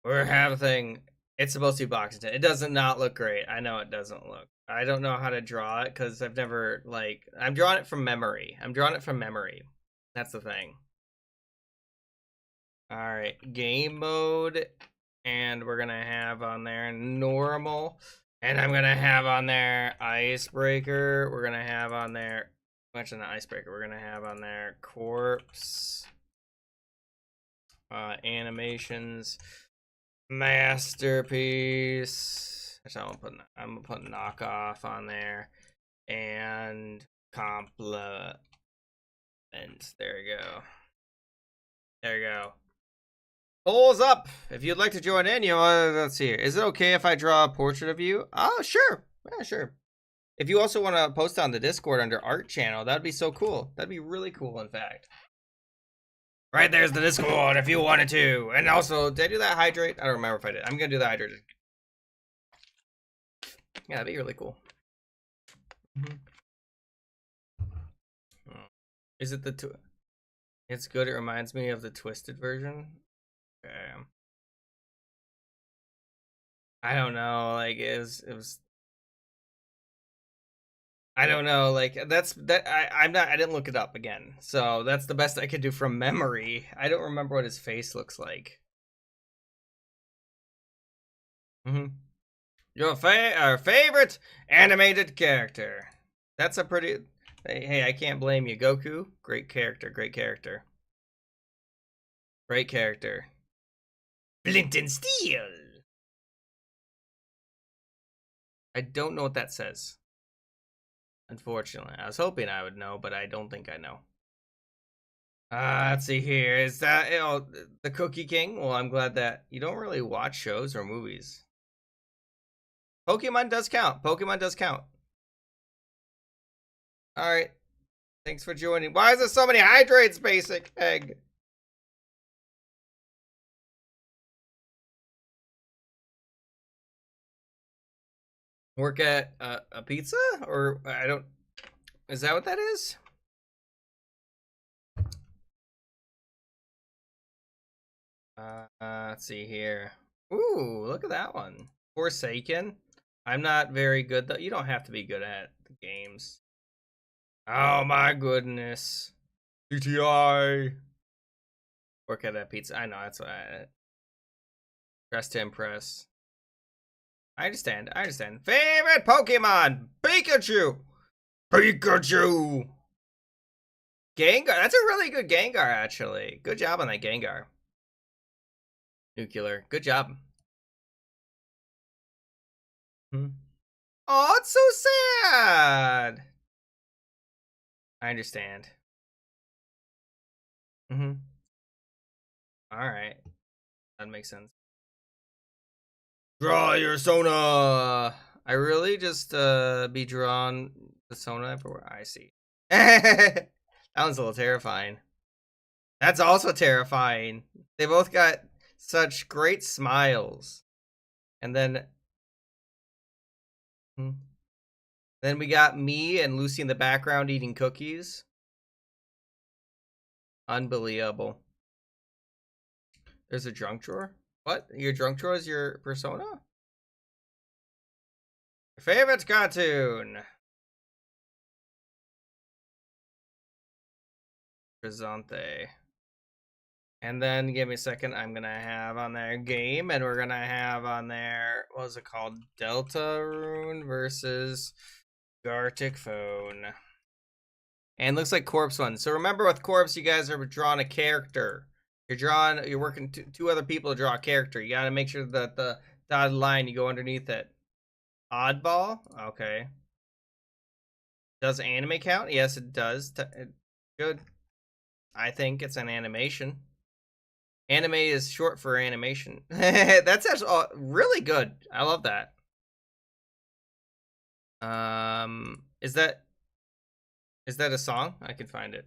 We're having. It's supposed to be boxing. It does not look great. I know it doesn't look. I don't know how to draw it because I've never I'm drawing it from memory. That's the thing. All right, game mode, and we're gonna have on there normal, and I'm gonna have on there icebreaker. We're gonna have on there, mention the icebreaker. We're gonna have on there corpse, animations, masterpiece. Actually, I'm gonna put knockoff on there, and compliment. There we go. There you go. Polls up. If you'd like to join in, let's see here. Is it okay if I draw a portrait of you? Oh, sure. Yeah, sure. If you also want to post on the Discord under art channel, that'd be so cool. That'd be really cool, in fact. Right there's the Discord if you wanted to. And also, did I do that hydrate? I don't remember if I did. I'm going to do the hydrate. Yeah, that'd be really cool. Is it the... It's good. It reminds me of the Twisted version. Okay. I don't know. Like, it was... I don't know, like I didn't look it up again. So that's the best I could do from memory. I don't remember what his face looks like. Your favorite animated character. That's a pretty hey, I can't blame you. Goku, great character, great character. Great character. Flint and Steel. I don't know what that says. Unfortunately, I was hoping I would know, but I don't think I know. Let's see here. Is that the Cookie King? Well, I'm glad that you don't really watch shows or movies. Pokemon does count. Pokemon does count. All right. Thanks for joining. Why is there so many hydrates, Basic Egg? Work at a pizza? Or I don't... Is that what that is? Let's see here. Ooh, look at that one. Forsaken. I'm not very good though. You don't have to be good at the games. Oh my goodness. CTI. Work at a pizza. I know, that's what I... Dress to impress. I understand. I understand. Favorite Pokemon? Pikachu! Pikachu! Gengar. That's a really good Gengar, actually. Good job on that Gengar. Nuclear. Good job. Oh, it's so sad. I understand. All right. That makes sense. Draw your Sona. I really just be drawn the Sona everywhere. I see. That one's a little terrifying. That's also terrifying. They both got such great smiles. And then we got me and Lucy in the background eating cookies. Unbelievable. There's a junk drawer? What? Your junk drawer is your persona? Your favorite cartoon? Presente. And then give me a second. I'm gonna have on there game, and we're gonna have on there, what was it called? Deltarune versus Gartic Phone. And looks like Corpse one. So remember with Corpse, you guys are drawing a character. You're working two other people to draw a character. You gotta make sure that the dotted line, you go underneath it. Oddball? Okay. Does anime count? Yes, it does. Good. I think it's an animation. Anime is short for animation. That's actually really good. I love that. Is that a song? I can find it.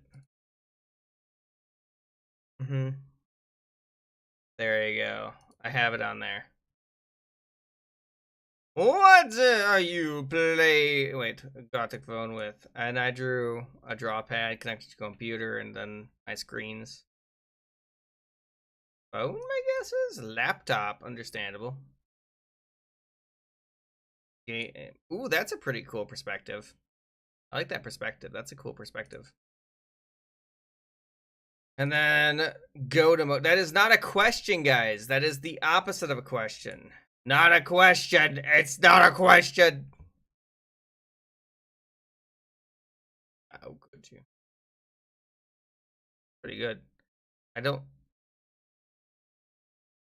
There you go. I have it on there. What are you Gothic phone with? And I drew a draw pad connected to computer and then my screens. Phone, my guess is laptop. Understandable. Okay. Ooh, that's a pretty cool perspective. I like that perspective. That's a cool perspective. And then go to mode. That is not a question, guys. That is the opposite of a question. Not a question. It's not a question. How could you? Pretty good. I don't.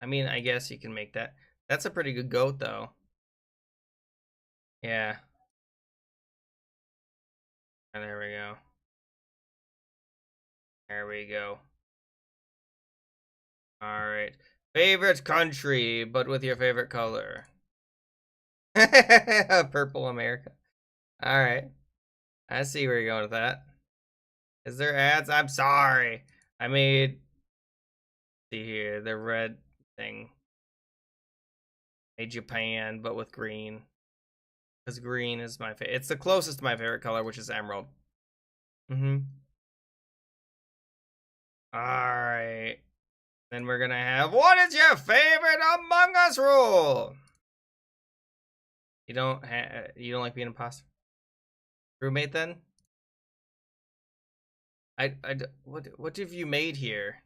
I mean, I guess you can make that. That's a pretty good goat, though. Yeah. And there we go. There we go. All right. Favorite country, but with your favorite color. Purple America. All right. I see where you're going with that. Is there ads? I'm sorry. I made, see here, the red thing. Made Japan, but with green. Because green is my favorite. It's the closest to my favorite color, which is emerald. Mm-hmm. All right. Then we're gonna have, what is your favorite Among Us rule? You don't like being imposter? Roommate then? What have you made here?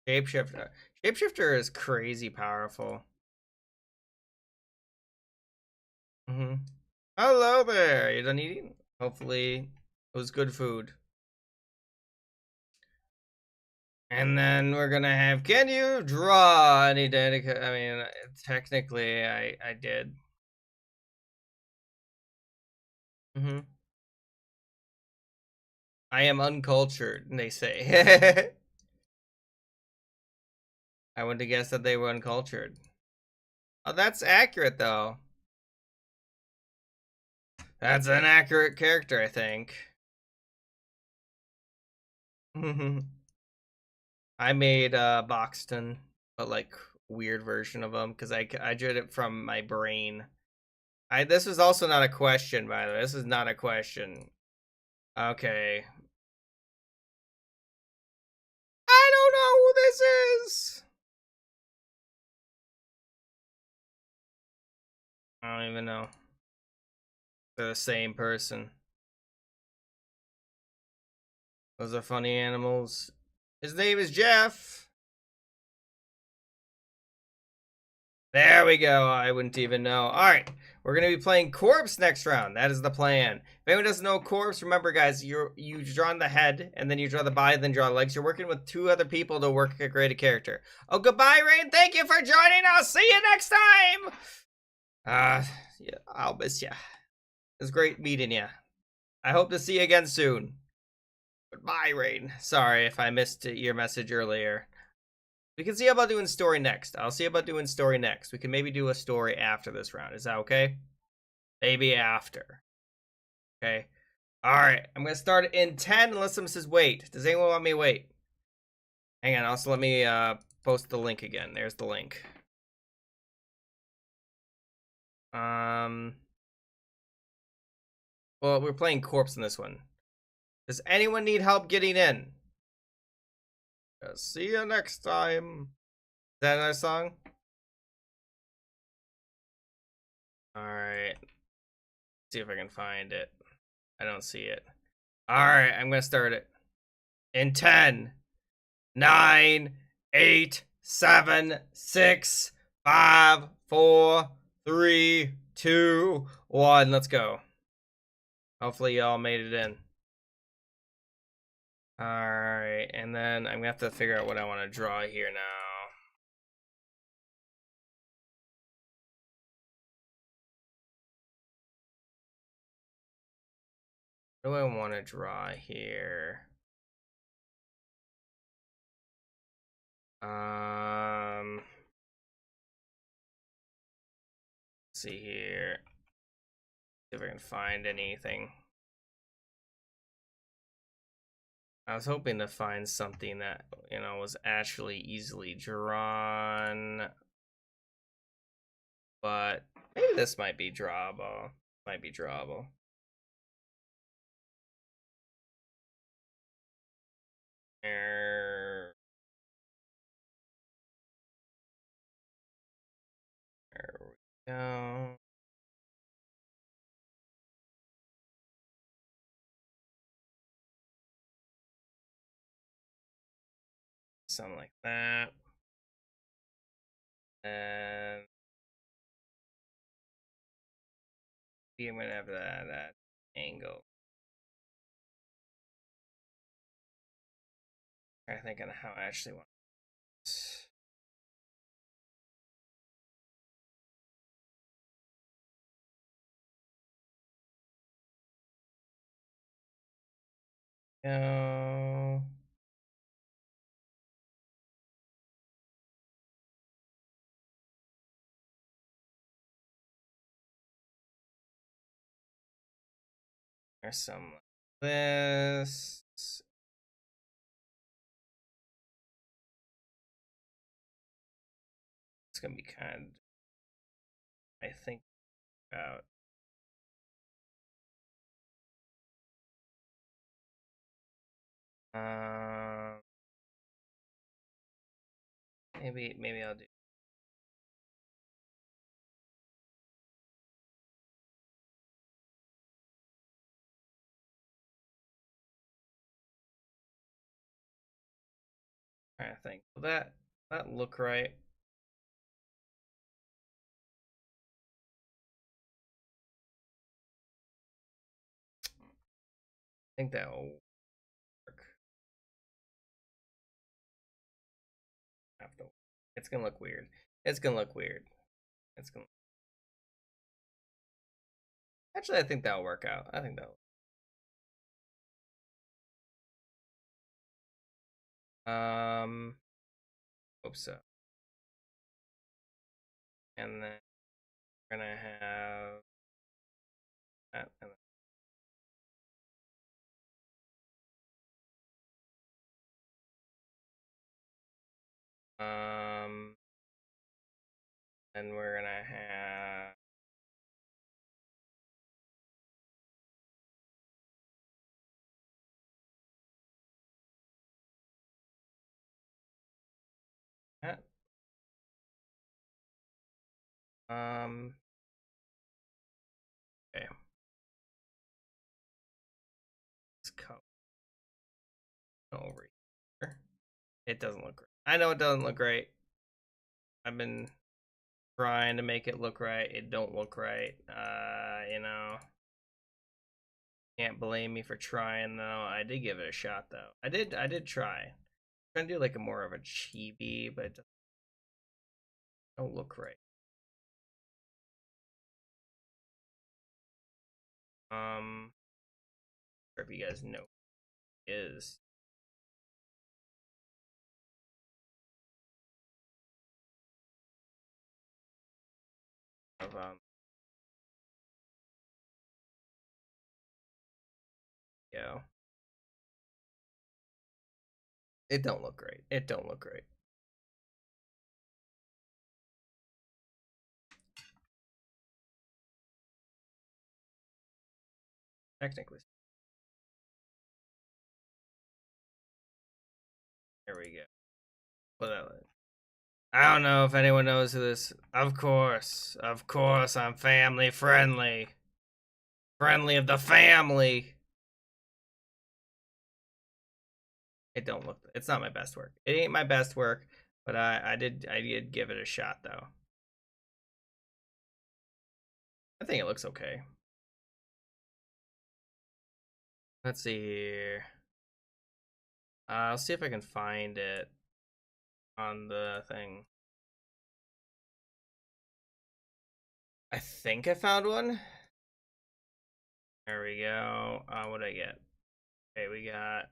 Shapeshifter. Shapeshifter is crazy powerful. Mm-hmm. Hello there. You done eating? Hopefully it was good food. And then we're gonna have, can you draw any dedicated? I mean, technically I did. Mm-hmm. I am uncultured, they say. I wouldn't have guessed that they were uncultured. Oh, that's accurate though. That's an accurate character, I think. I made Boxton, but like weird version of him because I did it from my brain. This is also not a question, by the way. This is not a question. Okay. I don't know who this is. I don't even know. They're the same person. Those are funny animals. His name is Jeff. There we go. I wouldn't even know. All right. We're going to be playing Corpse next round. That is the plan. If anyone doesn't know Corpse, remember, guys, you draw the head, and then you draw the body, then draw the legs. You're working with 2 other people to create a character. Oh, goodbye, Rain. Thank you for joining us. See you next time. Yeah, I'll miss you. It was great meeting you. I hope to see you again soon. Goodbye, Rain. Sorry if I missed your message earlier. We can see about doing story next. I'll see about doing story next. We can maybe do a story after this round. Is that okay? Maybe after. Okay. All right. I'm going to start in 10 unless someone says wait. Does anyone want me to wait? Hang on. Also, let me post the link again. There's the link. Well, we're playing Corpse in this one. Does anyone need help getting in? See you next time. Is that another song? Alright. See if I can find it. I don't see it. Alright, I'm gonna start it. In 10, 9, 8, 7, 6, 5, 4, 3, 2, 1. Let's go. Hopefully y'all made it in. Alright, and then I'm gonna have to figure out what I want to draw here now. What do I want to draw here? Let's see here. See if I can find anything. I was hoping to find something that, was actually easily drawn. But maybe this might be drawable. Might be drawable. There we go. something like that. And I'm gonna have that angle. I think on how I actually want this. Go. There's some like this. It's gonna be kind of, I think about. Um, maybe I'll do. Trying to think. Will that look right? I think that'll work. Have to. It's gonna look weird. It's gonna look weird. It's gonna. Actually, I think that'll work out. I think that'll. Hope so. And then we're gonna have that. And we're gonna have that. Okay. Let's come over here. It doesn't look great. I know it doesn't look great. I've been trying to make it look right. It don't look right. You know. Can't blame me for trying though. I did give it a shot though. I did try. I'm trying to do like a more of a chibi, but it don't look right. Or if you guys know who it is. Of yeah. It don't look great. It don't look great. Technically. There we go. Well, I don't know if anyone knows who this. Of course, I'm family friendly. Friendly of the family. It don't look. It's not my best work. It ain't my best work, but I did give it a shot though. I think it looks okay. Let's see here. I'll see if I can find it on the thing. I think I found one. There we go. What did I get? Okay, we got.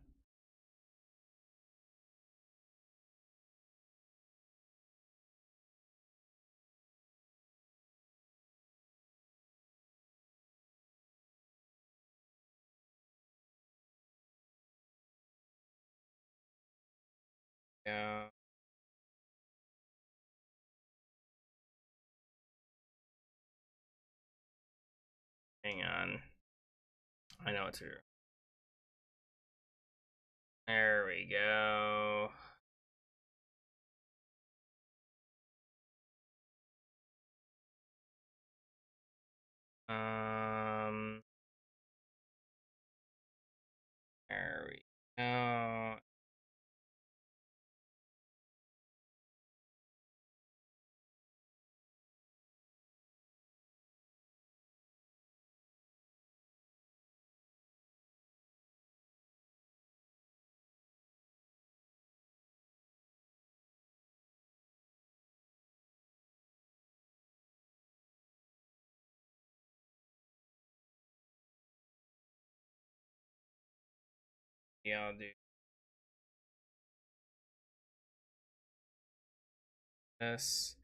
Yeah. Hang on. I know it's here. There we go. Um, there we go. I'll do this.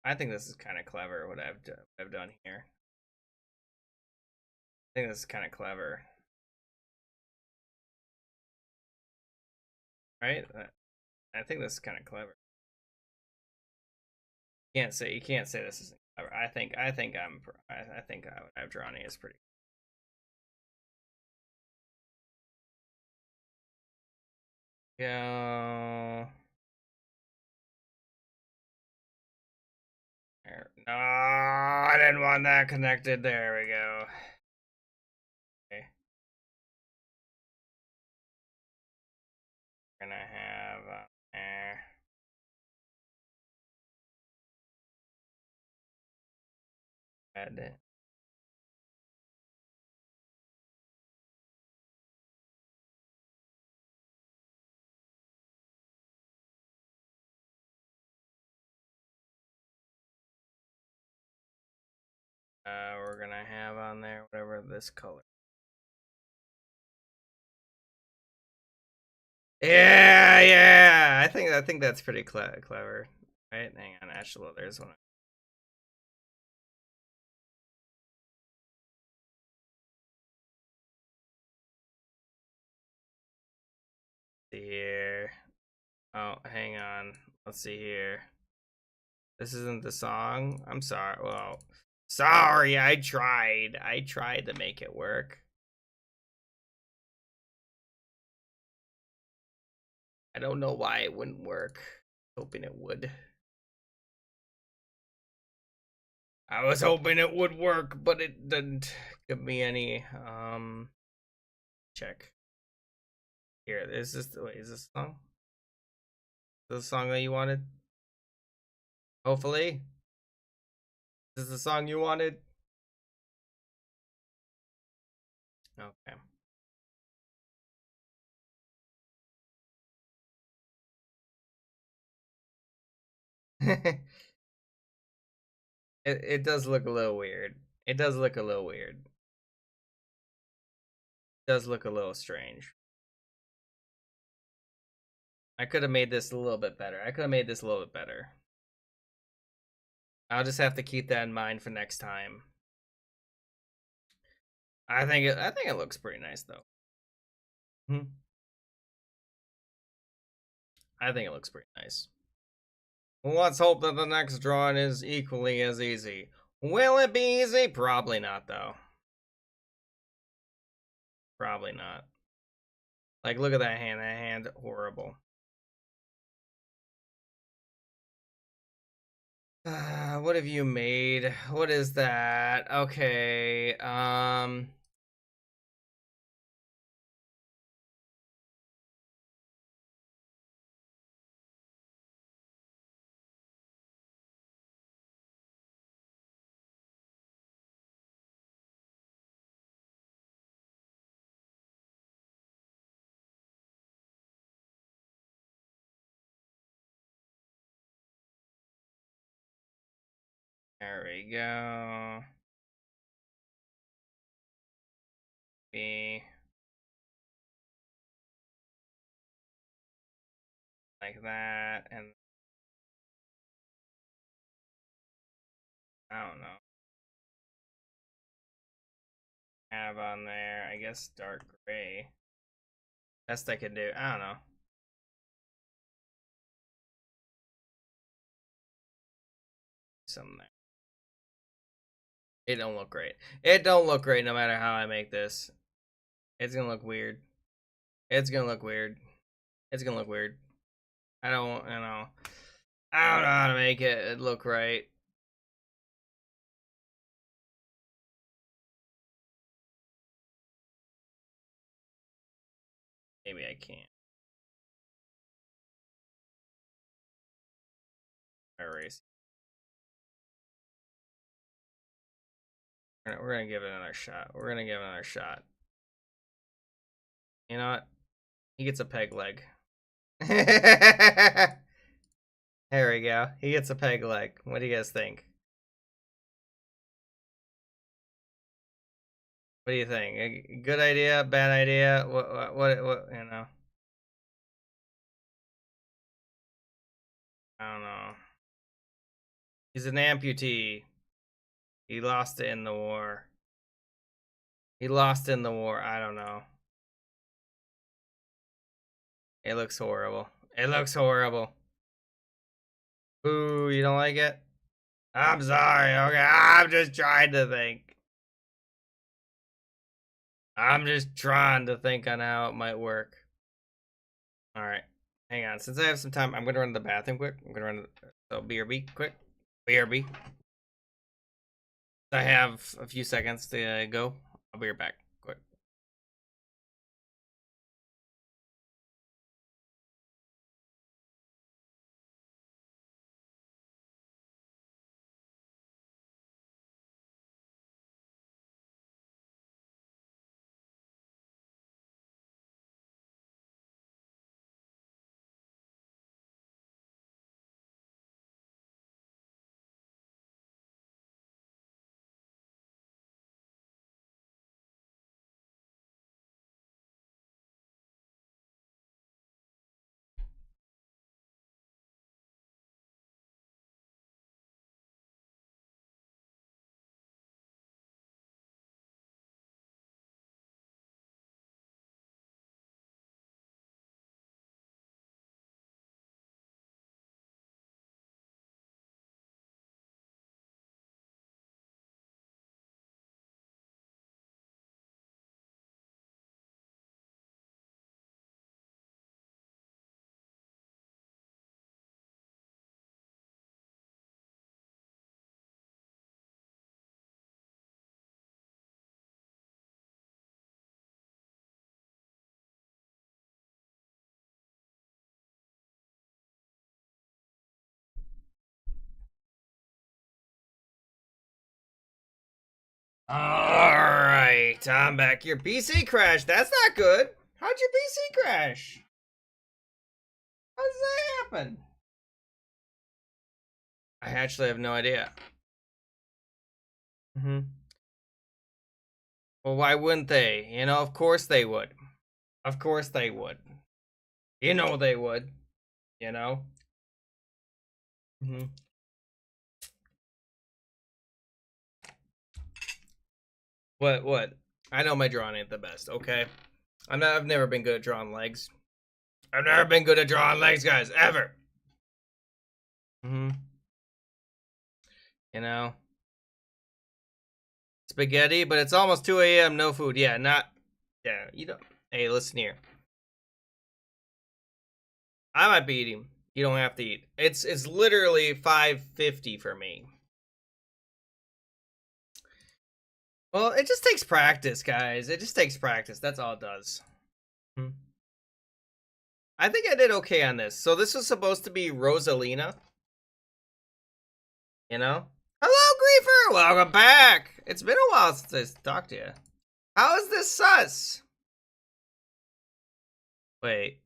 I think this is kind of clever what I've done here. I think this is kind of clever, right? I think this is kind of clever. You can't say this isn't clever. I think what I've drawn here is pretty. Go. No, I didn't want that connected. There we go. Okay. We're gonna have there. Add we're gonna have on there whatever this color. Yeah. I think that's pretty clever. Right? Hang on, actually, there's one. See here. Oh, hang on. Let's see here. This isn't the song. I'm sorry. Well, sorry. I tried. I tried to make it work. I don't know why it wouldn't work. Hoping it would. I was hoping it would work, but it didn't give me any check. Here, is this a song? Is this the song that you wanted? Hopefully. Is this the song you wanted? Okay. it does look a little weird. It does look a little weird. It does look a little strange. I could have made this a little bit better. I'll just have to keep that in mind for next time. I think it looks pretty nice though. I think it looks pretty nice. Let's hope that the next drawing is equally as easy. Will it be easy? Probably not though. Probably not. Like, look at that hand. That hand, horrible. What have you made? What is that? Okay. There we go. Be like that, and I don't know. Have on there, I guess, dark gray. Best I can do. I don't know. Something there. It don't look great. It don't look great no matter how I make this. It's gonna look weird. It's gonna look weird. It's gonna look weird. I don't know. I don't know how to make it look right. Maybe I can't. erase. We're gonna give it another shot. We're gonna give it another shot. You know what? He gets a peg leg. There we go. He gets a peg leg. What do you guys think? What do you think? A good idea? Bad idea? What, you know? I don't know. He's an amputee. He lost it in the war. He lost in the war. I don't know. It looks horrible. It looks horrible. Ooh, you don't like it? I'm sorry. Okay, I'm just trying to think. I'm just trying to think on how it might work. All right. Hang on. Since I have some time, I'm going to run to the bathroom quick. I'm going to run to... So, BRB, quick. BRB. I have a few seconds to go. I'll be right back. Quick. Alright, I'm back. Your PC crashed. That's not good. How'd your PC crash? How does that happen? I actually have no idea. Well, why wouldn't they? You know, of course they would. Of course they would. You know they would. You know? What? I know my drawing ain't the best, okay? I've never been good at drawing legs. I've never been good at drawing legs, guys, ever. You know? Spaghetti, but it's almost 2 a.m. No food. Yeah, you don't. Hey, listen here. I might be eating. You don't have to eat. It's literally 5:50 for me. Well, it just takes practice, guys. It just takes practice. That's all it does. I think I did okay on this. So this was supposed to be Rosalina. You know? Hello, Griefer! Welcome back! It's been a while since I talked to you. How is this sus? Wait.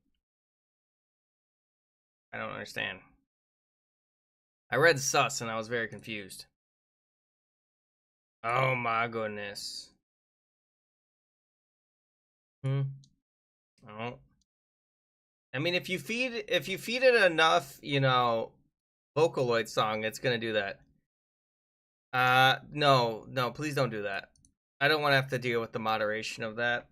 I don't understand. I read sus and I was very confused. Oh my goodness. Oh. I mean, if you feed it enough, you know, Vocaloid song, it's gonna do that. No, please don't do that. I don't want to have to deal with the moderation of that.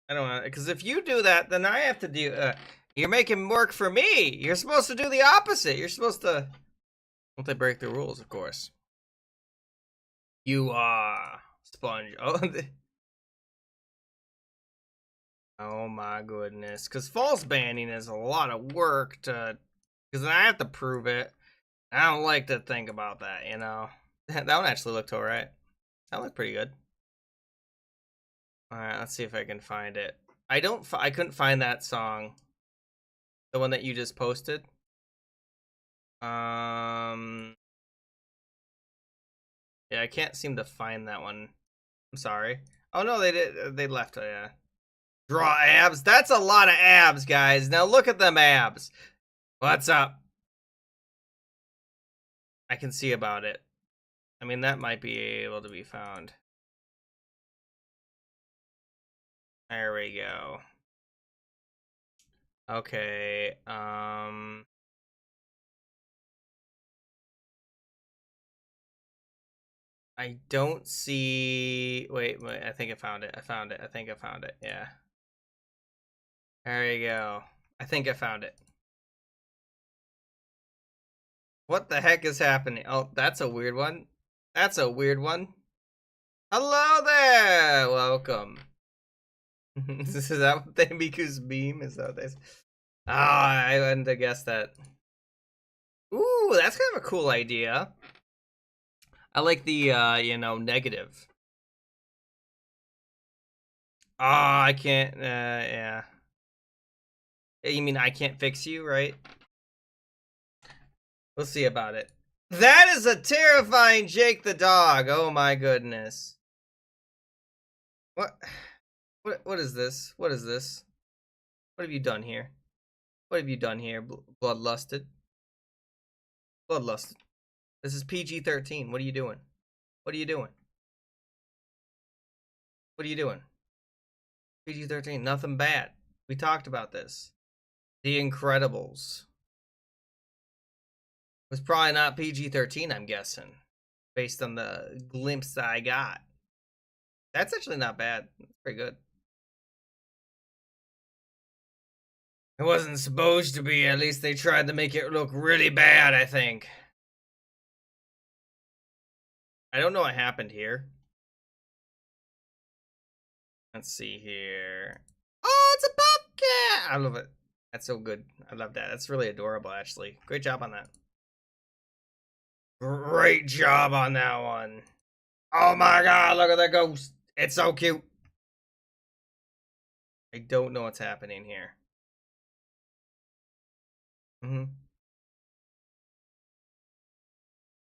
I don't want, because if you do that, then I have to do. You're making work for me. You're supposed to do the opposite. You're supposed to. Don't they break the rules? Of course. You are sponge. Oh. Oh my goodness. Because false banning is a lot of work to. Because I have to prove it. I don't like to think about that, you know. That one actually looked alright. That looked pretty good. Alright, let's see if I can find it. I couldn't find that song. The one that you just posted. Yeah, I can't seem to find that one. I'm sorry. Oh no, they did. They left. Yeah. Draw abs. That's a lot of abs, guys. Now look at them abs. What's up? I can see about it. I mean, that might be able to be found. There we go. Okay. I don't see. Wait. I think I found it. I found it. I think I found it. Yeah. There you go. I think I found it. What the heck is happening? Oh, that's a weird one. That's a weird one. Hello there. Welcome. Is that what they Miku's beam? Is that what they? Ah, I wouldn't have guessed that. Ooh, that's kind of a cool idea. I like the negative. Ah, I can't. Yeah. You mean I can't fix you, right? We'll see about it. That is a terrifying Jake the dog. Oh my goodness. What? What is this? What is this? What have you done here? What have you done here? Bloodlusted. Bloodlusted. This is PG-13. What are you doing? What are you doing? What are you doing? PG-13. Nothing bad. We talked about this. The Incredibles. Was probably not PG-13, I'm guessing. Based on the glimpse that I got. That's actually not bad. It's pretty good. It wasn't supposed to be. At least they tried to make it look really bad, I think. I don't know what happened here. Let's see here. Oh, it's a bobcat! I love it. That's so good. I love that. That's really adorable, actually. Great job on that. Great job on that one. Oh my god, look at the ghost. It's so cute. I don't know what's happening here.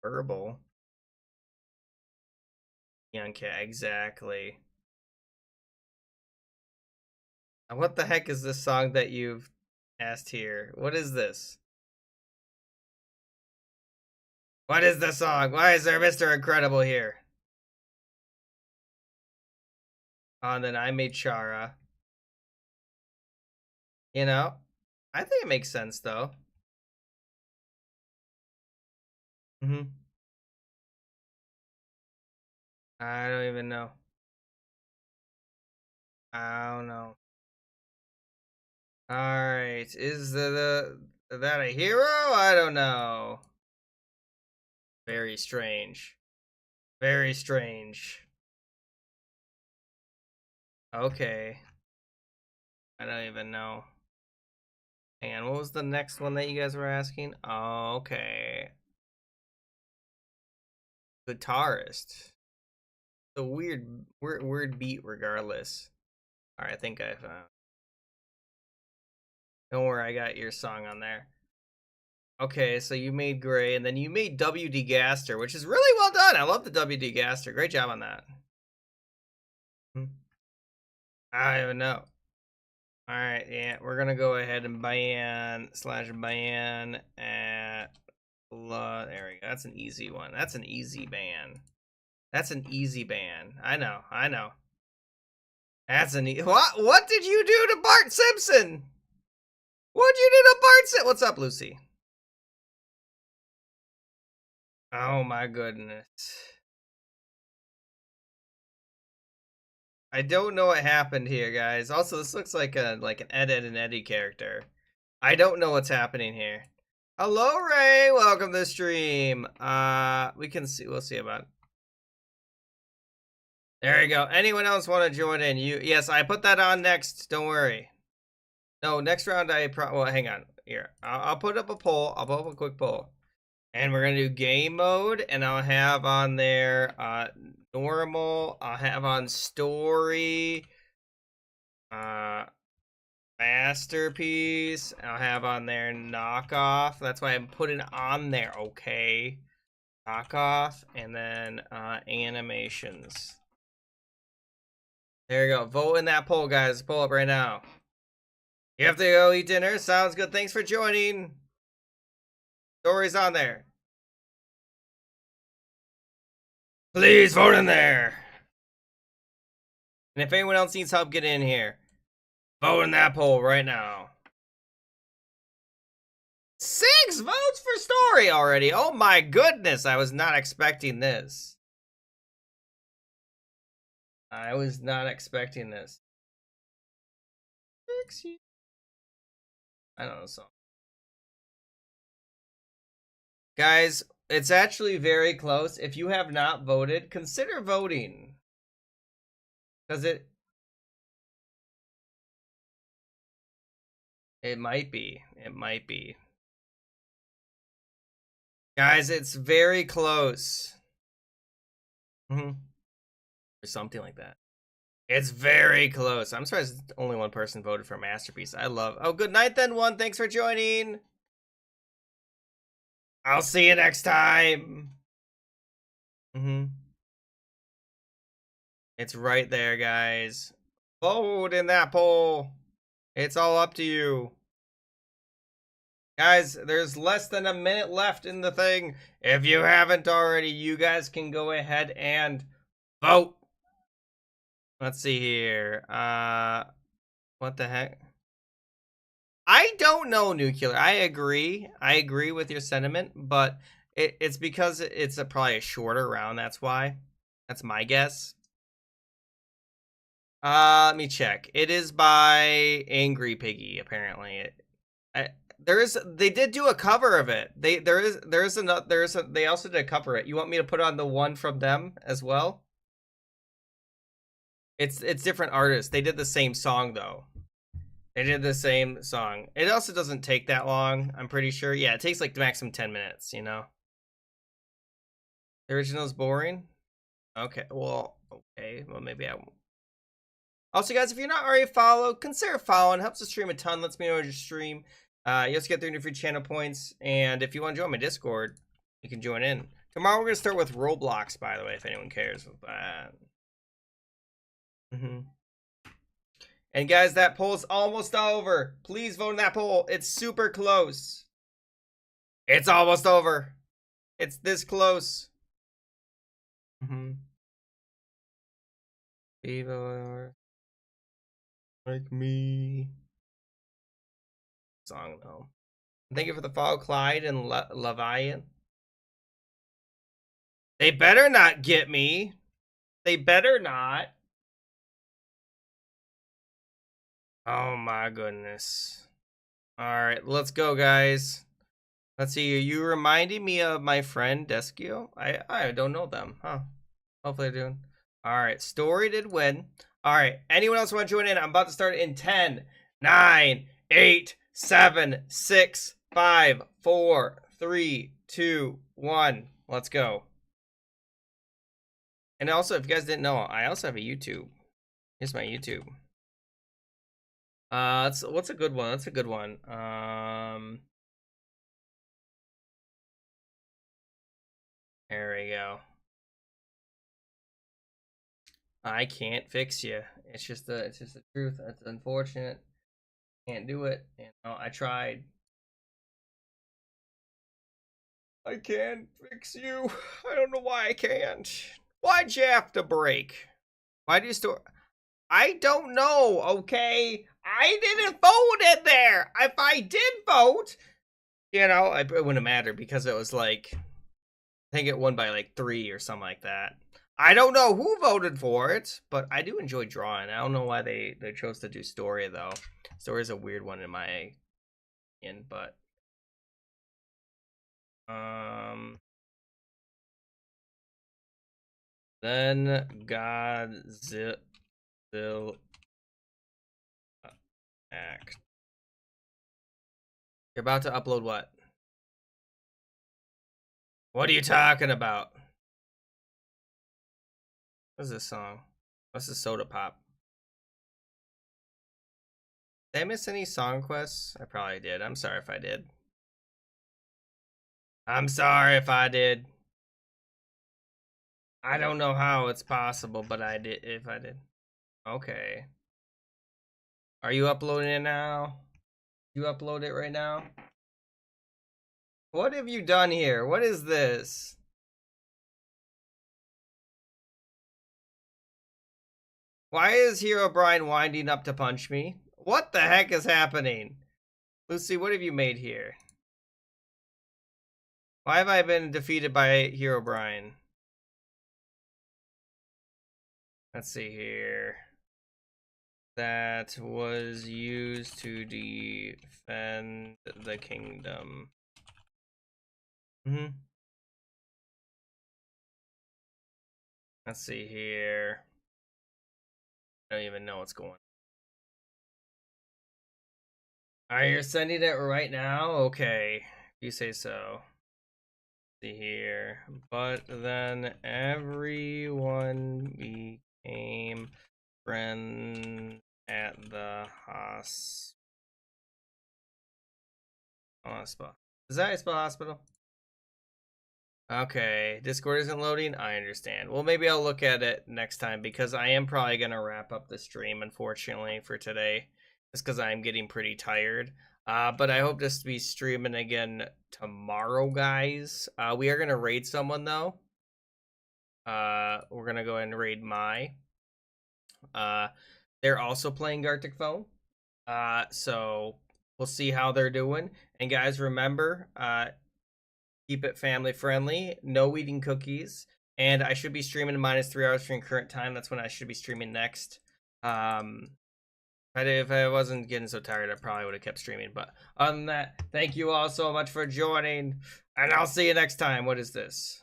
Verbal. Okay, exactly. What the heck is this song that you've asked here? What is this? What is the song? Why is there Mr. Incredible here? Oh, and then I made Chara. You know? I think it makes sense, though. I don't even know. I don't know. Alright, is that a hero? I don't know. Very strange. Very strange. Okay. I don't even know. And what was the next one that you guys were asking? Oh, okay. Guitarist. The weird beat regardless. Alright, I think I found. Don't worry, I got your song on there. Okay, so you made Gray, and then you made W.D. Gaster, which is really well done. I love the W.D. Gaster. Great job on that. I don't even know. Alright, yeah, we're gonna go ahead and ban at there we go. That's an easy one. That's an easy ban. That's an easy ban. I know. That's an what did you do to Bart Simpson? What'd you do to Bart Simpson? What's up, Lucy? Oh my goodness. I don't know what happened here, guys. Also, this looks like an Ed, Edd and Eddy character. I don't know what's happening here. Hello, Ray. Welcome to the stream. We'll see about it. There you go. Anyone else want to join in? Yes, I put that on next. Don't worry. No, next round well, hang on. Here. I'll put up a poll. I'll put up a quick poll. And we're going to do game mode, and I'll have on there normal. I'll have on story. Masterpiece. I'll have on there knockoff. That's why I'm putting on there. Okay. Knockoff. And then animations. There you go. Vote in that poll, guys. Pull up right now. You have to go eat dinner. Sounds good. Thanks for joining. Story's on there. Please vote in there. And if anyone else needs help getting in here, vote in that poll right now. 6 votes for story already. Oh my goodness. I was not expecting this. I was not expecting this. Fix you. I don't know the song. Guys, it's actually very close. If you have not voted, consider voting. Because it might be. It might be. Guys, it's very close. Or something like that. It's very close. I'm surprised only one person voted for Masterpiece. I love. Oh, good night then, one. Thanks for joining. I'll see you next time. It's right there, guys. Vote in that poll. It's all up to you. Guys, there's less than a minute left in the thing. If you haven't already, you guys can go ahead and vote. Let's see here. What the heck? I don't know, Nuclear. I agree. I agree with your sentiment, but it's because it's probably a shorter round. That's why. That's my guess. Let me check. It is by Angry Piggy, apparently. They did do a cover of it. They also did a cover it. You want me to put on the one from them as well? It's different artists. They did the same song though. They did the same song. It also doesn't take that long, I'm pretty sure. Yeah, it takes like the maximum 10 minutes, you know. The original's boring? Okay, well, maybe I won't. Also, guys, if you're not already followed, consider following. Helps the stream a ton. Lets me know your stream. You also get 3 free channel points. And if you want to join my Discord, you can join in. Tomorrow we're going to start with Roblox, by the way, if anyone cares about that. And guys, that poll is almost over. Please vote in that poll. It's super close. It's almost over. It's this close. Viva like me. Song though. Thank you for the follow, Clyde and Levian. They better not get me. They better not. Oh my goodness. Alright, let's go, guys. Let's see. Are you reminding me of my friend Deskio? I don't know them, huh? Hopefully they're doing. Alright, Story did win. Alright, anyone else want to join in? I'm about to start in 10, 9, 8, 7, 6, 5, 4, 3, 2, 1. Let's go. And also, if you guys didn't know, I also have a YouTube. Here's my YouTube. What's a good one? That's a good one. There we go. I can't fix you. It's just the truth. That's unfortunate. Can't do it. You know, I tried. I can't fix you. I don't know why I can't. Why'd you have to break? Why do you store? I don't know, okay? I didn't vote in there. If I did vote, you know, it wouldn't matter because it was like, I think it won by like 3 or something like that. I don't know who voted for it, but I do enjoy drawing. I don't know why they chose to do story though. Story is a weird one in my opinion, but then Godzilla act. You're about to upload what? What are you talking about? What's this song? What's the soda pop? Did I miss any song quests? I probably did. I'm sorry if I did. I'm sorry if I did. I don't know how it's possible, but I did. If I did. Okay. Are you uploading it now? You upload it right now? What have you done here? What is this? Why is Hero Brian winding up to punch me? What the heck is happening? Lucy, what have you made here? Why have I been defeated by Hero Brian? Let's see here. That was used to defend the kingdom. Let's see here. I don't even know what's going on. Alright, you're sending it right now? Okay. If you say so. See here. But then everyone became friends at the hospital. Is that how you spell hospital? Okay, Discord isn't loading. I understand. Well, maybe I'll look at it next time because I am probably gonna wrap up the stream, unfortunately, for today, just because I'm getting pretty tired. But I hope to be streaming again tomorrow, guys. We are gonna raid someone though. We're gonna go ahead and raid Mai. They're also playing Gartic Phone. So we'll see how they're doing. And guys, remember, keep it family friendly. No eating cookies. And I should be streaming in -3 hours from current time. That's when I should be streaming next. If I wasn't getting so tired, I probably would have kept streaming. But other than that, thank you all so much for joining. And I'll see you next time. What is this?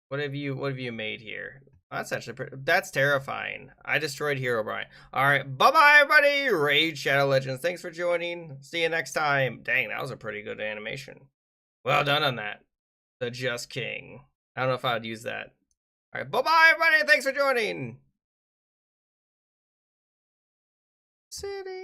What have you made here? That's actually that's terrifying. I destroyed Hero Brian. Alright, bye-bye everybody! Raid Shadow Legends. Thanks for joining. See you next time. Dang, that was a pretty good animation. Well done on that. The Just King. I don't know if I would use that. Alright, bye-bye everybody! Thanks for joining! City.